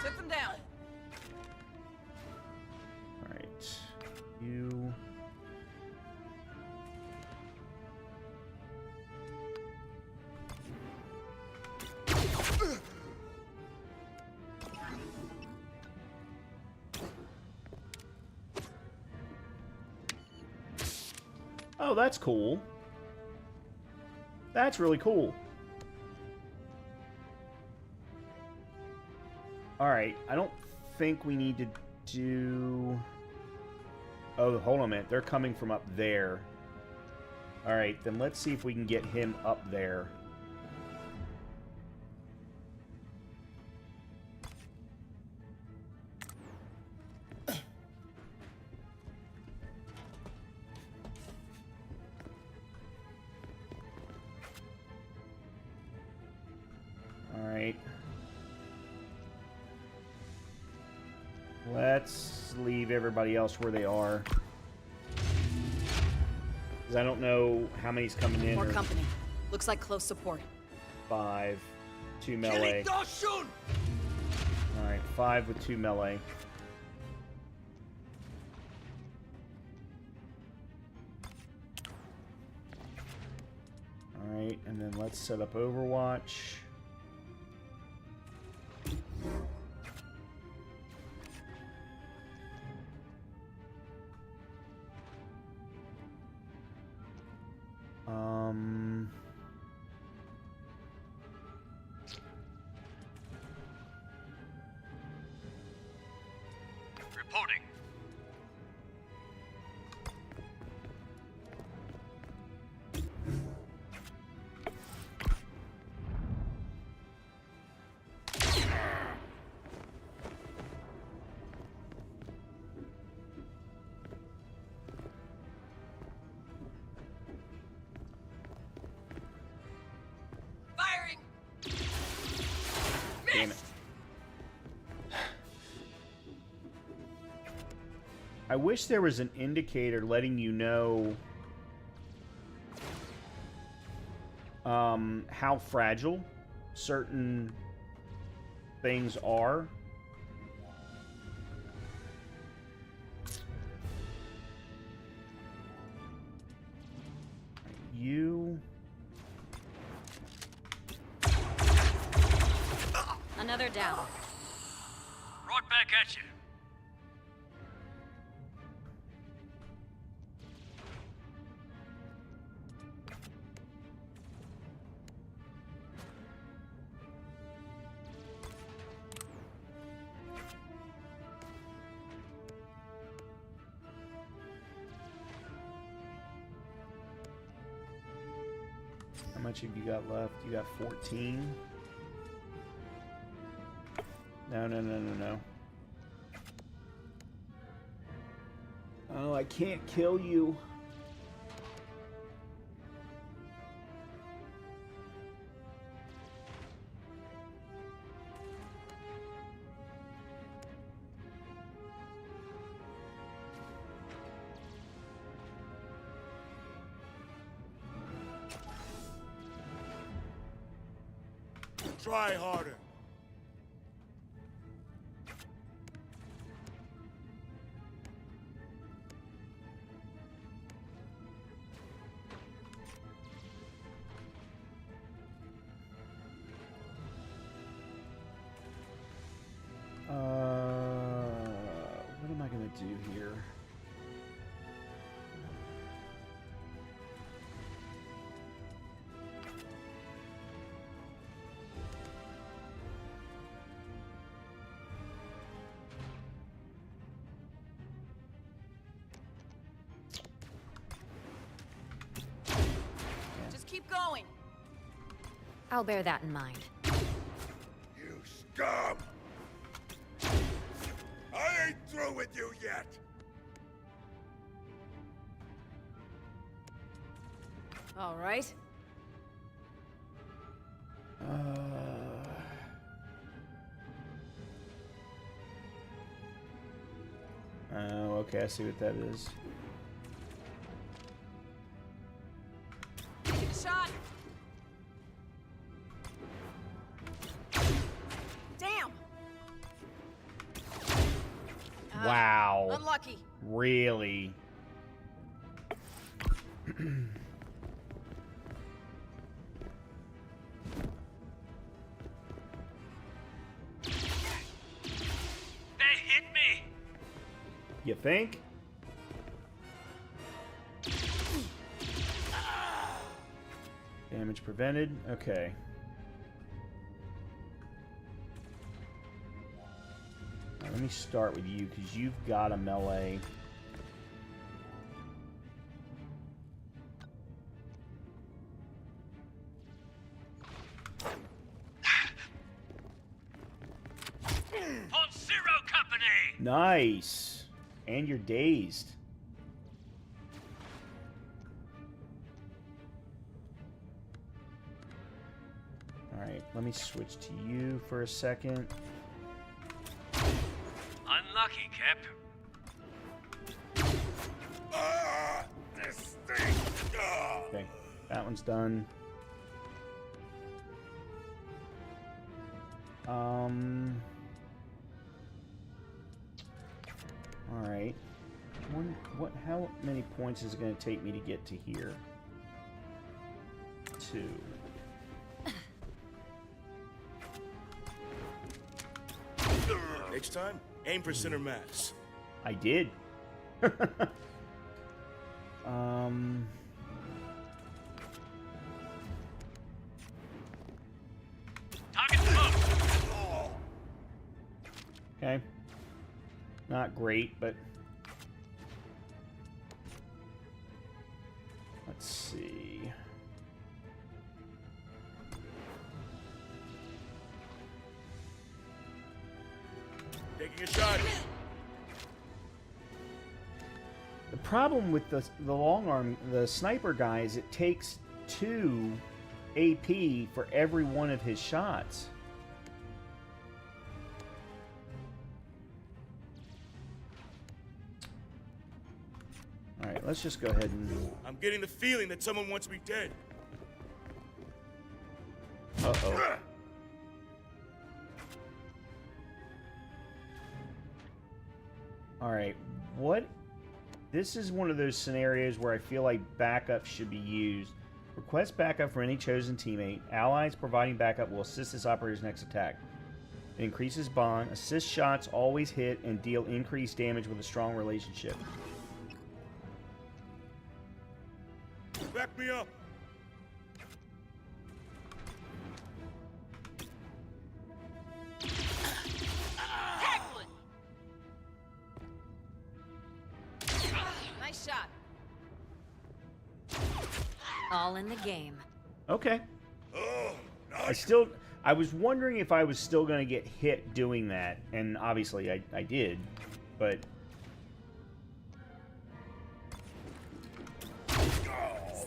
Took them down. Alright. You... Oh, that's cool. That's really cool. Alright, I don't think we need to do... Oh, hold on a minute. They're coming from up there. Alright, then let's see if we can get him up there. Alright. Let's leave everybody else where they are. Because I don't know how many's coming in. More company. Looks like close support. 5, 2 melee. Alright, 5 with 2 melee. Alright, and then let's set up Overwatch. Reporting. Firing. Damn it. I wish there was an indicator letting you know how fragile certain things are. You... Another down. Right back at you. How much have you got left? You got 14? No. Oh, I can't kill you. Try harder. to do here. Just keep going. I'll bear that in mind. You scum! I ain't through with you yet! All right. Oh, okay, I see what that is. Take a shot. Damn. Wow. Unlucky. Really? They hit me! You think? Damage prevented. Okay. Now, let me start with you because you've got a melee. On Zero Company! Nice. And you're dazed. Alright, let me switch to you for a second. Unlucky, Cap. This thing! Okay, that one's done. Alright. How many points is it going to take me to get to here? 2. Next time, aim for center mass. I did. Target close! Okay. Not great, but... Let's see... Taking a shot. The problem with the long arm, the sniper guy, is it takes 2 AP for every one of his shots. Alright, let's just go ahead and... I'm getting the feeling that someone wants me dead. Uh-oh. Alright, what... This is one of those scenarios where I feel like backup should be used. Request backup for any chosen teammate. Allies providing backup will assist this operator's next attack. It increases bond. Assist shots always hit and deal increased damage with a strong relationship. Back me up. Nice shot. All in the game. Okay. Oh, nice. I was wondering if I was still going to get hit doing that, and obviously I did, but...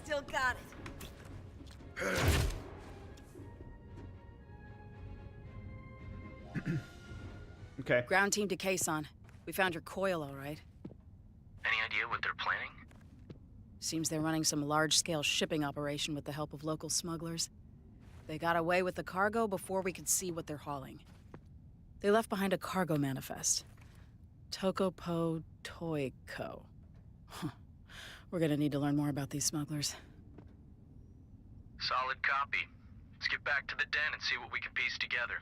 Still got it. Okay. Ground team to Kason. We found your coil, all right. Any idea what they're planning? Seems they're running some large-scale shipping operation with the help of local smugglers. They got away with the cargo before we could see what they're hauling. They left behind a cargo manifest. Tokopo Toy Co. We're gonna need to learn more about these smugglers. Solid copy. Let's get back to the den and see what we can piece together.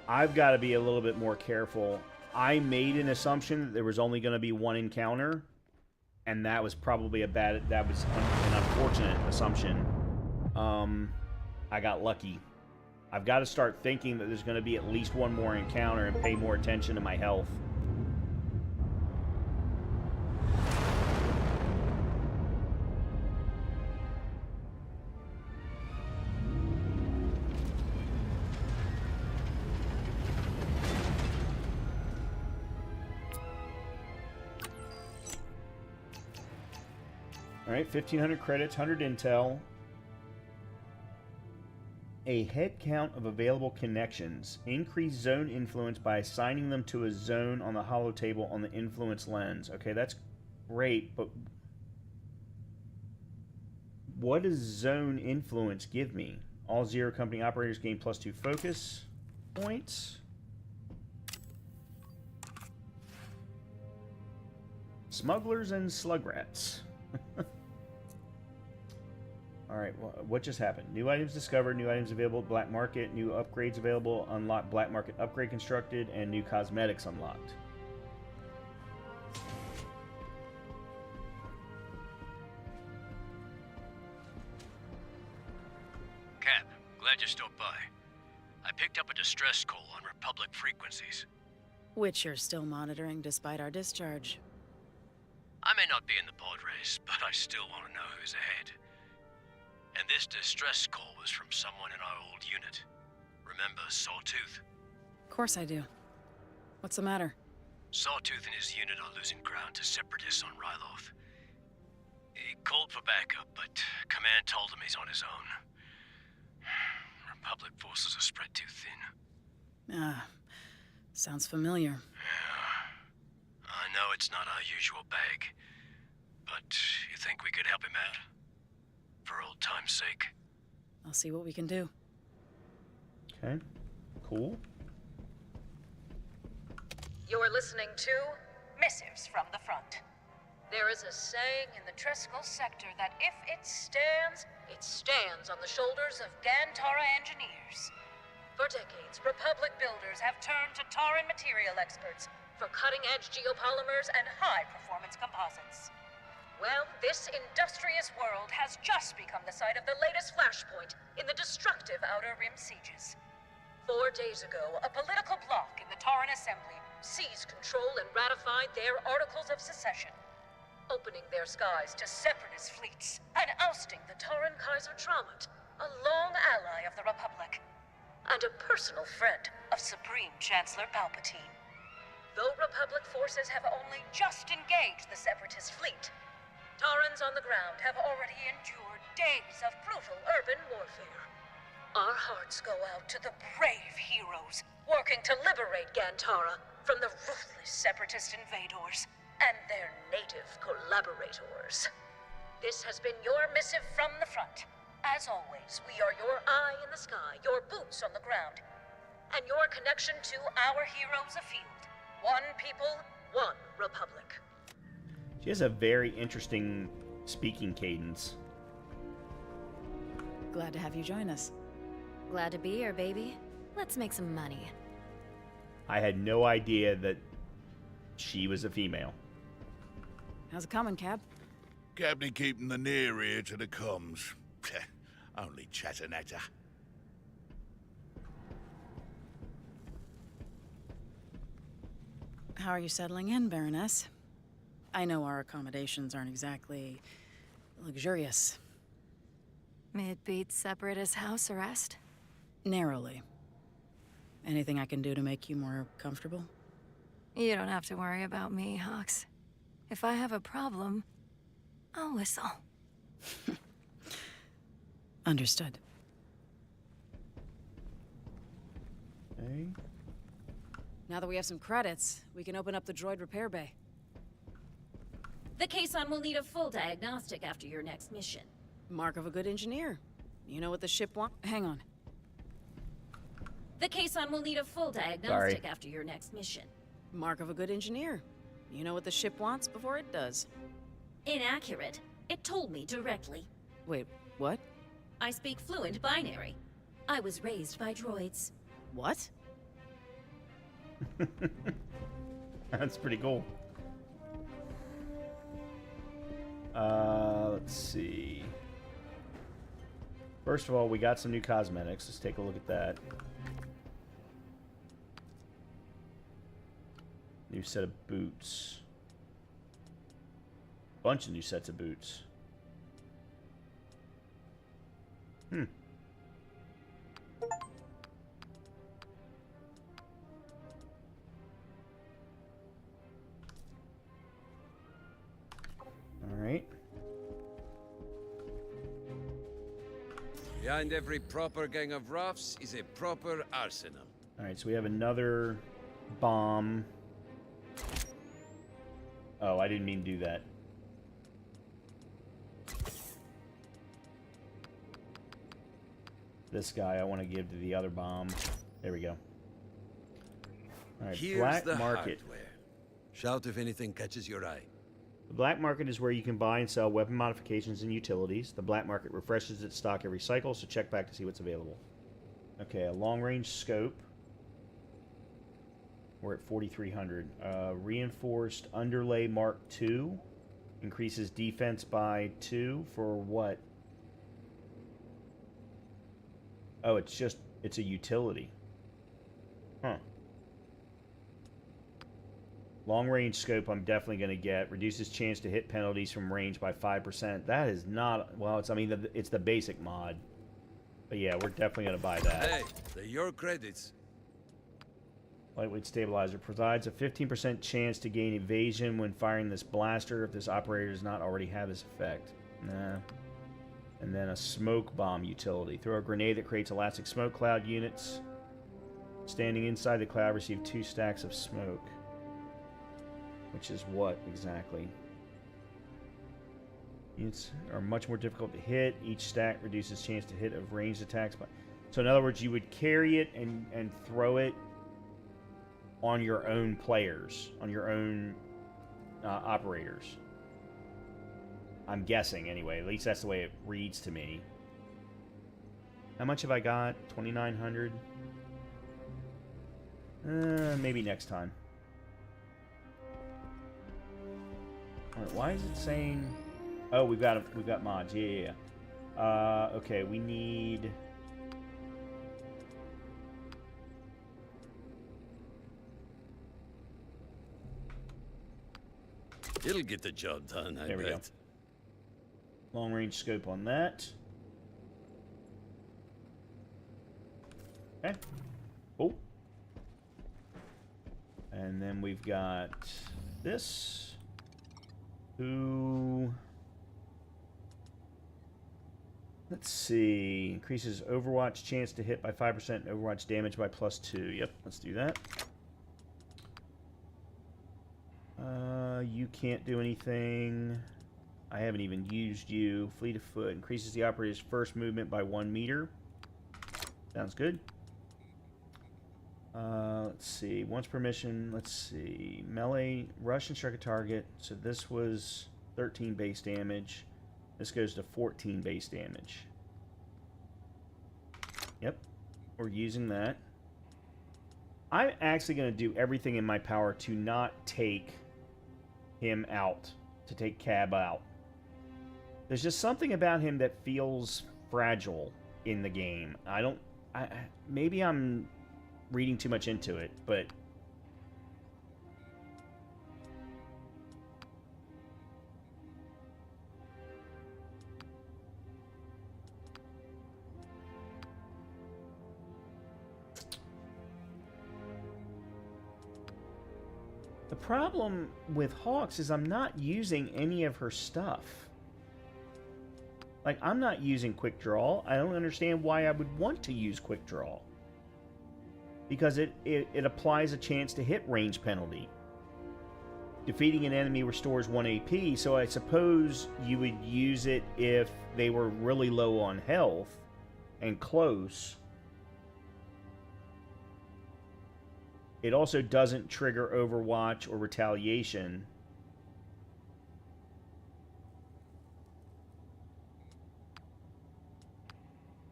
I've got to be a little bit more careful. I made an assumption that there was only going to be one encounter, and that was probably an unfortunate assumption. I got lucky. I've got to start thinking that there's going to be at least one more encounter and pay more attention to my health. All right, 1,500 credits, 100 intel. A head count of available connections. Increase zone influence by assigning them to a zone on the holo table on the influence lens. Okay, that's great, but what does zone influence give me? All Zero Company operators gain +2 focus points. Smugglers and slug rats. Alright, what just happened? New items discovered, new items available, black market, new upgrades available, unlocked black market upgrade constructed, and new cosmetics unlocked. Cap, glad you stopped by. I picked up a distress call on Republic frequencies. Which you're still monitoring despite our discharge. I may not be in the pod race, but I still want to know who's ahead. And this distress call was from someone in our old unit. Remember Sawtooth? Of course I do. What's the matter? Sawtooth and his unit are losing ground to separatists on Ryloth. He called for backup, but command told him he's on his own. Republic forces are spread too thin. Sounds familiar. Yeah. I know it's not our usual bag, but you think we could help him out? For old time's sake. I'll see what we can do. Okay, cool. You're listening to Missives from the Front. There is a saying in the Treskel sector that if it stands on the shoulders of Gantara engineers. For decades, Republic builders have turned to Tauran material experts for cutting-edge geopolymers and high-performance composites. Well, this industrious world has just become the site of the latest flashpoint in the destructive Outer Rim sieges. 4 days ago, a political bloc in the Tauran Assembly seized control and ratified their Articles of Secession, opening their skies to separatist fleets and ousting the Tauran Kaiser Traumat, a long ally of the Republic, and a personal friend of Supreme Chancellor Palpatine. Though Republic forces have only just engaged the separatist fleet, Taurans on the ground have already endured days of brutal urban warfare. Our hearts go out to the brave heroes working to liberate Gantara from the ruthless separatist invaders and their native collaborators. This has been your missive from the front. As always, we are your eye in the sky, your boots on the ground, and your connection to our heroes afield. One people, one Republic. She has a very interesting speaking cadence. Glad to have you join us. Glad to be here, baby. Let's make some money. I had no idea that she was a female. How's it coming, Cab? Captain keeping the near ear to the comms. Only chatter-natter. How are you settling in, Baroness? I know our accommodations aren't exactly luxurious. It beats Separatist house arrest? Narrowly. Anything I can do to make you more comfortable? You don't have to worry about me, Hawks. If I have a problem, I'll whistle. Understood. Okay. Now that we have some credits, we can open up the droid repair bay. The caisson will need a full diagnostic after your next mission. Mark of a good engineer. You know what the ship wants? Hang on. The caisson will need a full diagnostic after your next mission. Mark of a good engineer. You know what the ship wants before it does. Inaccurate. It told me directly. Wait, what? I speak fluent binary. I was raised by droids. What? That's pretty cool. Let's see. First of all, we got some new cosmetics. Let's take a look at that. New set of boots. Bunch of new sets of boots. Alright. Behind every proper gang of roughs is a proper arsenal. Alright, so we have another bomb. Oh, I didn't mean to do that. This guy I want to give to the other bomb. There we go. Alright, Here's black the market. hardware. Shout if anything catches your eye. The black market is where you can buy and sell weapon modifications and utilities. The black market refreshes its stock every cycle, so check back to see what's available. Okay, a long-range scope. We're at 4,300. Reinforced underlay Mark II. Increases defense by 2 for what? Oh, it's a utility. Huh. Long-range scope I'm definitely going to get. Reduces chance to hit penalties from range by 5%. That is not... Well, it's the basic mod. But yeah, we're definitely going to buy that. Hey, they're your credits. Lightweight stabilizer provides a 15% chance to gain evasion when firing this blaster if this operator does not already have this effect. Nah. And then a smoke bomb utility. Throw a grenade that creates elastic smoke cloud units. Standing inside the cloud receive 2 stacks of smoke. Which is what exactly? Units are much more difficult to hit. Each stack reduces chance to hit of ranged attacks. So in other words, you would carry it and throw it on your own players, on your own operators. I'm guessing anyway. At least that's the way it reads to me. How much have I got? 2,900. Maybe next time. Alright, why is it saying? Oh, we've got mods. Yeah. Okay, we need. It'll get the job done, I There we go. bet. Long range scope on that. Okay. Oh. And then we've got this. Who... Let's see. Increases Overwatch chance to hit by 5% and Overwatch damage by +2. Yep, let's do that. You can't do anything. I haven't even used you. Fleet of Foot increases the operator's first movement by 1 meter. Sounds good. Let's see. Once per mission, let's see. Melee, rush and strike a target. So this was 13 base damage. This goes to 14 base damage. Yep. We're using that. I'm actually going to do everything in my power to not take him out. To take Cab out. There's just something about him that feels fragile in the game. Maybe I'm reading too much into it, but the problem with Hawks is I'm not using any of her stuff. Like, I'm not using Quick Draw. I don't understand why I would want to use Quick Draw. Because it applies a chance to hit range penalty. Defeating an enemy restores 1 AP, so I suppose you would use it if they were really low on health and close. It also doesn't trigger Overwatch or Retaliation.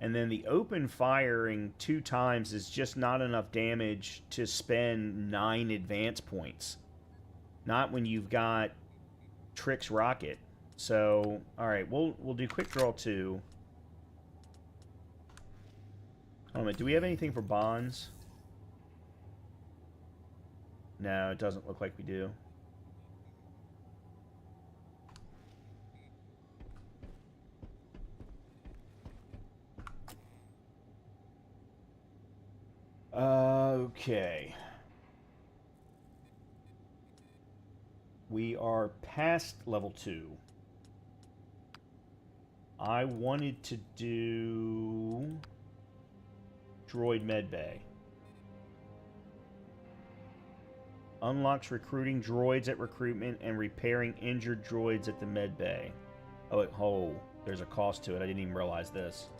And then the open firing 2 times is just not enough damage to spend 9 advance points. Not when you've got Trix Rocket. So, alright, we'll do quick draw 2. Hold on a minute, do we have anything for bonds? No, it doesn't look like we do. Okay. We are past level 2. I wanted to do Droid Medbay. Unlocks recruiting droids at recruitment and repairing injured droids at the medbay. Oh, there's a cost to it. I didn't even realize this.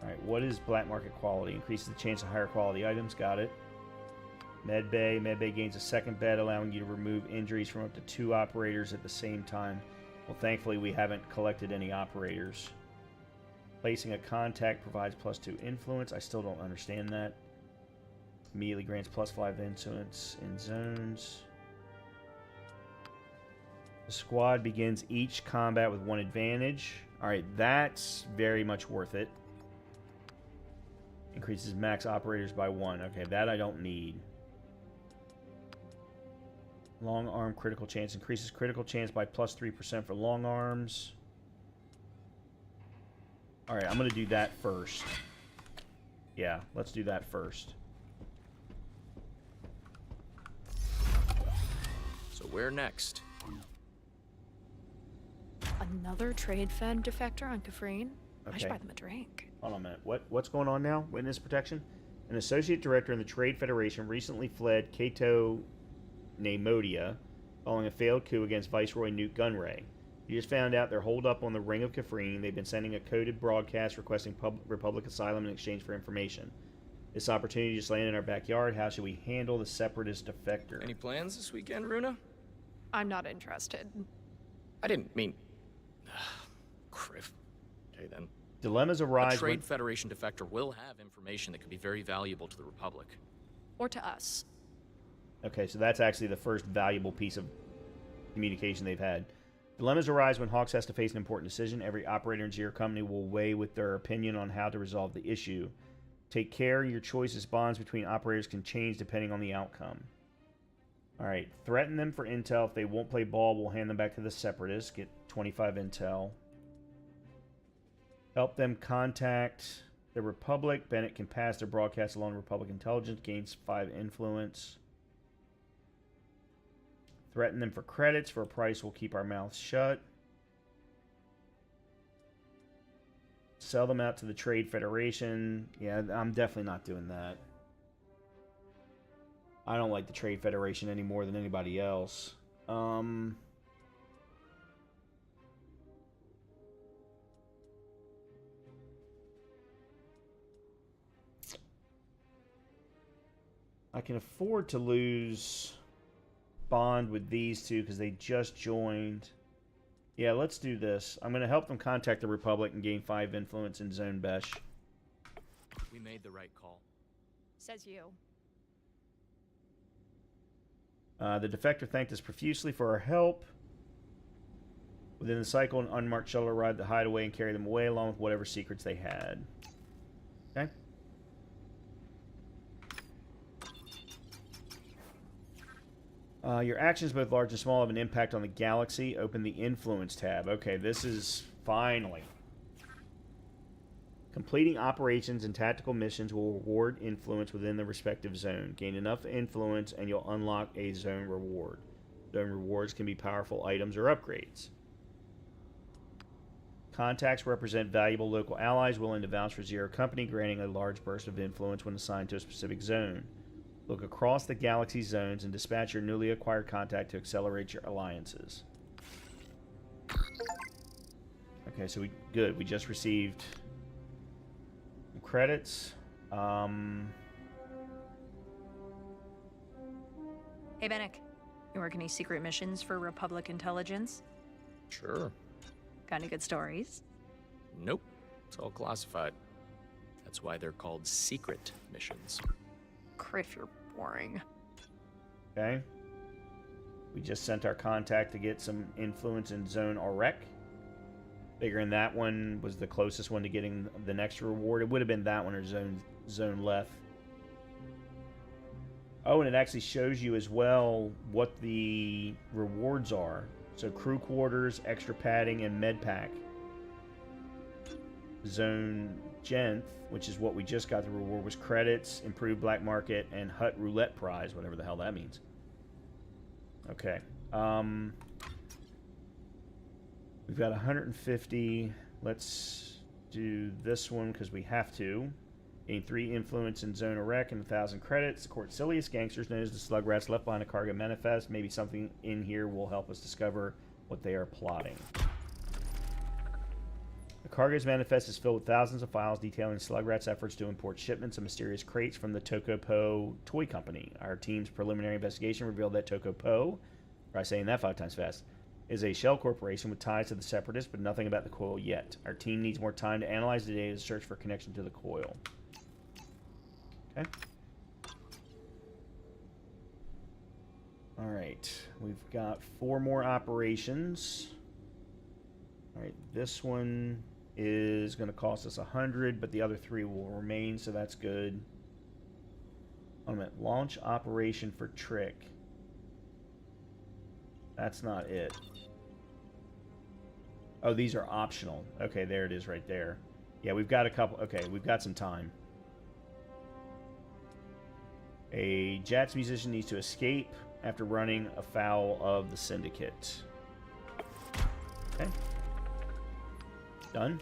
Alright, what is black market quality? Increases the chance of higher quality items. Got it. Medbay. Medbay gains a second bed, allowing you to remove injuries from up to 2 operators at the same time. Well, thankfully, we haven't collected any operators. Placing a contact provides +2 influence. I still don't understand that. Immediately grants +5 influence in zones. The squad begins each combat with 1 advantage. Alright, that's very much worth it. Increases max operators by 1. Okay, that I don't need. Long arm critical chance. Increases critical chance by +3% for long arms. Alright, I'm going to do that first. Yeah, let's do that first. So where next? Another trade-fed defector on Kafrene? I should Okay. buy them a drink. Hold on a minute. What's going on now? Witness protection? An associate director in the Trade Federation recently fled Cato Neimodia following a failed coup against Viceroy Newt Gunray. You just found out they're holed up on the Ring of Kafrene. They've been sending a coded broadcast requesting Republic asylum in exchange for information. This opportunity just landed in our backyard. How should we handle the separatist defector? Any plans this weekend, Runa? I'm not interested. I didn't mean... Criff. Okay, then. Dilemmas arise A Trade when... Federation defector will have information that could be very valuable to the Republic. Or to us. Okay, so that's actually the first valuable piece of communication they've had. Dilemmas arise when Hawks has to face an important decision. Every operator in your company will weigh with their opinion on how to resolve the issue. Take care, your choices bonds between operators can change depending on the outcome. Alright, threaten them for intel. If they won't play ball, we'll hand them back to the Separatists. Get 25 intel. Help them contact the Republic. Bennett can pass their broadcast along to Republic intelligence. Gains 5 influence. Threaten them for credits. For a price, we'll keep our mouths shut. Sell them out to the Trade Federation. Yeah, I'm definitely not doing that. I don't like the Trade Federation any more than anybody else. I can afford to lose bond with these two because they just joined. Yeah, let's do this. I'm going to help them contact the Republic and gain 5 influence in Zone Besh. We made the right call. Says you. The defector thanked us profusely for our help. Within the cycle, an unmarked shuttle arrived to hide away and carry them away, along with whatever secrets they had. Okay. Your actions, both large and small, have an impact on the galaxy. Open the Influence tab. Okay, this is finally. Completing operations and tactical missions will reward influence within the respective zone. Gain enough influence and you'll unlock a zone reward. Zone rewards can be powerful items or upgrades. Contacts represent valuable local allies willing to vouch for Zero Company, granting a large burst of influence when assigned to a specific zone. Look across the galaxy zones and dispatch your newly acquired contact to accelerate your alliances. Okay, so we just received credits. Hey, Bennick. You work any secret missions for Republic intelligence? Sure. Got any good stories? Nope. It's all classified. That's why they're called secret missions. Criff, you're boring. Okay. We just sent our contact to get some influence in Zone Orek. Figuring that one was the closest one to getting the next reward. It would have been that one or Zone Left. Oh, and it actually shows you as well what the rewards are. So crew quarters, extra padding, and med pack. Zone Genth, which is what we just got the reward, was credits, improved black market, and Hut Roulette prize, whatever the hell that means. Okay. We've got 150. Let's do this one because we have to. Gain 3 influence in Zone Orek and 1,000 credits. The court's silliest gangsters, known as the Slug Rats, left behind a cargo manifest. Maybe something in here will help us discover what they are plotting. The cargo's manifest is filled with thousands of files detailing Slug Rat's efforts to import shipments of mysterious crates from the Tokopo Toy Company. Our team's preliminary investigation revealed that Tokopo, try saying that 5 times fast, is a shell corporation with ties to the Separatists, but nothing about the coil yet. Our team needs more time to analyze the data to search for connection to the coil. Okay. Alright, we've got 4 more operations. Alright, this one is going to cost us 100, but the other 3 will remain, so that's good. Wait a minute, launch operation for Trick. That's not it. Oh, these are optional. Okay, there it is right there. Yeah, we've got a couple. Okay, we've got some time. A jazz musician needs to escape after running afoul of the syndicate. Okay. Done.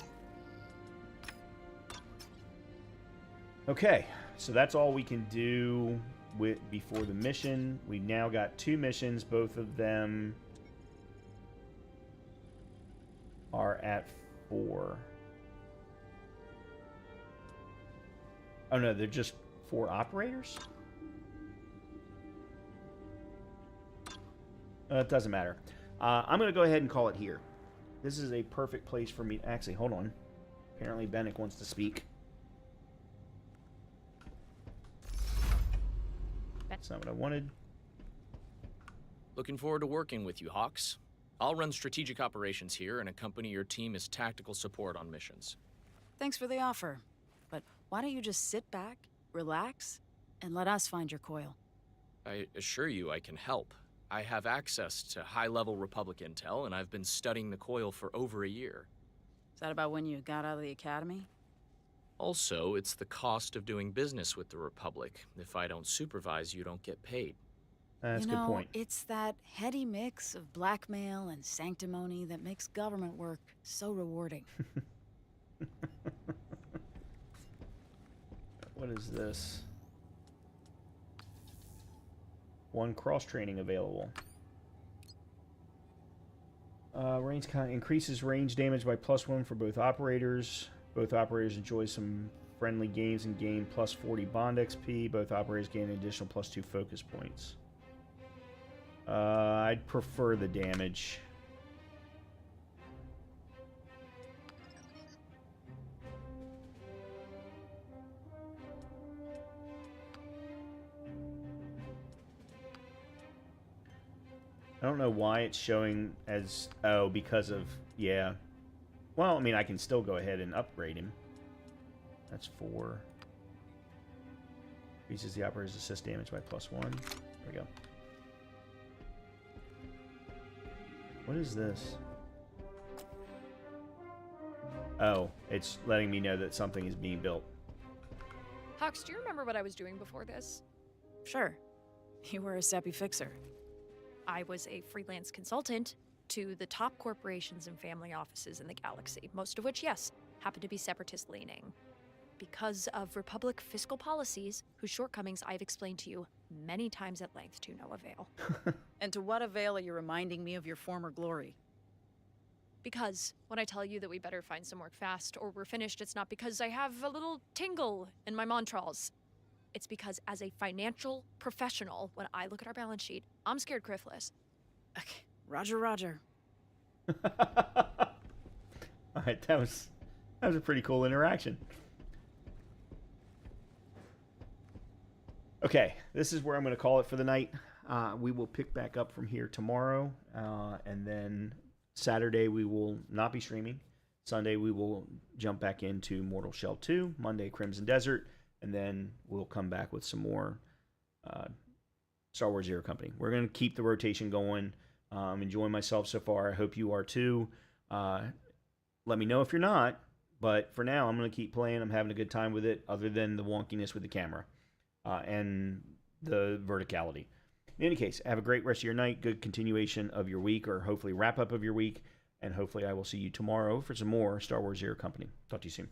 Okay, so that's all we can do before the mission. We've now got 2 missions. Both of them are at 4. Oh no, they're just 4 operators? It doesn't matter. I'm going to go ahead and call it here. This is a perfect place for me. Actually, hold on. Apparently, Bennick wants to speak. That's not what I wanted. Looking forward to working with you, Hawks. I'll run strategic operations here and accompany your team as tactical support on missions. Thanks for the offer. But why don't you just sit back, relax, and let us find your coil? I assure you I can help. I have access to high-level Republic intel, and I've been studying the coil for over a year. Is that about when you got out of the academy? Also, it's the cost of doing business with the Republic. If I don't supervise, you don't get paid. That's a good point. It's that heady mix of blackmail and sanctimony that makes government work so rewarding. What is this? 1 cross-training available. Increases range damage by +1 for both operators. Both operators enjoy some friendly games and gain plus 40 bond XP. Both operators gain an additional plus 2 focus points. I'd prefer the damage. I don't know why it's showing as... Oh, because of... Yeah. Well, I mean, I can still go ahead and upgrade him. That's 4. Increases the operator's assist damage by +1. There we go. What is this? Oh, it's letting me know that something is being built. Hawks, do you remember what I was doing before this? Sure. You were a Seppi fixer. I was a freelance consultant to the top corporations and family offices in the galaxy, most of which, yes, happen to be separatist-leaning. Because of Republic fiscal policies, whose shortcomings I've explained to you many times at length to no avail. And to what avail are you reminding me of your former glory? Because when I tell you that we better find some work fast or we're finished, it's not because I have a little tingle in my montrals. It's because as a financial professional, when I look at our balance sheet, I'm scared criffless. Okay, roger, roger. Alright, that was a pretty cool interaction. Okay, this is where I'm going to call it for the night. We will pick back up from here tomorrow, and then Saturday we will not be streaming. Sunday we will jump back into Mortal Shell 2, Monday Crimson Desert, and then we'll come back with some more Star Wars Zero Company. We're going to keep the rotation going. I'm enjoying myself so far. I hope you are too. Let me know if you're not, but for now I'm going to keep playing. I'm having a good time with it, other than the wonkiness with the camera and the verticality. In any case, have a great rest of your night, good continuation of your week, or hopefully wrap up of your week, and hopefully I will see you tomorrow for some more Star Wars Zero Company. Talk to you soon.